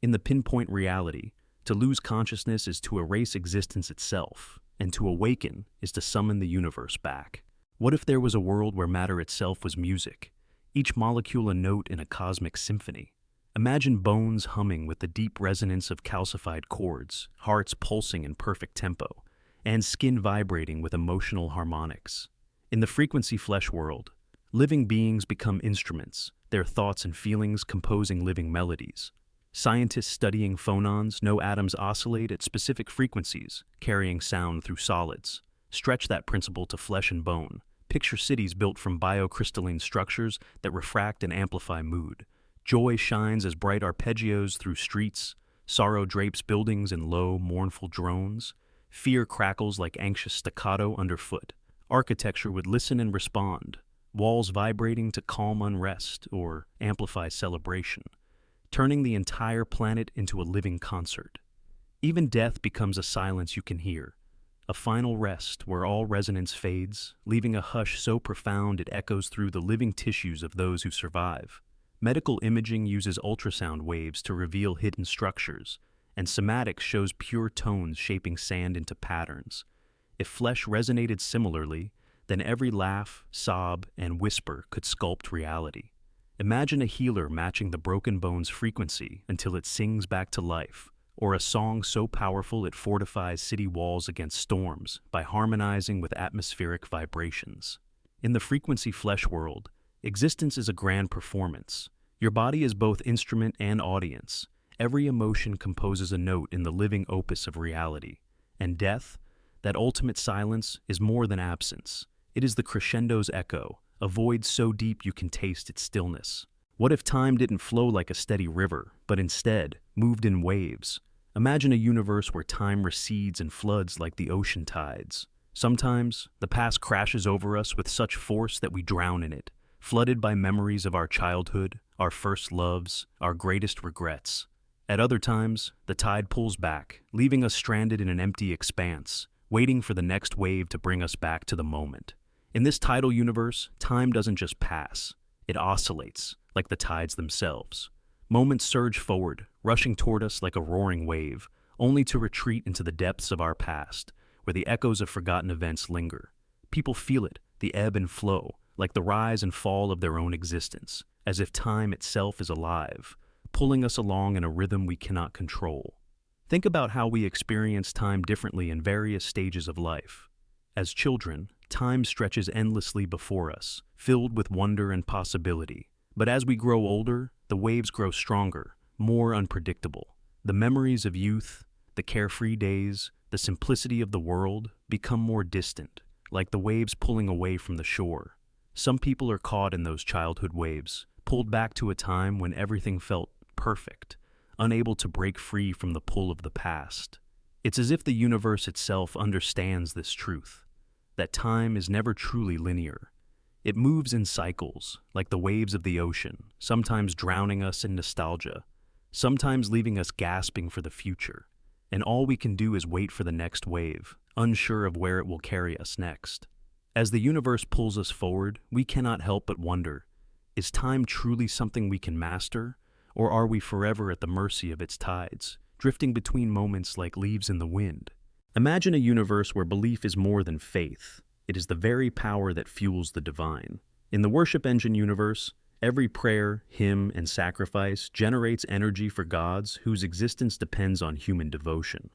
In the pinpoint reality, to lose consciousness is to erase existence itself, and to awaken is to summon the universe back. What if there was a world where matter itself was music, each molecule a note in a cosmic symphony? Imagine bones humming with the deep resonance of calcified chords, hearts pulsing in perfect tempo, and skin vibrating with emotional harmonics. In the frequency flesh world, living beings become instruments, their thoughts and feelings composing living melodies. Scientists studying phonons know atoms oscillate at specific frequencies, carrying sound through solids. Stretch that principle to flesh and bone. Picture cities built from biocrystalline structures that refract and amplify mood. Joy shines as bright arpeggios through streets. Sorrow drapes buildings in low, mournful drones. Fear crackles like anxious staccato underfoot. Architecture would listen and respond, walls vibrating to calm unrest or amplify celebration, turning the entire planet into a living concert. Even death becomes a silence you can hear, a final rest where all resonance fades, leaving a hush so profound it echoes through the living tissues of those who survive. Medical imaging uses ultrasound waves to reveal hidden structures, and somatics shows pure tones shaping sand into patterns. If flesh resonated similarly, then every laugh, sob, and whisper could sculpt reality. Imagine a healer matching the broken bone's frequency until it sings back to life, or a song so powerful it fortifies city walls against storms by harmonizing with atmospheric vibrations. In the frequency flesh world, existence is a grand performance. Your body is both instrument and audience. Every emotion composes a note in the living opus of reality. And death, that ultimate silence, is more than absence. It is the crescendo's echo, a void so deep you can taste its stillness. What if time didn't flow like a steady river, but instead moved in waves? Imagine a universe where time recedes and floods like the ocean tides. Sometimes, the past crashes over us with such force that we drown in it, flooded by memories of our childhood, our first loves, our greatest regrets. At other times, the tide pulls back, leaving us stranded in an empty expanse, waiting for the next wave to bring us back to the moment. In this tidal universe, time doesn't just pass. It oscillates, like the tides themselves. Moments surge forward, rushing toward us like a roaring wave, only to retreat into the depths of our past, where the echoes of forgotten events linger. People feel it, the ebb and flow, like the rise and fall of their own existence, as if time itself is alive, pulling us along in a rhythm we cannot control. Think about how we experience time differently in various stages of life. As children, time stretches endlessly before us, filled with wonder and possibility. But as we grow older, the waves grow stronger, more unpredictable. The memories of youth, the carefree days, the simplicity of the world, become more distant, like the waves pulling away from the shore. Some people are caught in those childhood waves, pulled back to a time when everything felt perfect, unable to break free from the pull of the past. It's as if the universe itself understands this truth, that time is never truly linear. It moves in cycles, like the waves of the ocean, sometimes drowning us in nostalgia, sometimes leaving us gasping for the future. And all we can do is wait for the next wave, unsure of where it will carry us next. As the universe pulls us forward, we cannot help but wonder, is time truly something we can master, or are we forever at the mercy of its tides, drifting between moments like leaves in the wind? Imagine a universe where belief is more than faith. It is the very power that fuels the divine. In the Worship Engine universe, every prayer, hymn, and sacrifice generates energy for gods whose existence depends on human devotion.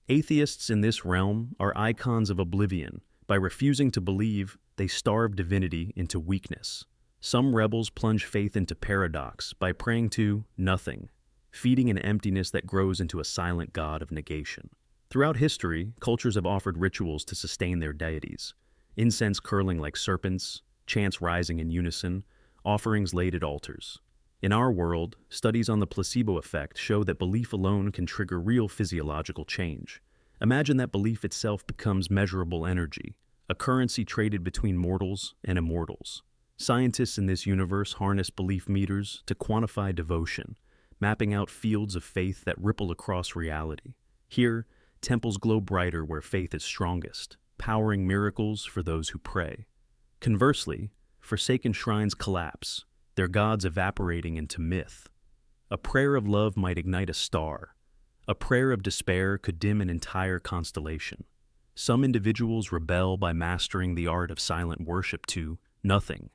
Atheists in this realm are icons of oblivion. By refusing to believe, they starve divinity into weakness. Some rebels plunge faith into paradox by praying to nothing, feeding an emptiness that grows into a silent god of negation. Throughout history, cultures have offered rituals to sustain their deities. Incense curling like serpents, chants rising in unison, offerings laid at altars. In our world, studies on the placebo effect show that belief alone can trigger real physiological change. Imagine that belief itself becomes measurable energy, a currency traded between mortals and immortals. Scientists in this universe harness belief meters to quantify devotion, mapping out fields of faith that ripple across reality. Here, temples glow brighter where faith is strongest, powering miracles for those who pray. Conversely, forsaken shrines collapse, their gods evaporating into myth. A prayer of love might ignite a star. A prayer of despair could dim an entire constellation. Some individuals rebel by mastering the art of silent worship to nothing,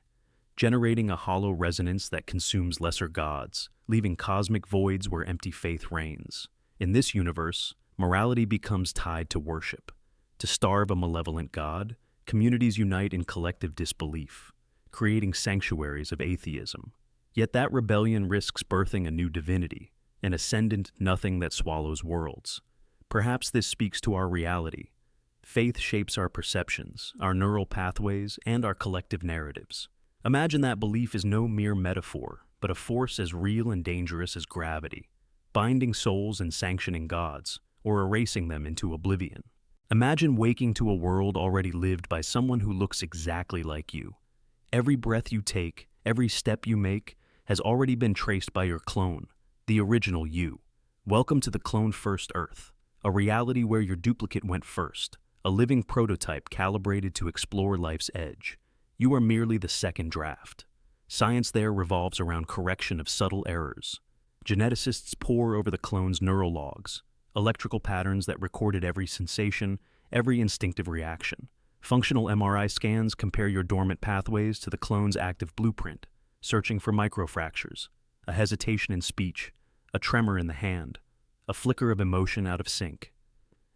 generating a hollow resonance that consumes lesser gods, leaving cosmic voids where empty faith reigns. In this universe, morality becomes tied to worship. To starve a malevolent god, communities unite in collective disbelief, creating sanctuaries of atheism. Yet that rebellion risks birthing a new divinity, an ascendant nothing that swallows worlds. Perhaps this speaks to our reality. Faith shapes our perceptions, our neural pathways, and our collective narratives. Imagine that belief is no mere metaphor, but a force as real and dangerous as gravity, binding souls and sanctioning gods, or erasing them into oblivion. Imagine waking to a world already lived by someone who looks exactly like you. Every breath you take, every step you make, has already been traced by your clone, the original you. Welcome to the clone-first Earth, a reality where your duplicate went first, a living prototype calibrated to explore life's edge. You are merely the second draft. Science there revolves around correction of subtle errors. Geneticists pore over the clone's neural logs, electrical patterns that recorded every sensation, every instinctive reaction. Functional MRI scans compare your dormant pathways to the clone's active blueprint, searching for microfractures, a hesitation in speech, a tremor in the hand, a flicker of emotion out of sync.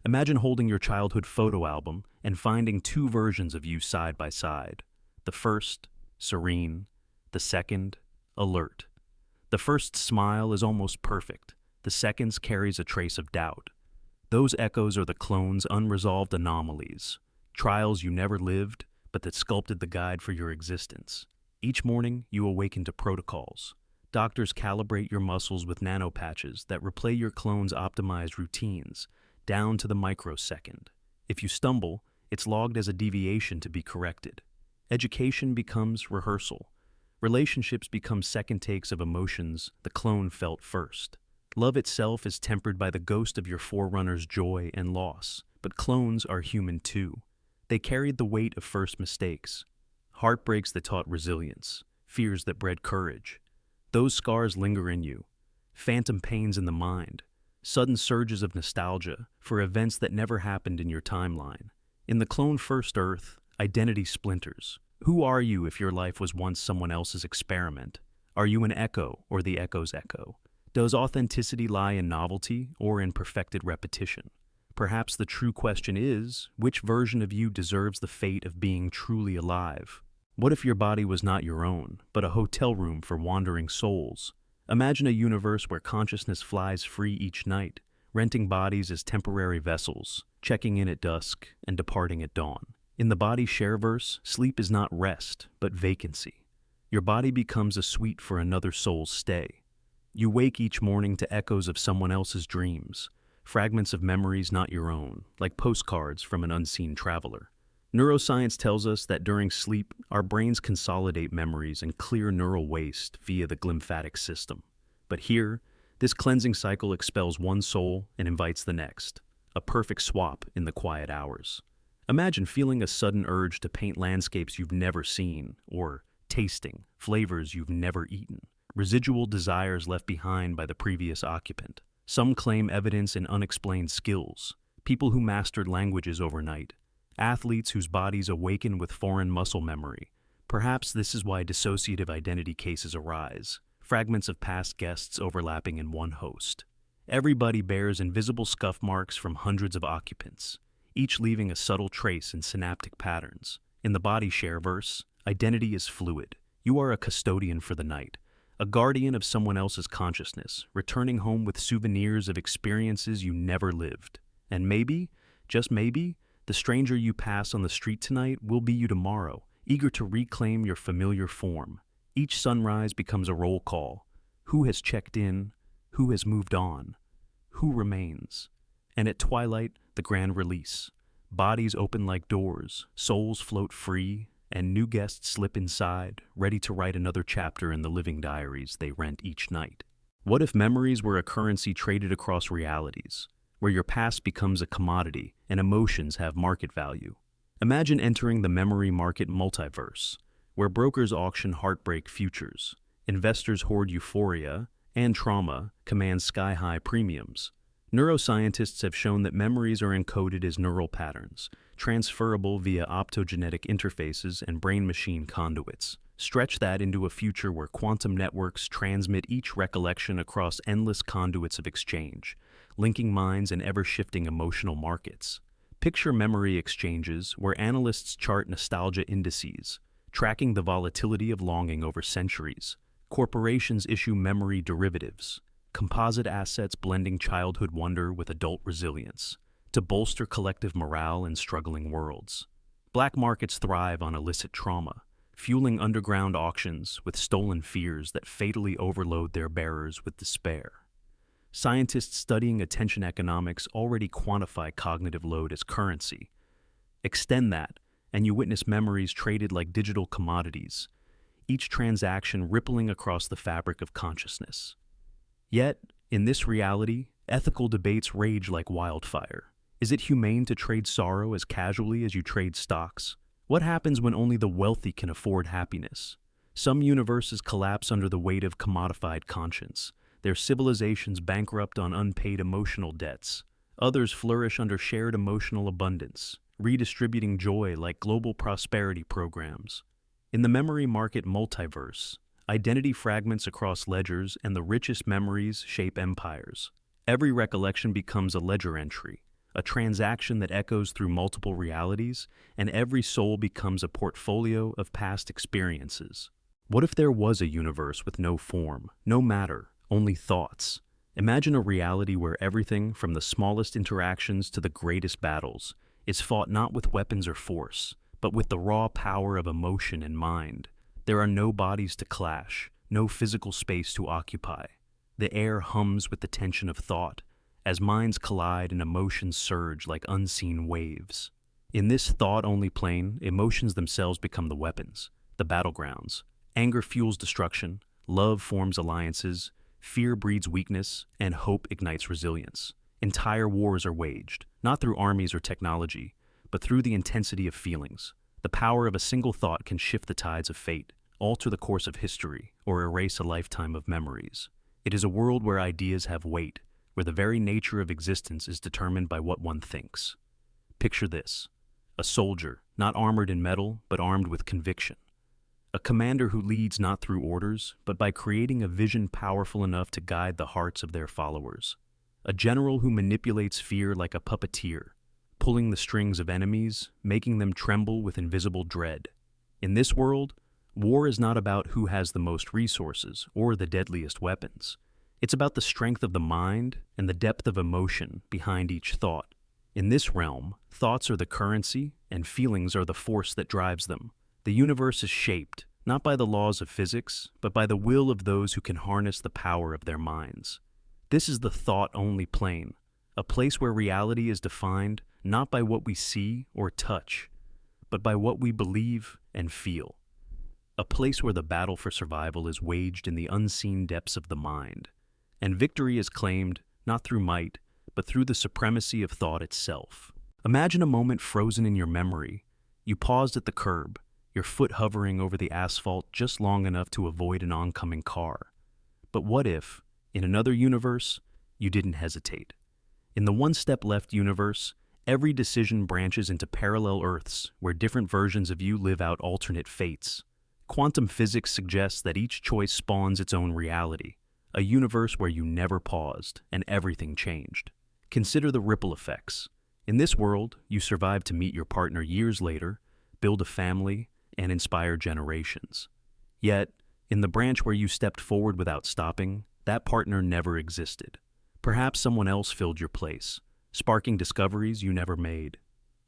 Imagine holding your childhood photo album and finding two versions of you side by side. The first, serene. The second, alert. The first smile is almost perfect. The second's carries a trace of doubt. Those echoes are the clone's unresolved anomalies, trials you never lived, but that sculpted the guide for your existence. Each morning, you awaken to protocols. Doctors calibrate your muscles with nanopatches that replay your clone's optimized routines, down to the microsecond. If you stumble, it's logged as a deviation to be corrected. Education becomes rehearsal. Relationships become second takes of emotions the clone felt first. Love itself is tempered by the ghost of your forerunner's joy and loss, but clones are human too. They carried the weight of first mistakes, heartbreaks that taught resilience, fears that bred courage. Those scars linger in you, phantom pains in the mind, sudden surges of nostalgia for events that never happened in your timeline. In the clone-first Earth, identity splinters. Who are you if your life was once someone else's experiment? Are you an echo or the echo's echo? Does authenticity lie in novelty or in perfected repetition? Perhaps the true question is, which version of you deserves the fate of being truly alive? What if your body was not your own, but a hotel room for wandering souls? Imagine a universe where consciousness flies free each night, renting bodies as temporary vessels, checking in at dusk and departing at dawn. In the Body Shareverse, sleep is not rest, but vacancy. Your body becomes a suite for another soul's stay. You wake each morning to echoes of someone else's dreams, fragments of memories not your own, like postcards from an unseen traveler. Neuroscience tells us that during sleep, our brains consolidate memories and clear neural waste via the glymphatic system. But here, this cleansing cycle expels one soul and invites the next, a perfect swap in the quiet hours. Imagine feeling a sudden urge to paint landscapes you've never seen, or tasting flavors you've never eaten. Residual desires left behind by the previous occupant. Some claim evidence in unexplained skills, people who mastered languages overnight, athletes whose bodies awaken with foreign muscle memory. Perhaps this is why dissociative identity cases arise, fragments of past guests overlapping in one host. Everybody bears invisible scuff marks from hundreds of occupants, each leaving a subtle trace in synaptic patterns. In the Body Shareverse, identity is fluid. You are a custodian for the night, a guardian of someone else's consciousness, returning home with souvenirs of experiences you never lived. And maybe, just maybe, the stranger you pass on the street tonight will be you tomorrow, eager to reclaim your familiar form. Each sunrise becomes a roll call. Who has checked in? Who has moved on? Who remains? And at twilight, the grand release. Bodies open like doors, souls float free, and new guests slip inside, ready to write another chapter in the living diaries they rent each night. What if memories were a currency traded across realities, where your past becomes a commodity and emotions have market value? Imagine entering the memory market multiverse, where brokers auction heartbreak futures, investors hoard euphoria, and trauma commands sky-high premiums. Neuroscientists have shown that memories are encoded as neural patterns, transferable via optogenetic interfaces and brain-machine conduits. Stretch that into a future where quantum networks transmit each recollection across endless conduits of exchange, linking minds in ever-shifting emotional markets. Picture memory exchanges where analysts chart nostalgia indices, tracking the volatility of longing over centuries. Corporations issue memory derivatives, composite assets blending childhood wonder with adult resilience, to bolster collective morale in struggling worlds. Black markets thrive on illicit trauma, fueling underground auctions with stolen fears that fatally overload their bearers with despair. Scientists studying attention economics already quantify cognitive load as currency. Extend that, and you witness memories traded like digital commodities, each transaction rippling across the fabric of consciousness. Yet, in this reality, ethical debates rage like wildfire. Is it humane to trade sorrow as casually as you trade stocks? What happens when only the wealthy can afford happiness? Some universes collapse under the weight of commodified conscience, their civilizations bankrupt on unpaid emotional debts. Others flourish under shared emotional abundance, redistributing joy like global prosperity programs. In the memory market multiverse, identity fragments across ledgers and the richest memories shape empires. Every recollection becomes a ledger entry, a transaction that echoes through multiple realities, and every soul becomes a portfolio of past experiences. What if there was a universe with no form, no matter, only thoughts? Imagine a reality where everything, from the smallest interactions to the greatest battles, is fought not with weapons or force, but with the raw power of emotion and mind. There are no bodies to clash, no physical space to occupy. The air hums with the tension of thought, as minds collide and emotions surge like unseen waves. In this thought-only plane, emotions themselves become the weapons, the battlegrounds. Anger fuels destruction, love forms alliances, fear breeds weakness, and hope ignites resilience. Entire wars are waged, not through armies or technology, but through the intensity of feelings. The power of a single thought can shift the tides of fate, alter the course of history, or erase a lifetime of memories. It is a world where ideas have weight, where the very nature of existence is determined by what one thinks. Picture this: a soldier, not armored in metal, but armed with conviction. A commander who leads not through orders, but by creating a vision powerful enough to guide the hearts of their followers. A general who manipulates fear like a puppeteer, pulling the strings of enemies, making them tremble with invisible dread. In this world, war is not about who has the most resources or the deadliest weapons. It's about the strength of the mind and the depth of emotion behind each thought. In this realm, thoughts are the currency and feelings are the force that drives them. The universe is shaped, not by the laws of physics, but by the will of those who can harness the power of their minds. This is the thought-only plane, a place where reality is defined not by what we see or touch, but by what we believe and feel. A place where the battle for survival is waged in the unseen depths of the mind, and victory is claimed not through might, but through the supremacy of thought itself. Imagine a moment frozen in your memory. You paused at the curb, your foot hovering over the asphalt just long enough to avoid an oncoming car. But what if, in another universe, you didn't hesitate? In the One Step Left universe, every decision branches into parallel Earths where different versions of you live out alternate fates. Quantum physics suggests that each choice spawns its own reality, a universe where you never paused and everything changed. Consider the ripple effects. In this world, you survived to meet your partner years later, build a family, and inspire generations. Yet, in the branch where you stepped forward without stopping, that partner never existed. Perhaps someone else filled your place, sparking discoveries you never made.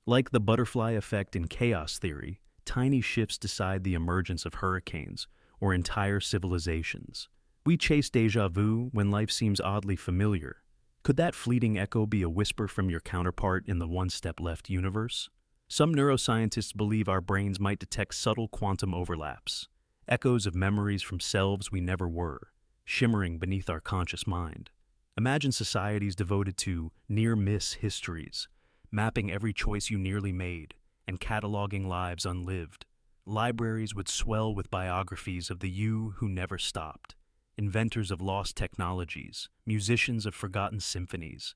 Like the butterfly effect in chaos theory, tiny shifts decide the emergence of hurricanes or entire civilizations. We chase déjà vu when life seems oddly familiar. Could that fleeting echo be a whisper from your counterpart in the One Step Left universe? Some neuroscientists believe our brains might detect subtle quantum overlaps, echoes of memories from selves we never were, shimmering beneath our conscious mind. Imagine societies devoted to near-miss histories, mapping every choice you nearly made and cataloging lives unlived. Libraries would swell with biographies of the you who never stopped, inventors of lost technologies, musicians of forgotten symphonies,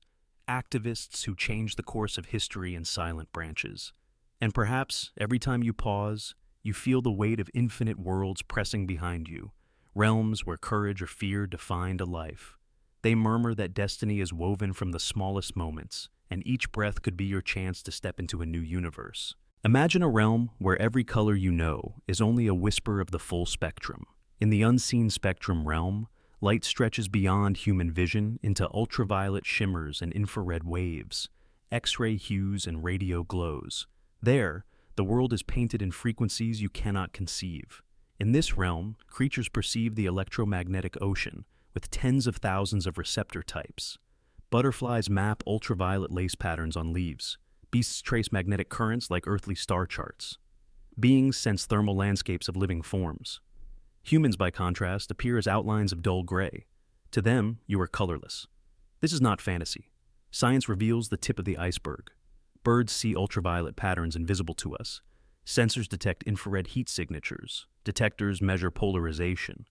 activists who changed the course of history in silent branches. And perhaps, every time you pause, you feel the weight of infinite worlds pressing behind you, realms where courage or fear defined a life. They murmur that destiny is woven from the smallest moments, and each breath could be your chance to step into a new universe. Imagine a realm where every color you know is only a whisper of the full spectrum. In the unseen spectrum realm, light stretches beyond human vision into ultraviolet shimmers and infrared waves, X-ray hues and radio glows. There, the world is painted in frequencies you cannot conceive. In this realm, creatures perceive the electromagnetic ocean with tens of thousands of receptor types. Butterflies map ultraviolet lace patterns on leaves. Beasts trace magnetic currents like earthly star charts. Beings sense thermal landscapes of living forms. Humans, by contrast, appear as outlines of dull gray. To them, you are colorless. This is not fantasy. Science reveals the tip of the iceberg. Birds see ultraviolet patterns invisible to us. Sensors detect infrared heat signatures. Detectors measure polarization.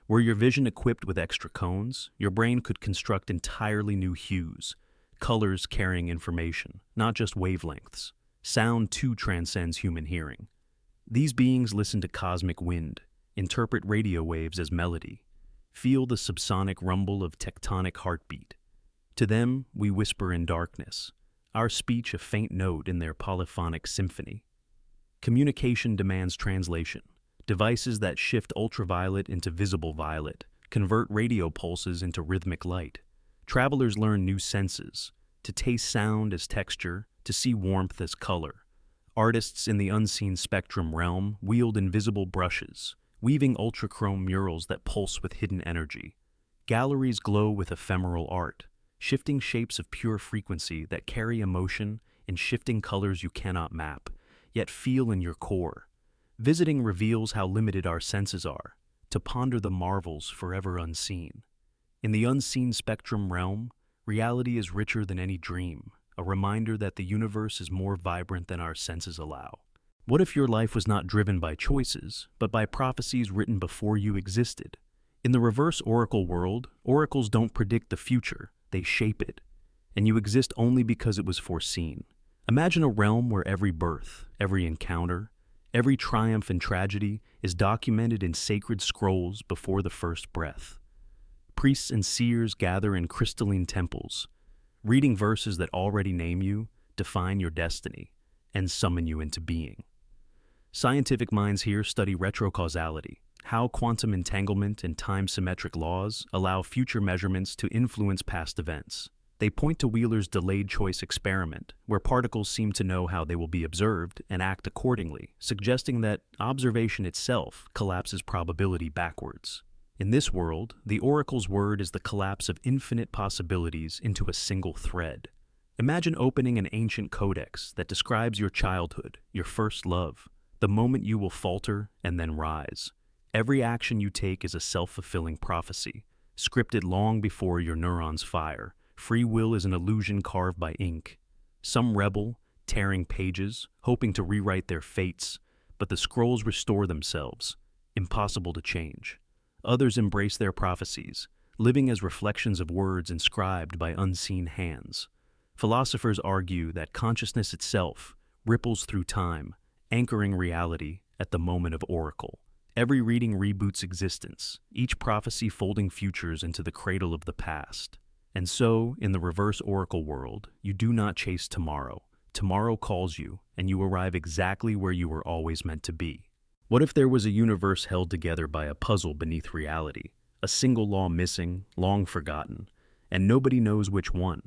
Were your vision equipped with extra cones, your brain could construct entirely new hues, colors carrying information, not just wavelengths. Sound too transcends human hearing. These beings listen to cosmic wind, interpret radio waves as melody, feel the subsonic rumble of tectonic heartbeat. To them, we whisper in darkness, our speech a faint note in their polyphonic symphony. Communication demands translation. Devices that shift ultraviolet into visible violet, convert radio pulses into rhythmic light. Travelers learn new senses, to taste sound as texture, to see warmth as color. Artists in the unseen spectrum realm wield invisible brushes, weaving ultrachrome murals that pulse with hidden energy. Galleries glow with ephemeral art, shifting shapes of pure frequency that carry emotion in shifting colors you cannot map, yet feel in your core. Visiting reveals how limited our senses are, to ponder the marvels forever unseen. In the unseen spectrum realm, reality is richer than any dream, a reminder that the universe is more vibrant than our senses allow. What if your life was not driven by choices, but by prophecies written before you existed? In the reverse oracle world, oracles don't predict the future, they shape it, and you exist only because it was foreseen. Imagine a realm where every birth, every encounter, every triumph and tragedy is documented in sacred scrolls before the first breath. Priests and seers gather in crystalline temples, reading verses that already name you, define your destiny, and summon you into being. Scientific minds here study retrocausality, how quantum entanglement and time-symmetric laws allow future measurements to influence past events. They point to Wheeler's delayed choice experiment, where particles seem to know how they will be observed and act accordingly, suggesting that observation itself collapses probability backwards. In this world, the Oracle's word is the collapse of infinite possibilities into a single thread. Imagine opening an ancient codex that describes your childhood, your first love, the moment you will falter and then rise. Every action you take is a self-fulfilling prophecy, scripted long before your neurons fire. Free will is an illusion carved by ink. Some rebel, tearing pages, hoping to rewrite their fates, but the scrolls restore themselves, impossible to change. Others embrace their prophecies, living as reflections of words inscribed by unseen hands. Philosophers argue that consciousness itself ripples through time, anchoring reality at the moment of oracle. Every reading reboots existence, each prophecy folding futures into the cradle of the past. And so, in the reverse oracle world, you do not chase tomorrow. Tomorrow calls you, and you arrive exactly where you were always meant to be. What if there was a universe held together by a puzzle beneath reality, a single law missing, long forgotten, and nobody knows which one?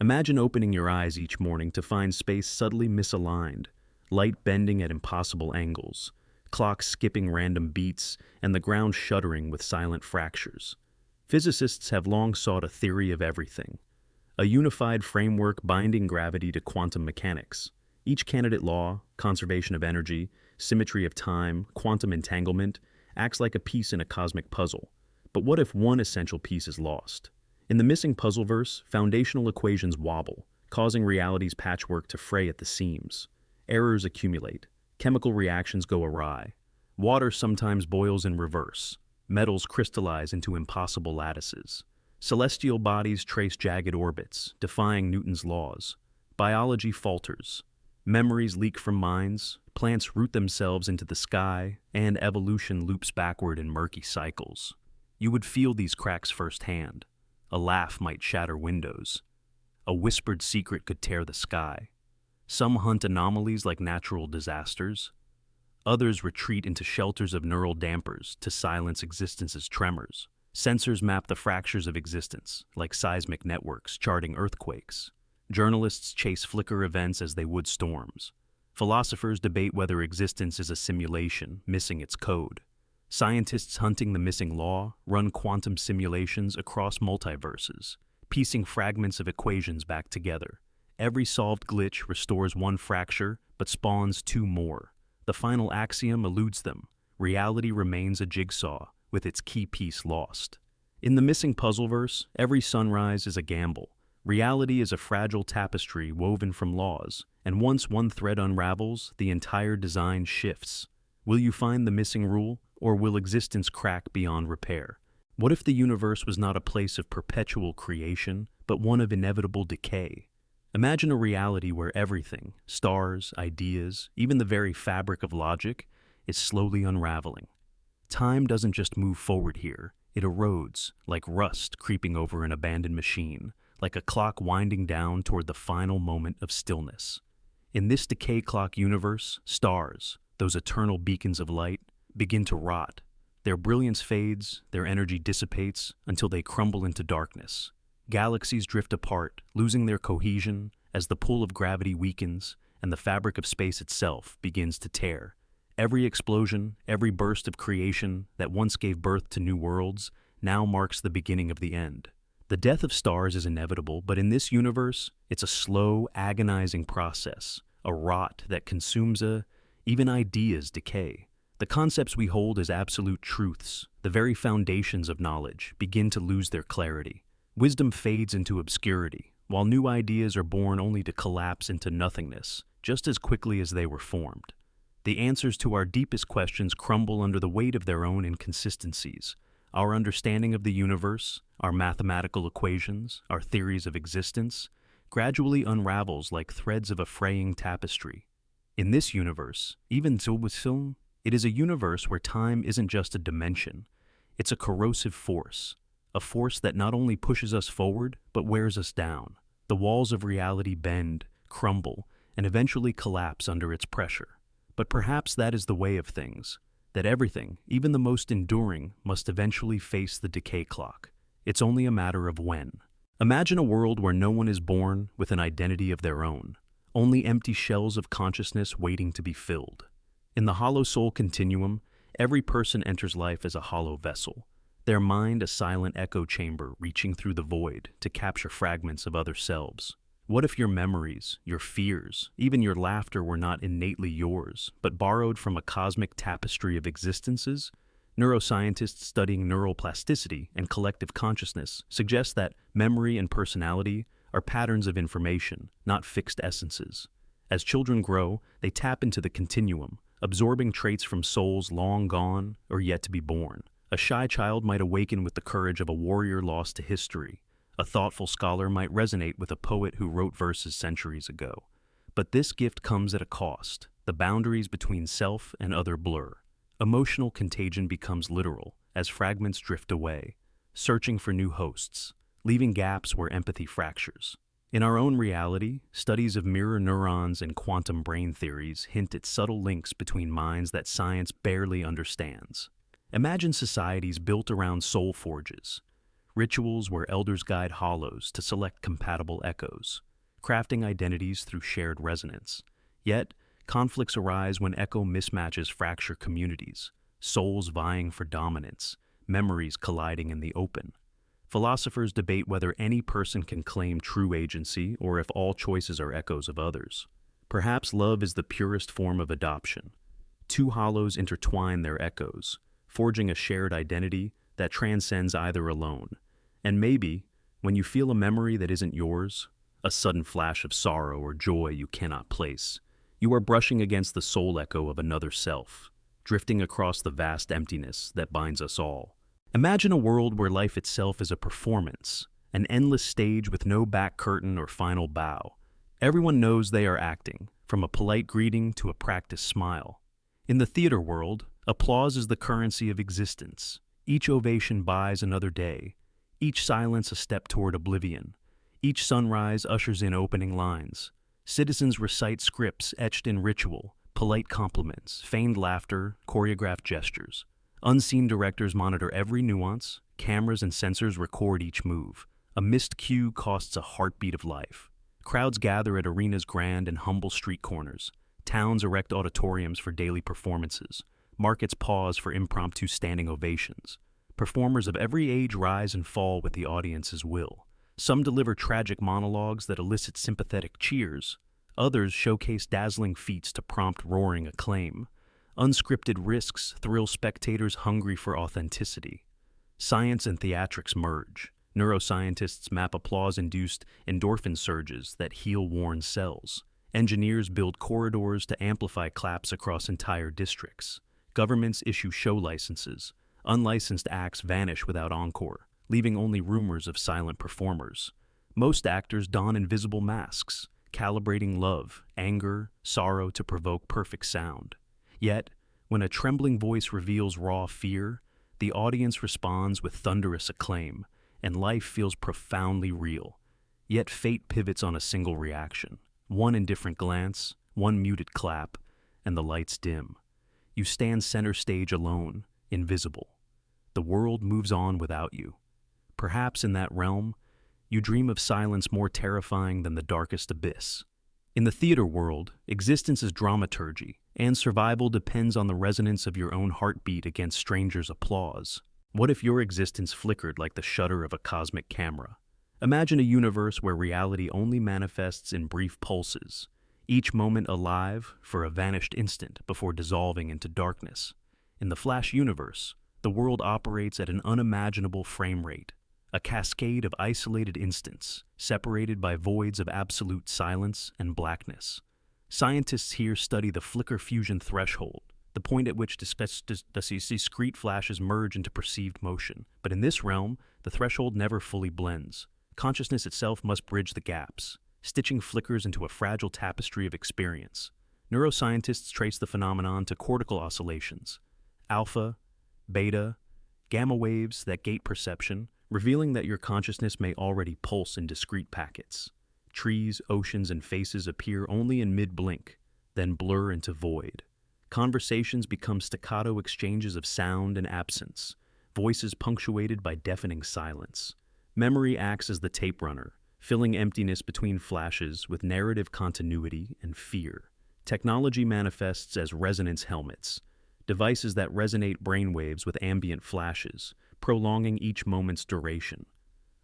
Imagine opening your eyes each morning to find space subtly misaligned, light bending at impossible angles, clocks skipping random beats, and the ground shuddering with silent fractures. Physicists have long sought a theory of everything, a unified framework binding gravity to quantum mechanics. Each candidate law, conservation of energy, symmetry of time, quantum entanglement, acts like a piece in a cosmic puzzle. But what if one essential piece is lost? In the Missing Puzzleverse, foundational equations wobble, causing reality's patchwork to fray at the seams. Errors accumulate. Chemical reactions go awry. Water sometimes boils in reverse. Metals crystallize into impossible lattices. Celestial bodies trace jagged orbits, defying Newton's laws. Biology falters. Memories leak from minds, plants root themselves into the sky, and evolution loops backward in murky cycles. You would feel these cracks firsthand. A laugh might shatter windows. A whispered secret could tear the sky. Some hunt anomalies like natural disasters. Others retreat into shelters of neural dampers to silence existence's tremors. Sensors map the fractures of existence, like seismic networks charting earthquakes. Journalists chase flicker events as they would storms. Philosophers debate whether existence is a simulation, missing its code. Scientists hunting the missing law run quantum simulations across multiverses, piecing fragments of equations back together. Every solved glitch restores one fracture, but spawns two more. The final axiom eludes them. Reality remains a jigsaw, with its key piece lost. In the Missing Puzzleverse, every sunrise is a gamble. Reality is a fragile tapestry woven from laws, and once one thread unravels, the entire design shifts. Will you find the missing rule, or will existence crack beyond repair? What if the universe was not a place of perpetual creation, but one of inevitable decay? Imagine a reality where everything, stars, ideas, even the very fabric of logic, is slowly unraveling. Time doesn't just move forward here, it erodes, like rust creeping over an abandoned machine, like a clock winding down toward the final moment of stillness. In this decay clock universe, stars, those eternal beacons of light, begin to rot. Their brilliance fades, their energy dissipates until they crumble into darkness. Galaxies drift apart, losing their cohesion as the pull of gravity weakens and the fabric of space itself begins to tear. Every explosion, every burst of creation that once gave birth to new worlds now marks the beginning of the end. The death of stars is inevitable, but in this universe, it's a slow, agonizing process, a rot that consumes even ideas decay. The concepts we hold as absolute truths, the very foundations of knowledge, begin to lose their clarity. Wisdom fades into obscurity, while new ideas are born only to collapse into nothingness, just as quickly as they were formed. The answers to our deepest questions crumble under the weight of their own inconsistencies. Our understanding of the universe, our mathematical equations, our theories of existence, gradually unravels like threads of a fraying tapestry. In this universe, even Zilbusfilm, it is a universe where time isn't just a dimension. It's a corrosive force, a force that not only pushes us forward, but wears us down. The walls of reality bend, crumble, and eventually collapse under its pressure. But perhaps that is the way of things, that everything, even the most enduring, must eventually face the decay clock. It's only a matter of when. Imagine a world where no one is born with an identity of their own, only empty shells of consciousness waiting to be filled. In the hollow soul continuum, every person enters life as a hollow vessel, their mind a silent echo chamber reaching through the void to capture fragments of other selves. What if your memories, your fears, even your laughter were not innately yours, but borrowed from a cosmic tapestry of existences? Neuroscientists studying neural plasticity and collective consciousness suggest that memory and personality are patterns of information, not fixed essences. As children grow, they tap into the continuum, absorbing traits from souls long gone or yet to be born. A shy child might awaken with the courage of a warrior lost to history. A thoughtful scholar might resonate with a poet who wrote verses centuries ago. But this gift comes at a cost. The boundaries between self and other blur. Emotional contagion becomes literal as fragments drift away, searching for new hosts, leaving gaps where empathy fractures. In our own reality, studies of mirror neurons and quantum brain theories hint at subtle links between minds that science barely understands. Imagine societies built around soul forges, rituals where elders guide hollows to select compatible echoes, crafting identities through shared resonance. Yet, conflicts arise when echo mismatches fracture communities, souls vying for dominance, memories colliding in the open. Philosophers debate whether any person can claim true agency or if all choices are echoes of others. Perhaps love is the purest form of adoption. Two hollows intertwine their echoes, forging a shared identity that transcends either alone. And maybe, when you feel a memory that isn't yours, a sudden flash of sorrow or joy you cannot place, you are brushing against the soul echo of another self, drifting across the vast emptiness that binds us all. Imagine a world where life itself is a performance, an endless stage with no back curtain or final bow. Everyone knows they are acting, from a polite greeting to a practiced smile. In the theater world, applause is the currency of existence. Each ovation buys another day, each silence a step toward oblivion. Each sunrise ushers in opening lines. Citizens recite scripts etched in ritual, polite compliments, feigned laughter, choreographed gestures. Unseen directors monitor every nuance, cameras and sensors record each move. A missed cue costs a heartbeat of life. Crowds gather at arenas grand and humble street corners. Towns erect auditoriums for daily performances. Markets pause for impromptu standing ovations. Performers of every age rise and fall with the audience's will. Some deliver tragic monologues that elicit sympathetic cheers. Others showcase dazzling feats to prompt roaring acclaim. Unscripted risks thrill spectators hungry for authenticity. Science and theatrics merge. Neuroscientists map applause-induced endorphin surges that heal worn cells. Engineers build corridors to amplify claps across entire districts. Governments issue show licenses. Unlicensed acts vanish without encore, leaving only rumors of silent performers. Most actors don invisible masks, calibrating love, anger, sorrow to provoke perfect sound. Yet, when a trembling voice reveals raw fear, the audience responds with thunderous acclaim, and life feels profoundly real. Yet fate pivots on a single reaction. One indifferent glance, one muted clap, and the lights dim. You stand center stage alone, invisible. The world moves on without you. Perhaps in that realm, you dream of silence more terrifying than the darkest abyss. In the theater world, existence is dramaturgy, and survival depends on the resonance of your own heartbeat against strangers' applause. What if your existence flickered like the shutter of a cosmic camera? Imagine a universe where reality only manifests in brief pulses, each moment alive for a vanished instant before dissolving into darkness. In the Flash universe, the world operates at an unimaginable frame rate, a cascade of isolated instants, separated by voids of absolute silence and blackness. Scientists here study the flicker fusion threshold, the point at which discrete flashes merge into perceived motion. But in this realm, the threshold never fully blends. Consciousness itself must bridge the gaps, stitching flickers into a fragile tapestry of experience. Neuroscientists trace the phenomenon to cortical oscillations, alpha, beta, gamma waves that gate perception, revealing that your consciousness may already pulse in discrete packets. Trees, oceans, and faces appear only in mid-blink, then blur into void. Conversations become staccato exchanges of sound and absence, voices punctuated by deafening silence. Memory acts as the tape runner, filling emptiness between flashes with narrative continuity and fear. Technology manifests as resonance helmets, devices that resonate brainwaves with ambient flashes, prolonging each moment's duration.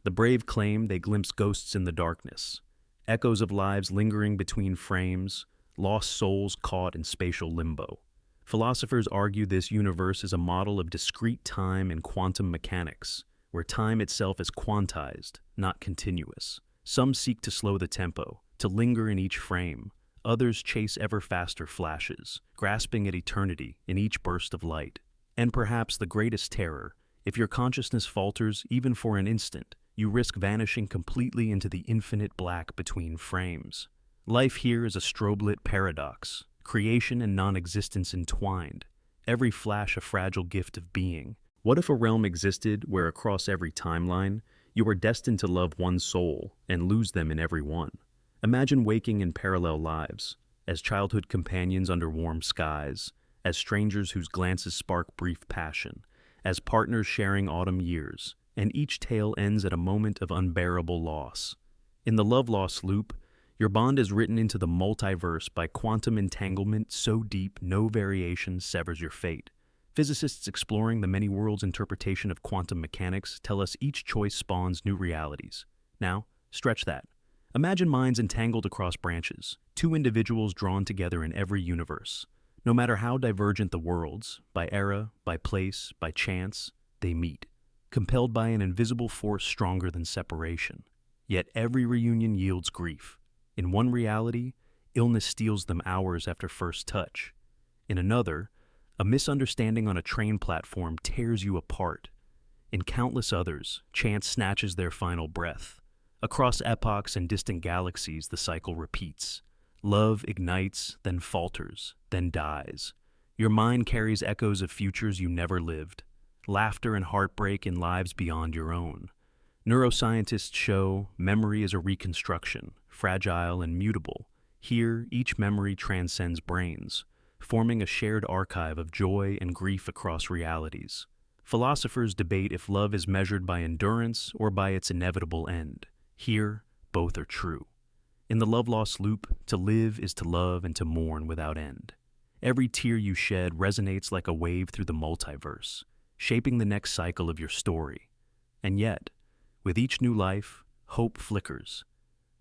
The brave claim they glimpse ghosts in the darkness, echoes of lives lingering between frames, lost souls caught in spatial limbo. Philosophers argue this universe is a model of discrete time and quantum mechanics, where time itself is quantized, not continuous. Some seek to slow the tempo, to linger in each frame. Others chase ever faster flashes, grasping at eternity in each burst of light. And perhaps the greatest terror, if your consciousness falters even for an instant, you risk vanishing completely into the infinite black between frames. Life here is a strobe-lit paradox, creation and non-existence entwined, every flash a fragile gift of being. What if a realm existed where across every timeline, you were destined to love one soul and lose them in every one? Imagine waking in parallel lives, as childhood companions under warm skies, as strangers whose glances spark brief passion, as partners sharing autumn years, and each tale ends at a moment of unbearable loss. In the love-loss loop, your bond is written into the multiverse by quantum entanglement so deep no variation severs your fate. Physicists exploring the many worlds interpretation of quantum mechanics tell us each choice spawns new realities. Now, stretch that. Imagine minds entangled across branches, two individuals drawn together in every universe. No matter how divergent the worlds, by era, by place, by chance, they meet, compelled by an invisible force stronger than separation. Yet every reunion yields grief. In one reality, illness steals them hours after first touch. In another, a misunderstanding on a train platform tears you apart. In countless others, chance snatches their final breath. Across epochs and distant galaxies, the cycle repeats. Love ignites, then falters, then dies. Your mind carries echoes of futures you never lived, laughter and heartbreak in lives beyond your own. Neuroscientists show memory is a reconstruction, fragile and mutable. Here, each memory transcends brains, forming a shared archive of joy and grief across realities. Philosophers debate if love is measured by endurance or by its inevitable end. Here, both are true. In the love-loss loop, to live is to love and to mourn without end. Every tear you shed resonates like a wave through the multiverse, shaping the next cycle of your story. And yet, with each new life, hope flickers.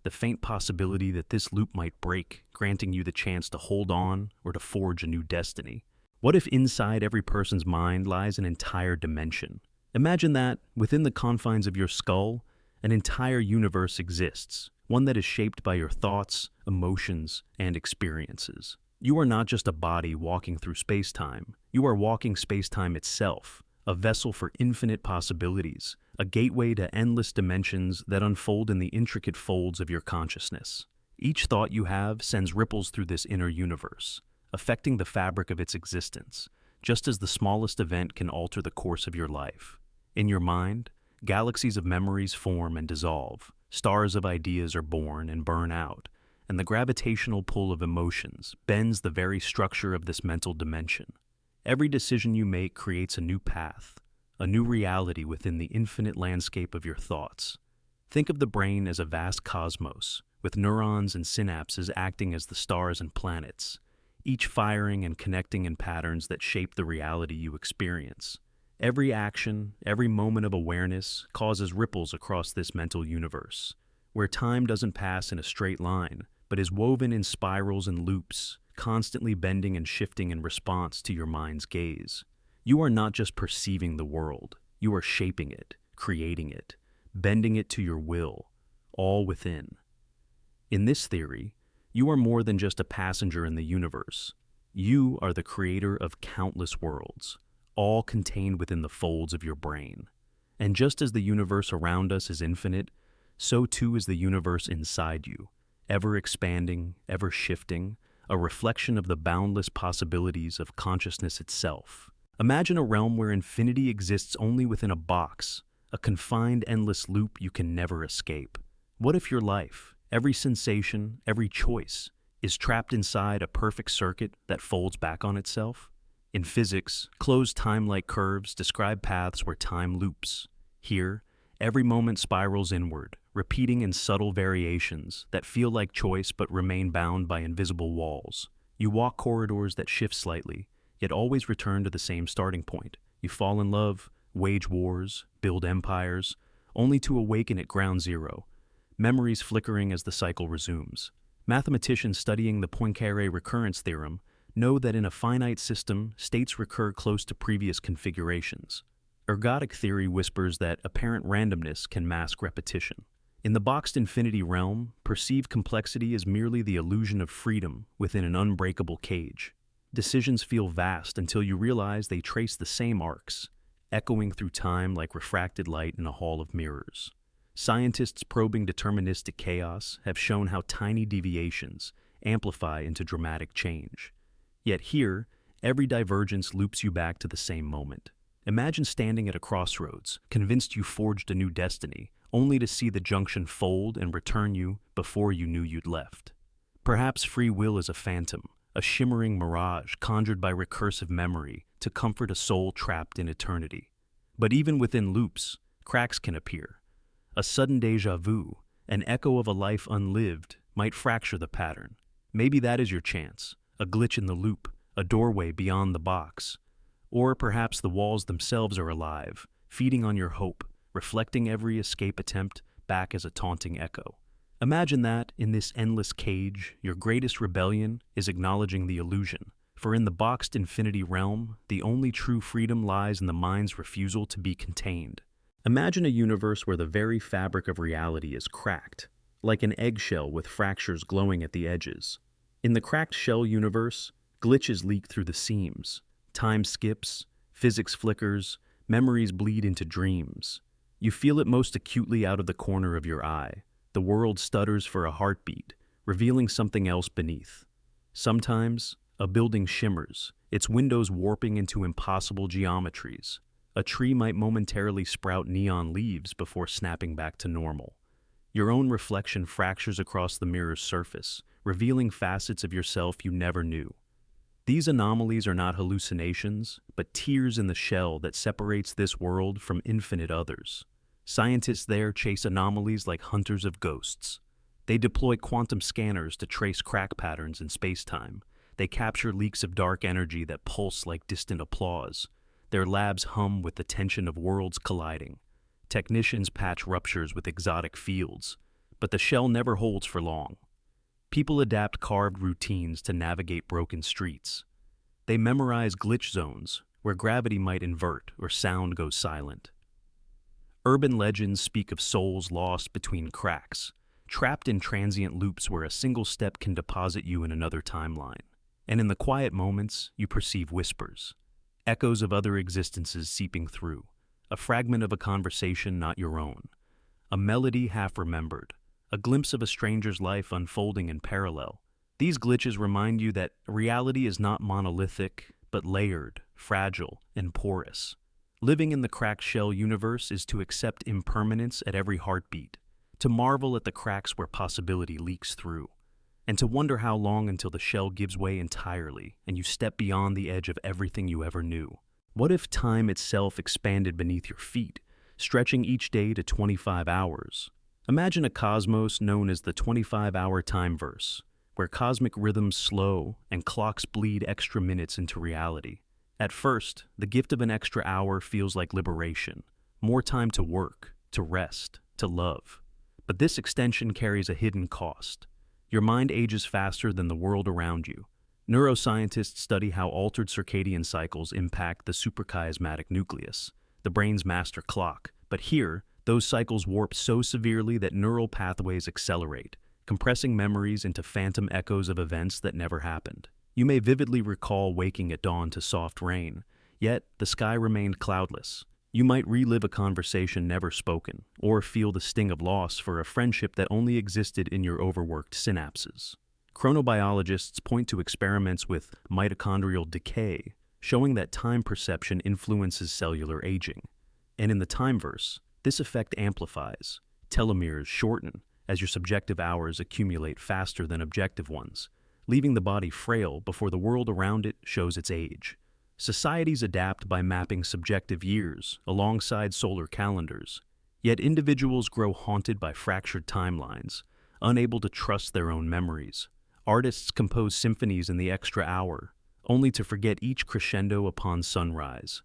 The faint possibility that this loop might break, granting you the chance to hold on or to forge a new destiny. What if inside every person's mind lies an entire dimension? Imagine that, within the confines of your skull, an entire universe exists, one that is shaped by your thoughts, emotions, and experiences. You are not just a body walking through space-time. You are walking space-time itself, a vessel for infinite possibilities, a gateway to endless dimensions that unfold in the intricate folds of your consciousness. Each thought you have sends ripples through this inner universe, affecting the fabric of its existence, just as the smallest event can alter the course of your life. In your mind, galaxies of memories form and dissolve, stars of ideas are born and burn out, and the gravitational pull of emotions bends the very structure of this mental dimension. Every decision you make creates a new path, a new reality within the infinite landscape of your thoughts. Think of the brain as a vast cosmos, with neurons and synapses acting as the stars and planets, each firing and connecting in patterns that shape the reality you experience. Every action, every moment of awareness causes ripples across this mental universe, where time doesn't pass in a straight line, but is woven in spirals and loops, constantly bending and shifting in response to your mind's gaze. You are not just perceiving the world, you are shaping it, creating it, bending it to your will, all within. In this theory, you are more than just a passenger in the universe. You are the creator of countless worlds, all contained within the folds of your brain. And just as the universe around us is infinite, so too is the universe inside you, ever expanding, ever shifting, a reflection of the boundless possibilities of consciousness itself. Imagine a realm where infinity exists only within a box, a confined endless loop you can never escape. What if your life, every sensation, every choice, is trapped inside a perfect circuit that folds back on itself? In physics, closed time-like curves describe paths where time loops. Here, Every moment spirals inward, repeating in subtle variations that feel like choice but remain bound by invisible walls. You walk corridors that shift slightly, yet always return to the same starting point. You fall in love, wage wars, build empires, only to awaken at ground zero, memories flickering as the cycle resumes. Mathematicians studying the Poincaré recurrence theorem know that in a finite system, states recur close to previous configurations. Ergodic theory whispers that apparent randomness can mask repetition. In the boxed infinity realm, perceived complexity is merely the illusion of freedom within an unbreakable cage. Decisions feel vast until you realize they trace the same arcs, echoing through time like refracted light in a hall of mirrors. Scientists probing deterministic chaos have shown how tiny deviations amplify into dramatic change. Yet here, every divergence loops you back to the same moment. Imagine standing at a crossroads, convinced you forged a new destiny, only to see the junction fold and return you before you knew you'd left. Perhaps free will is a phantom, a shimmering mirage conjured by recursive memory to comfort a soul trapped in eternity. But even within loops, cracks can appear. A sudden déjà vu, an echo of a life unlived, might fracture the pattern. Maybe that is your chance, a glitch in the loop, a doorway beyond the box. Or perhaps the walls themselves are alive, feeding on your hope, reflecting every escape attempt back as a taunting echo. Imagine that, in this endless cage, your greatest rebellion is acknowledging the illusion. For in the boxed infinity realm, the only true freedom lies in the mind's refusal to be contained. Imagine a universe where the very fabric of reality is cracked, like an eggshell with fractures glowing at the edges. In the cracked shell universe, glitches leak through the seams. Time skips, physics flickers, memories bleed into dreams. You feel it most acutely out of the corner of your eye. The world stutters for a heartbeat, revealing something else beneath. Sometimes, a building shimmers, its windows warping into impossible geometries. A tree might momentarily sprout neon leaves before snapping back to normal. Your own reflection fractures across the mirror's surface, revealing facets of yourself you never knew. These anomalies are not hallucinations, but tears in the shell that separates this world from infinite others. Scientists there chase anomalies like hunters of ghosts. They deploy quantum scanners to trace crack patterns in space-time. They capture leaks of dark energy that pulse like distant applause. Their labs hum with the tension of worlds colliding. Technicians patch ruptures with exotic fields, but the shell never holds for long. People adapt carved routines to navigate broken streets. They memorize glitch zones where gravity might invert or sound goes silent. Urban legends speak of souls lost between cracks, trapped in transient loops where a single step can deposit you in another timeline. And in the quiet moments, you perceive whispers, echoes of other existences seeping through, a fragment of a conversation not your own, a melody half remembered, a glimpse of a stranger's life unfolding in parallel. These glitches remind you that reality is not monolithic, but layered, fragile, and porous. Living in the cracked shell universe is to accept impermanence at every heartbeat, to marvel at the cracks where possibility leaks through, and to wonder how long until the shell gives way entirely and you step beyond the edge of everything you ever knew. What if time itself expanded beneath your feet, stretching each day to 25 hours? Imagine a cosmos known as the 25-hour Timeverse, where cosmic rhythms slow and clocks bleed extra minutes into reality. At first, the gift of an extra hour feels like liberation, more time to work, to rest, to love. But this extension carries a hidden cost. Your mind ages faster than the world around you. Neuroscientists study how altered circadian cycles impact the suprachiasmatic nucleus, the brain's master clock. But here, those cycles warp so severely that neural pathways accelerate, compressing memories into phantom echoes of events that never happened. You may vividly recall waking at dawn to soft rain, yet the sky remained cloudless. You might relive a conversation never spoken, or feel the sting of loss for a friendship that only existed in your overworked synapses. Chronobiologists point to experiments with mitochondrial decay, showing that time perception influences cellular aging. And in the Timeverse, this effect amplifies. Telomeres shorten as your subjective hours accumulate faster than objective ones, leaving the body frail before the world around it shows its age. Societies adapt by mapping subjective years alongside solar calendars, Yet individuals grow haunted by fractured timelines, unable to trust their own memories. Artists compose symphonies in the extra hour, only to forget each crescendo upon sunrise.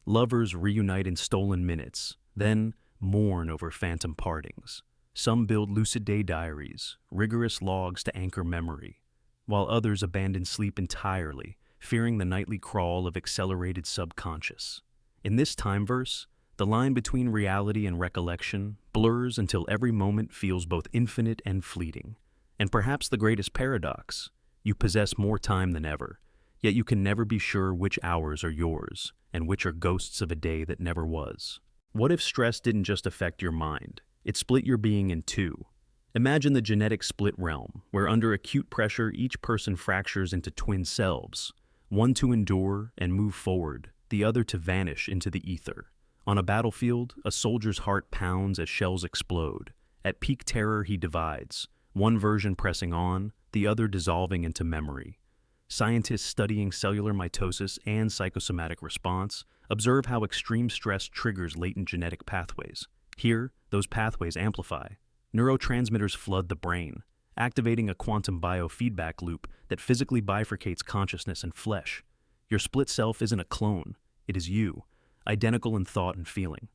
Lovers reunite in stolen minutes, then mourn over phantom partings. Some build lucid day diaries, rigorous logs to anchor memory, while others abandon sleep entirely, fearing the nightly crawl of accelerated subconscious. In this timeverse, the line between reality and recollection blurs until every moment feels both infinite and fleeting. And perhaps the greatest paradox, you possess more time than ever, yet you can never be sure which hours are yours and which are ghosts of a day that never was. What if stress didn't just affect your mind? It split your being in two. Imagine the genetic split realm, where under acute pressure each person fractures into twin selves, one to endure and move forward, the other to vanish into the ether. On a battlefield, a soldier's heart pounds as shells explode. At peak terror he divides, one version pressing on, the other dissolving into memory. Scientists studying cellular mitosis and psychosomatic response observe how extreme stress triggers latent genetic pathways. Here, those pathways amplify. Neurotransmitters flood the brain, activating a quantum biofeedback loop that physically bifurcates consciousness and flesh. Your split self isn't a clone, it is you, identical in thought and feeling.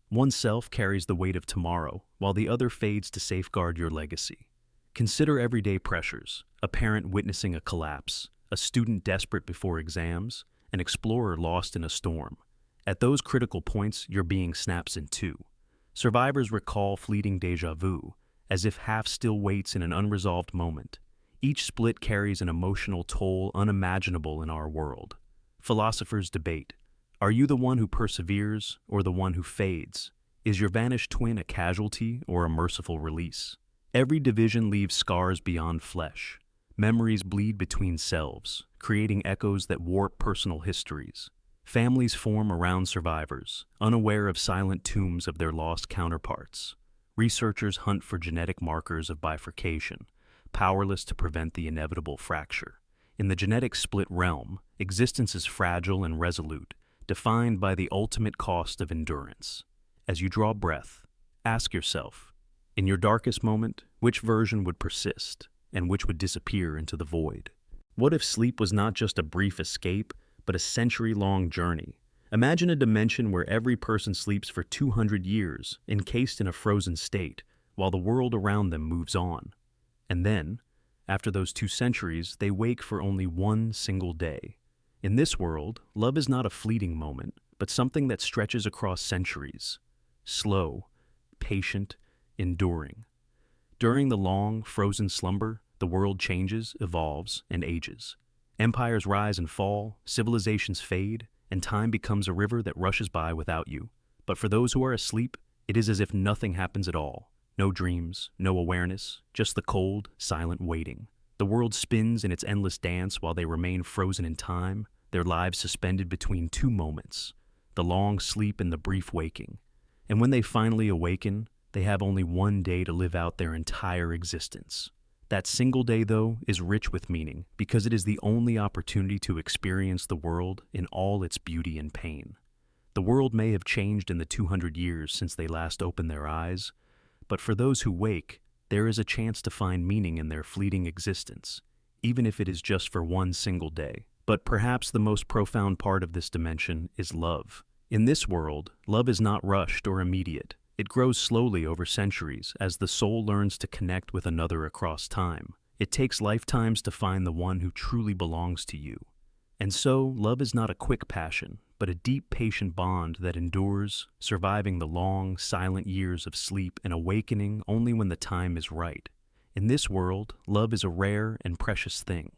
One self carries the weight of tomorrow, while the other fades to safeguard your legacy. Consider everyday pressures: a parent witnessing a collapse, a student desperate before exams, an explorer lost in a storm. At those critical points, your being snaps in two. Survivors recall fleeting déjà vu, as if half still waits in an unresolved moment. Each split carries an emotional toll unimaginable in our world. Philosophers debate: are you the one who perseveres or the one who fades? Is your vanished twin a casualty or a merciful release? Every division leaves scars beyond flesh. Memories bleed between selves, creating echoes that warp personal histories. Families form around survivors, unaware of silent tombs of their lost counterparts. Researchers hunt for genetic markers of bifurcation, powerless to prevent the inevitable fracture. In the genetic split realm, existence is fragile and resolute, defined by the ultimate cost of endurance. As you draw breath, ask yourself, in your darkest moment, which version would persist, and which would disappear into the void? What if sleep was not just a brief escape, but a century-long journey? Imagine a dimension where every person sleeps for 200 years, encased in a frozen state, while the world around them moves on. And then, after those 2 centuries, they wake for only one single day. In this world, love is not a fleeting moment, but something that stretches across centuries. Slow, patient, enduring. During the long, frozen slumber, the world changes, evolves, and ages. Empires rise and fall, civilizations fade, and time becomes a river that rushes by without you. But for those who are asleep, it is as if nothing happens at all. No dreams, no awareness, just the cold, silent waiting. The world spins in its endless dance while they remain frozen in time, their lives suspended between 2 moments, the long sleep and the brief waking. And when they finally awaken, they have only 1 day to live out their entire existence. That single day, though, is rich with meaning because it is the only opportunity to experience the world in all its beauty and pain. The world may have changed in the 200 years since they last opened their eyes, but for those who wake, there is a chance to find meaning in their fleeting existence, even if it is just for 1 single day. But perhaps the most profound part of this dimension is love. In this world, love is not rushed or immediate. It grows slowly over centuries as the soul learns to connect with another across time. It takes lifetimes to find the one who truly belongs to you. And so, love is not a quick passion, but a deep, patient bond that endures, surviving the long, silent years of sleep and awakening only when the time is right. In this world, love is a rare and precious thing,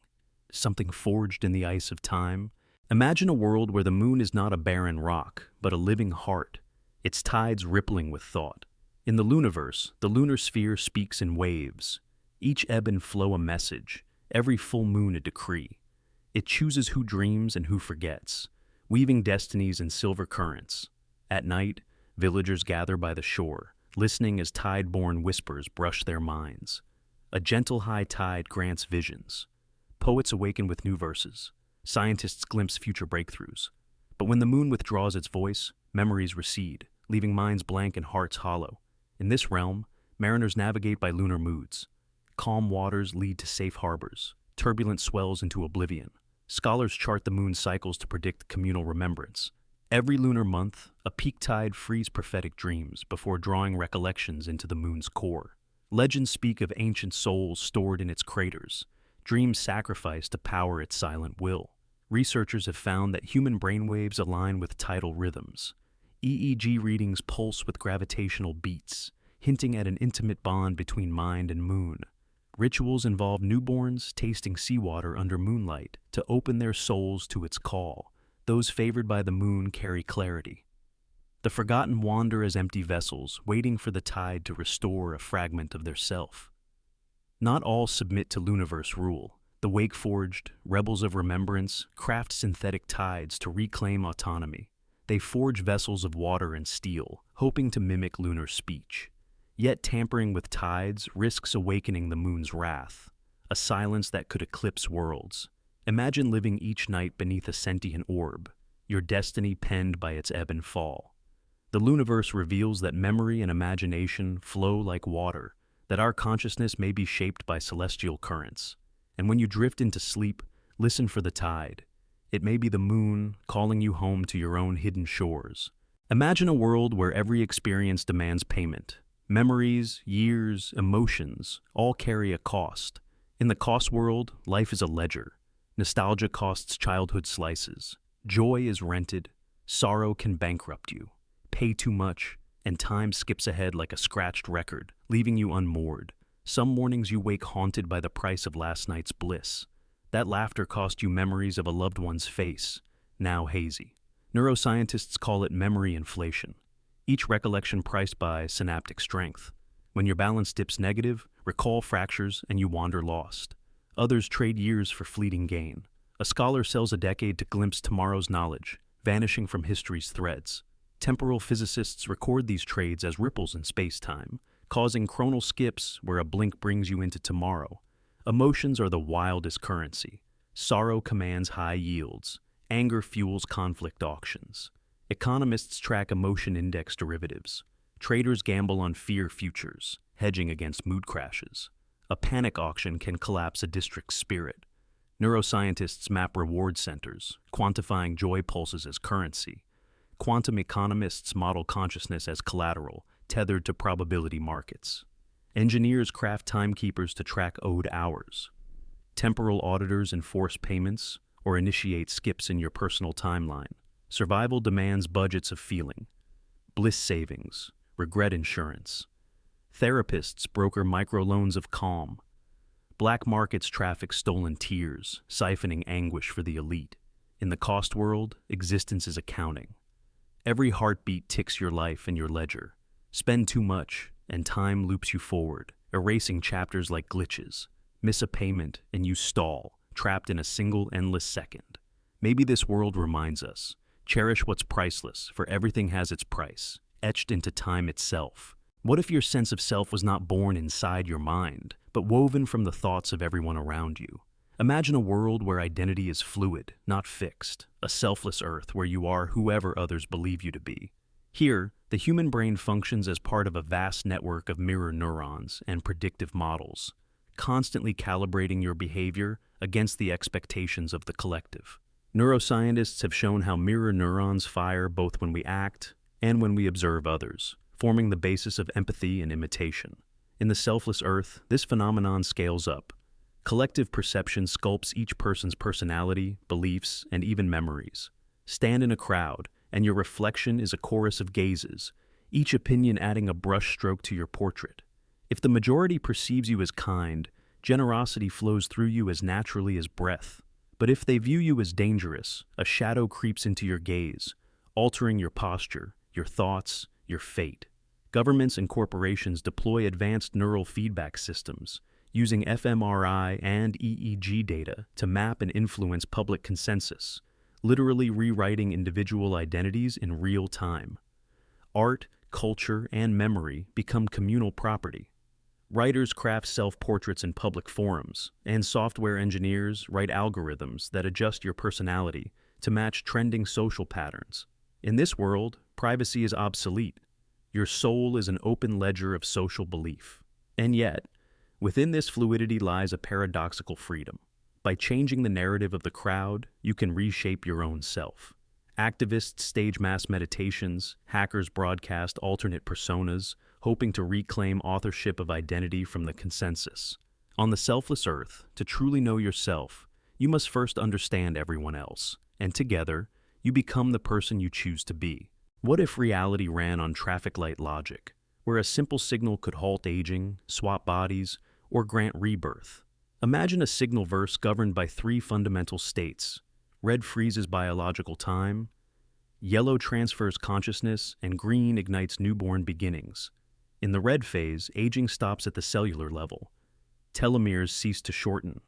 something forged in the ice of time. Imagine a world where the moon is not a barren rock, but a living heart, its tides rippling with thought. In the Lunaverse, the lunar sphere speaks in waves, each ebb and flow a message, every full moon a decree. It chooses who dreams and who forgets, weaving destinies in silver currents. At night, villagers gather by the shore, listening as tide-borne whispers brush their minds. A gentle high tide grants visions. Poets awaken with new verses. Scientists glimpse future breakthroughs. But when the moon withdraws its voice, memories recede, leaving minds blank and hearts hollow. In this realm, mariners navigate by lunar moods. Calm waters lead to safe harbors, turbulent swells into oblivion. Scholars chart the moon's cycles to predict communal remembrance. Every lunar month, a peak tide frees prophetic dreams before drawing recollections into the moon's core. Legends speak of ancient souls stored in its craters, dreams sacrificed to power its silent will. Researchers have found that human brainwaves align with tidal rhythms. EEG readings pulse with gravitational beats, hinting at an intimate bond between mind and moon. Rituals involve newborns tasting seawater under moonlight to open their souls to its call. Those favored by the moon carry clarity. The forgotten wander as empty vessels, waiting for the tide to restore a fragment of their self. Not all submit to Lunaverse rule. The wake-forged, rebels of remembrance, craft synthetic tides to reclaim autonomy. They forge vessels of water and steel, hoping to mimic lunar speech. Yet tampering with tides risks awakening the moon's wrath, a silence that could eclipse worlds. Imagine living each night beneath a sentient orb, your destiny penned by its ebb and fall. The Lunaverse reveals that memory and imagination flow like water, that our consciousness may be shaped by celestial currents. And when you drift into sleep, listen for the tide. It may be the moon calling you home to your own hidden shores. Imagine a world where every experience demands payment. Memories, years, emotions all carry a cost. In the cost world, life is a ledger. Nostalgia costs childhood slices. Joy is rented. Sorrow can bankrupt you. Pay too much, and time skips ahead like a scratched record, leaving you unmoored. Some mornings you wake haunted by the price of last night's bliss. That laughter cost you memories of a loved one's face, now hazy. Neuroscientists call it memory inflation. Each recollection priced by synaptic strength. When your balance dips negative, recall fractures and you wander lost. Others trade years for fleeting gain. A scholar sells a decade to glimpse tomorrow's knowledge, vanishing from history's threads. Temporal physicists record these trades as ripples in space-time, causing chronal skips where a blink brings you into tomorrow. Emotions are the wildest currency. Sorrow commands high yields. Anger fuels conflict auctions. Economists track emotion index derivatives. Traders gamble on fear futures, hedging against mood crashes. A panic auction can collapse a district's spirit. Neuroscientists map reward centers, quantifying joy pulses as currency. Quantum economists model consciousness as collateral, tethered to probability markets. Engineers craft timekeepers to track owed hours. Temporal auditors enforce payments or initiate skips in your personal timeline. Survival demands budgets of feeling. Bliss savings, regret insurance. Therapists broker microloans of calm. Black markets traffic stolen tears, siphoning anguish for the elite. In the cost world, existence is accounting. Every heartbeat ticks your life and your ledger. Spend too much, and time loops you forward, erasing chapters like glitches. Miss a payment, and you stall, trapped in a single endless second. Maybe this world reminds us, cherish what's priceless, for everything has its price, etched into time itself. What if your sense of self was not born inside your mind, but woven from the thoughts of everyone around you? Imagine a world where identity is fluid, not fixed, a selfless Earth where you are whoever others believe you to be. Here, the human brain functions as part of a vast network of mirror neurons and predictive models, constantly calibrating your behavior against the expectations of the collective. Neuroscientists have shown how mirror neurons fire both when we act and when we observe others, forming the basis of empathy and imitation. In the Selfless Earth, this phenomenon scales up. Collective perception sculpts each person's personality, beliefs, and even memories. Stand in a crowd, and your reflection is a chorus of gazes, each opinion adding a brushstroke to your portrait. If the majority perceives you as kind, generosity flows through you as naturally as breath. But if they view you as dangerous, a shadow creeps into your gaze, altering your posture, your thoughts, your fate. Governments and corporations deploy advanced neural feedback systems, using fMRI and EEG data to map and influence public consensus, literally rewriting individual identities in real time. Art, culture, and memory become communal property. Writers craft self-portraits in public forums, and software engineers write algorithms that adjust your personality to match trending social patterns. In this world, Privacy is obsolete. Your soul is an open ledger of social belief. And yet, within this fluidity lies a paradoxical freedom. By changing the narrative of the crowd, you can reshape your own self. Activists stage mass meditations, hackers broadcast alternate personas, hoping to reclaim authorship of identity from the consensus. On the Selfless Earth, to truly know yourself, you must first understand everyone else, and together, you become the person you choose to be. What if reality ran on traffic light logic, where a simple signal could halt aging, swap bodies, or grant rebirth? Imagine a Signalverse governed by three fundamental states. Red freezes biological time, yellow transfers consciousness, and green ignites newborn beginnings. In the red phase, aging stops at the cellular level. Telomeres cease to shorten.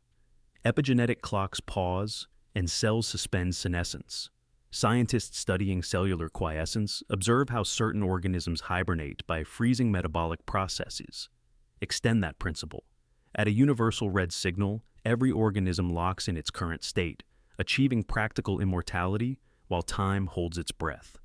Epigenetic clocks pause, and cells suspend senescence. Scientists studying cellular quiescence observe how certain organisms hibernate by freezing metabolic processes. Extend that principle. At a universal red signal, every organism locks in its current state, achieving practical immortality while time holds its breath.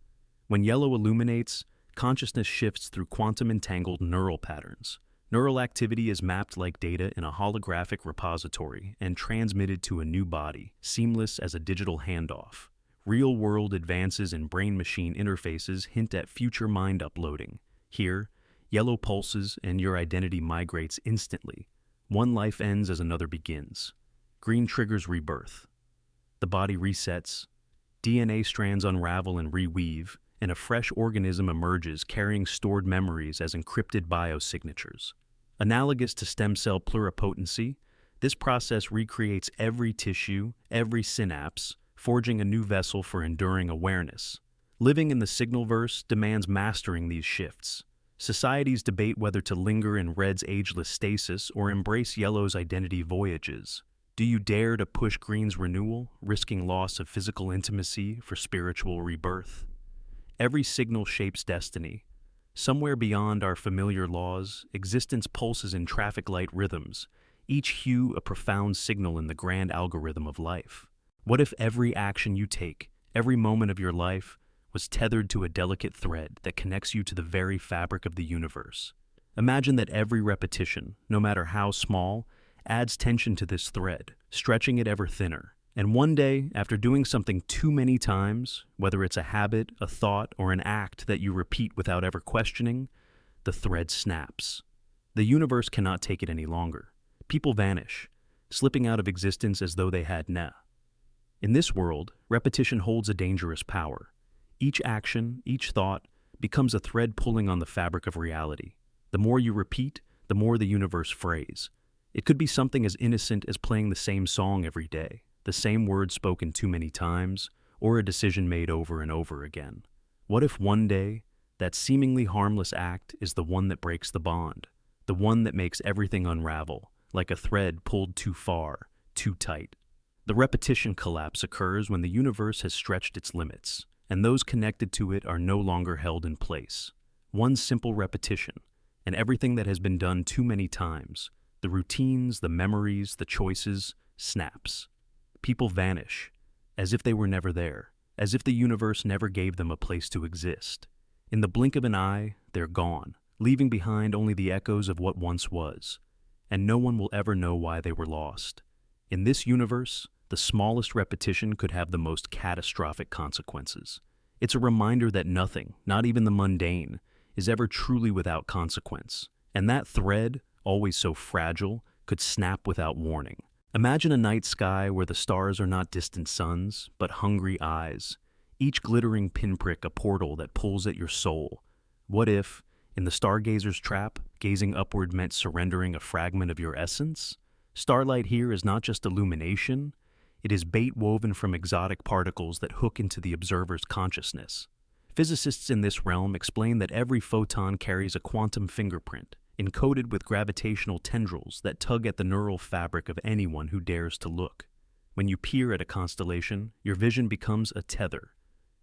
When yellow illuminates, consciousness shifts through quantum-entangled neural patterns. Neural activity is mapped like data in a holographic repository and transmitted to a new body, seamless as a digital handoff. Real-world advances in brain-machine interfaces hint at future mind uploading. Here, yellow pulses and your identity migrates instantly. One life ends as another begins. Green triggers rebirth. The body resets, DNA strands unravel and reweave, and a fresh organism emerges carrying stored memories as encrypted biosignatures. Analogous to stem cell pluripotency, this process recreates every tissue, every synapse, forging a new vessel for enduring awareness. Living in the Signalverse demands mastering these shifts. Societies debate whether to linger in red's ageless stasis or embrace yellow's identity voyages. Do you dare to push green's renewal, risking loss of physical intimacy for spiritual rebirth? Every signal shapes destiny. Somewhere beyond our familiar laws, existence pulses in traffic light rhythms, each hue a profound signal in the grand algorithm of life. What if every action you take, every moment of your life, was tethered to a delicate thread that connects you to the very fabric of the universe? Imagine that every repetition, no matter how small, adds tension to this thread, stretching it ever thinner. And one day, after doing something too many times, whether it's a habit, a thought, or an act that you repeat without ever questioning, the thread snaps. The universe cannot take it any longer. People vanish, slipping out of existence as though they had never. In this world, repetition holds a dangerous power. Each action, each thought, becomes a thread pulling on the fabric of reality. The more you repeat, the more the universe frays. It could be something as innocent as playing the same song every day, the same words spoken too many times, or a decision made over and over again. What if one day, that seemingly harmless act is the one that breaks the bond, the one that makes everything unravel, like a thread pulled too far, too tight? The repetition collapse occurs when the universe has stretched its limits, and those connected to it are no longer held in place. One simple repetition, and everything that has been done too many times, the routines, the memories, the choices, snaps. People vanish, as if they were never there, as if the universe never gave them a place to exist. In the blink of an eye, they're gone, leaving behind only the echoes of what once was, and no one will ever know why they were lost. In this universe, the smallest repetition could have the most catastrophic consequences. It's a reminder that nothing, not even the mundane, is ever truly without consequence, and that thread, always so fragile, could snap without warning. Imagine a night sky where the stars are not distant suns, but hungry eyes, each glittering pinprick a portal that pulls at your soul. What if, in the Stargazer's trap, gazing upward meant surrendering a fragment of your essence? Starlight here is not just illumination, it is bait woven from exotic particles that hook into the observer's consciousness. Physicists in this realm explain that every photon carries a quantum fingerprint, encoded with gravitational tendrils that tug at the neural fabric of anyone who dares to look. When you peer at a constellation, your vision becomes a tether.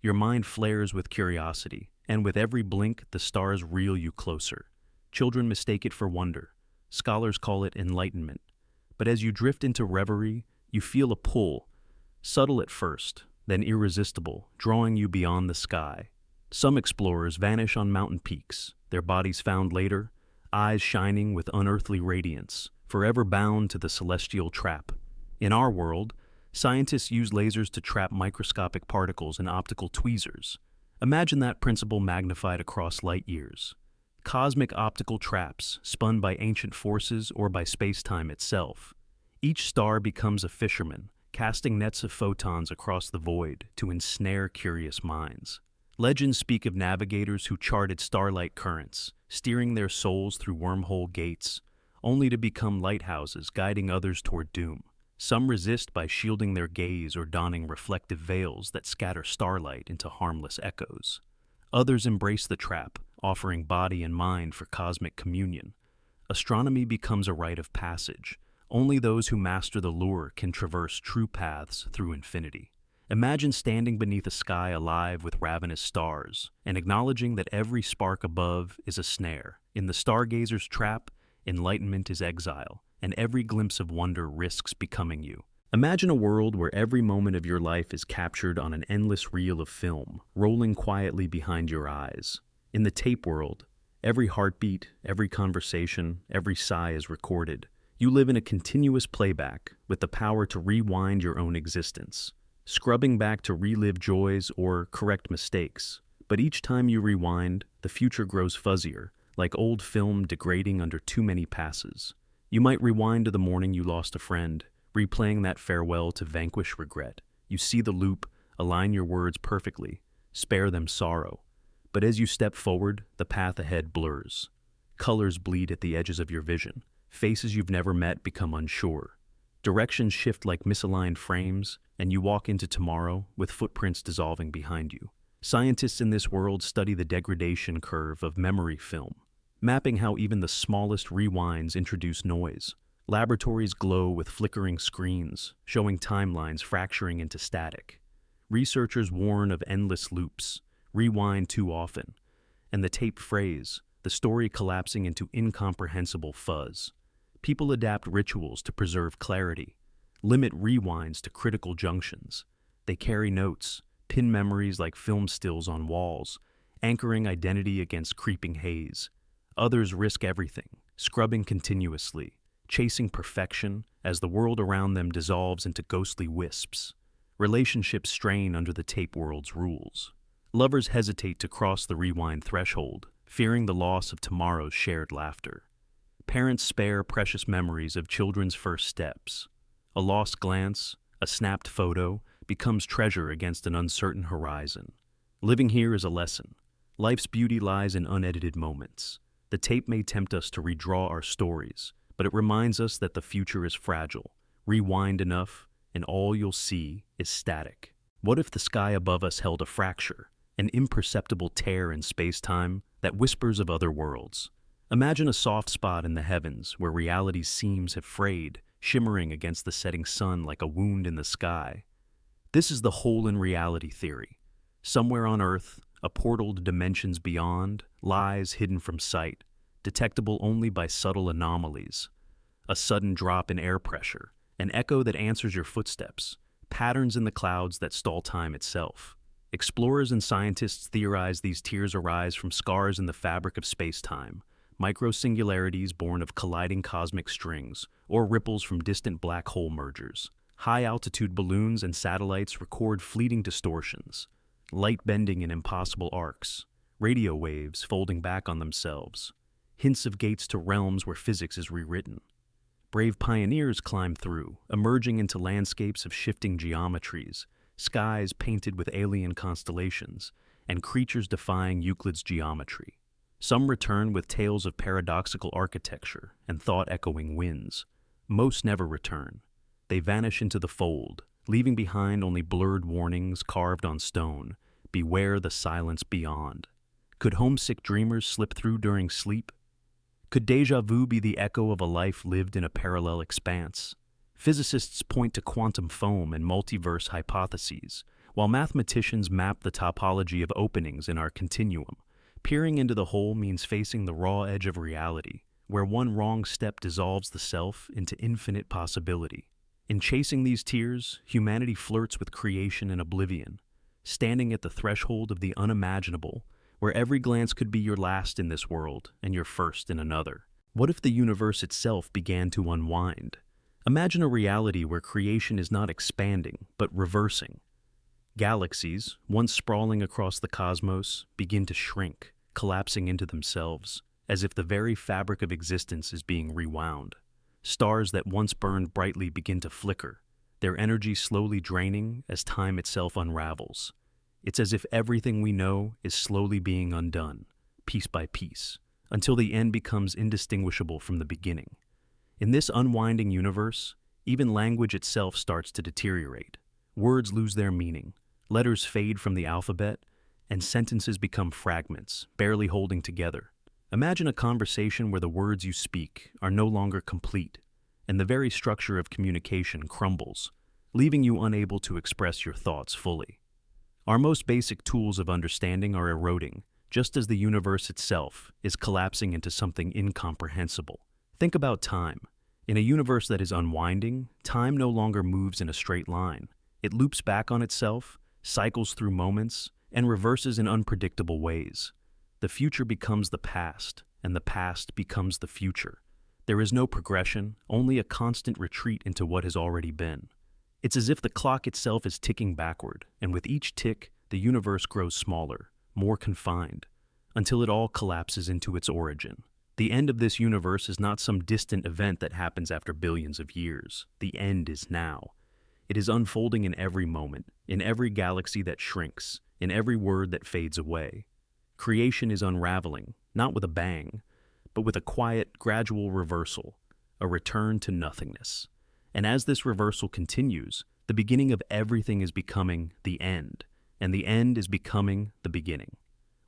Your mind flares with curiosity, and with every blink, the stars reel you closer. Children mistake it for wonder. Scholars call it enlightenment. But as you drift into reverie, you feel a pull, subtle at first, then irresistible, drawing you beyond the sky. Some explorers vanish on mountain peaks, their bodies found later, eyes shining with unearthly radiance, forever bound to the celestial trap. In our world, scientists use lasers to trap microscopic particles in optical tweezers. Imagine that principle magnified across light years. Cosmic optical traps, spun by ancient forces or by space-time itself. Each star becomes a fisherman, casting nets of photons across the void to ensnare curious minds. Legends speak of navigators who charted starlight currents, steering their souls through wormhole gates, only to become lighthouses guiding others toward doom. Some resist by shielding their gaze or donning reflective veils that scatter starlight into harmless echoes. Others embrace the trap, offering body and mind for cosmic communion. Astronomy becomes a rite of passage. Only those who master the lure can traverse true paths through infinity. Imagine standing beneath a sky alive with ravenous stars, and acknowledging that every spark above is a snare. In the stargazer's trap, enlightenment is exile, and every glimpse of wonder risks becoming you. Imagine a world where every moment of your life is captured on an endless reel of film, rolling quietly behind your eyes. In the tape world, every heartbeat, every conversation, every sigh is recorded. You live in a continuous playback, with the power to rewind your own existence, scrubbing back to relive joys or correct mistakes. But each time you rewind, the future grows fuzzier, like old film degrading under too many passes. You might rewind to the morning you lost a friend, replaying that farewell to vanquish regret. You see the loop, align your words perfectly, spare them sorrow. But as you step forward, the path ahead blurs. Colors bleed at the edges of your vision. Faces you've never met become unsure. Directions shift like misaligned frames, and you walk into tomorrow with footprints dissolving behind you. Scientists in this world study the degradation curve of memory film, mapping how even the smallest rewinds introduce noise. Laboratories glow with flickering screens, showing timelines fracturing into static. Researchers warn of endless loops, rewind too often, and the tape frays, the story collapsing into incomprehensible fuzz. People adapt rituals to preserve clarity, limit rewinds to critical junctions. They carry notes, pin memories like film stills on walls, anchoring identity against creeping haze. Others risk everything, scrubbing continuously, chasing perfection as the world around them dissolves into ghostly wisps. Relationships strain under the tape world's rules. Lovers hesitate to cross the rewind threshold, fearing the loss of tomorrow's shared laughter. Parents spare precious memories of children's first steps. A lost glance, a snapped photo, becomes treasure against an uncertain horizon. Living here is a lesson. Life's beauty lies in unedited moments. The tape may tempt us to redraw our stories, but it reminds us that the future is fragile. Rewind enough, and all you'll see is static. What if the sky above us held a fracture, an imperceptible tear in space-time that whispers of other worlds? Imagine a soft spot in the heavens where reality's seams have frayed, shimmering against the setting sun like a wound in the sky. This is the hole in reality theory. Somewhere on Earth, a portal to dimensions beyond lies hidden from sight, detectable only by subtle anomalies. A sudden drop in air pressure, an echo that answers your footsteps, patterns in the clouds that stall time itself. Explorers and scientists theorize these tears arise from scars in the fabric of space-time, micro-singularities born of colliding cosmic strings, or ripples from distant black hole mergers. High-altitude balloons and satellites record fleeting distortions, light bending in impossible arcs, radio waves folding back on themselves, hints of gates to realms where physics is rewritten. Brave pioneers climb through, emerging into landscapes of shifting geometries, skies painted with alien constellations, and creatures defying Euclid's geometry. Some return with tales of paradoxical architecture and thought-echoing winds. Most never return. They vanish into the fold, leaving behind only blurred warnings carved on stone. Beware the silence beyond. Could homesick dreamers slip through during sleep? Could déjà vu be the echo of a life lived in a parallel expanse? Physicists point to quantum foam and multiverse hypotheses, while mathematicians map the topology of openings in our continuum. Peering into the hole means facing the raw edge of reality, where one wrong step dissolves the self into infinite possibility. In chasing these tears, humanity flirts with creation and oblivion. standing at the threshold of the unimaginable, where every glance could be your last in this world and your first in another. What if the universe itself began to unwind? Imagine a reality where creation is not expanding, but reversing. Galaxies, once sprawling across the cosmos, begin to shrink, collapsing into themselves, as if the very fabric of existence is being rewound. Stars that once burned brightly begin to flicker, their energy slowly draining as time itself unravels. It's as if everything we know is slowly being undone, piece by piece, until the end becomes indistinguishable from the beginning. In this unwinding universe, even language itself starts to deteriorate. Words lose their meaning, letters fade from the alphabet, and sentences become fragments, barely holding together. Imagine a conversation where the words you speak are no longer complete, and the very structure of communication crumbles, leaving you unable to express your thoughts fully. Our most basic tools of understanding are eroding, just as the universe itself is collapsing into something incomprehensible. Think about time. In a universe that is unwinding, time no longer moves in a straight line. It loops back on itself, cycles through moments, and reverses in unpredictable ways. The future becomes the past, and the past becomes the future. There is no progression, only a constant retreat into what has already been. It's as if the clock itself is ticking backward, and with each tick, the universe grows smaller, more confined, until it all collapses into its origin. The end of this universe is not some distant event that happens after billions of years. The end is now. It is unfolding in every moment, in every galaxy that shrinks, in every word that fades away. Creation is unraveling, not with a bang, but with a quiet, gradual reversal, a return to nothingness. And as this reversal continues, the beginning of everything is becoming the end, and the end is becoming the beginning.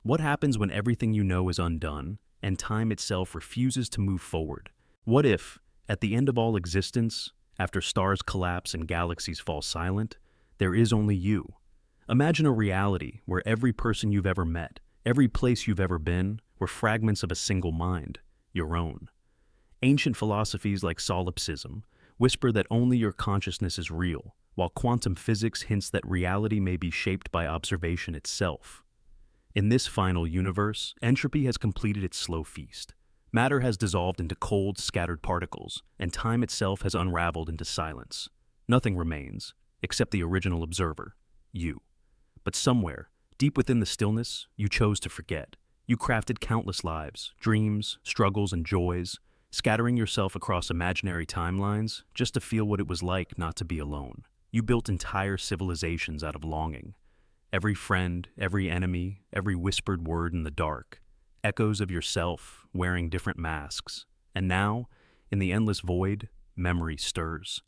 What happens when everything you know is undone, and time itself refuses to move forward? What if, at the end of all existence, after stars collapse and galaxies fall silent, there is only you? Imagine a reality where every person you've ever met, every place you've ever been, were fragments of a single mind, your own. Ancient philosophies like solipsism whisper that only your consciousness is real, while quantum physics hints that reality may be shaped by observation itself. In this final universe, entropy has completed its slow feast. Matter has dissolved into cold, scattered particles, and time itself has unraveled into silence. Nothing remains, except the original observer, you. But somewhere, deep within the stillness, you chose to forget. You crafted countless lives, dreams, struggles, and joys, scattering yourself across imaginary timelines just to feel what it was like not to be alone. You built entire civilizations out of longing. Every friend, every enemy, every whispered word in the dark, echoes of yourself wearing different masks. And now, in the endless void, memory stirs.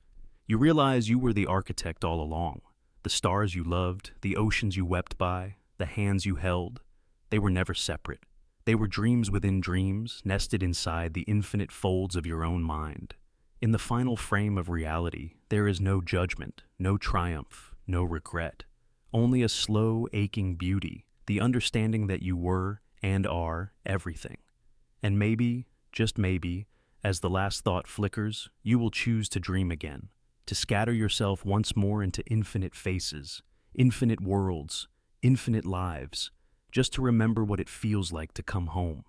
You realize you were the architect all along. The stars you loved, the oceans you wept by, the hands you held, they were never separate. They were dreams within dreams, nested inside the infinite folds of your own mind. In the final frame of reality, there is no judgment, no triumph, no regret. Only a slow, aching beauty, the understanding that you were and are everything. And maybe, just maybe, as the last thought flickers, you will choose to dream again, to scatter yourself once more into infinite faces, infinite worlds, infinite lives, just to remember what it feels like to come home.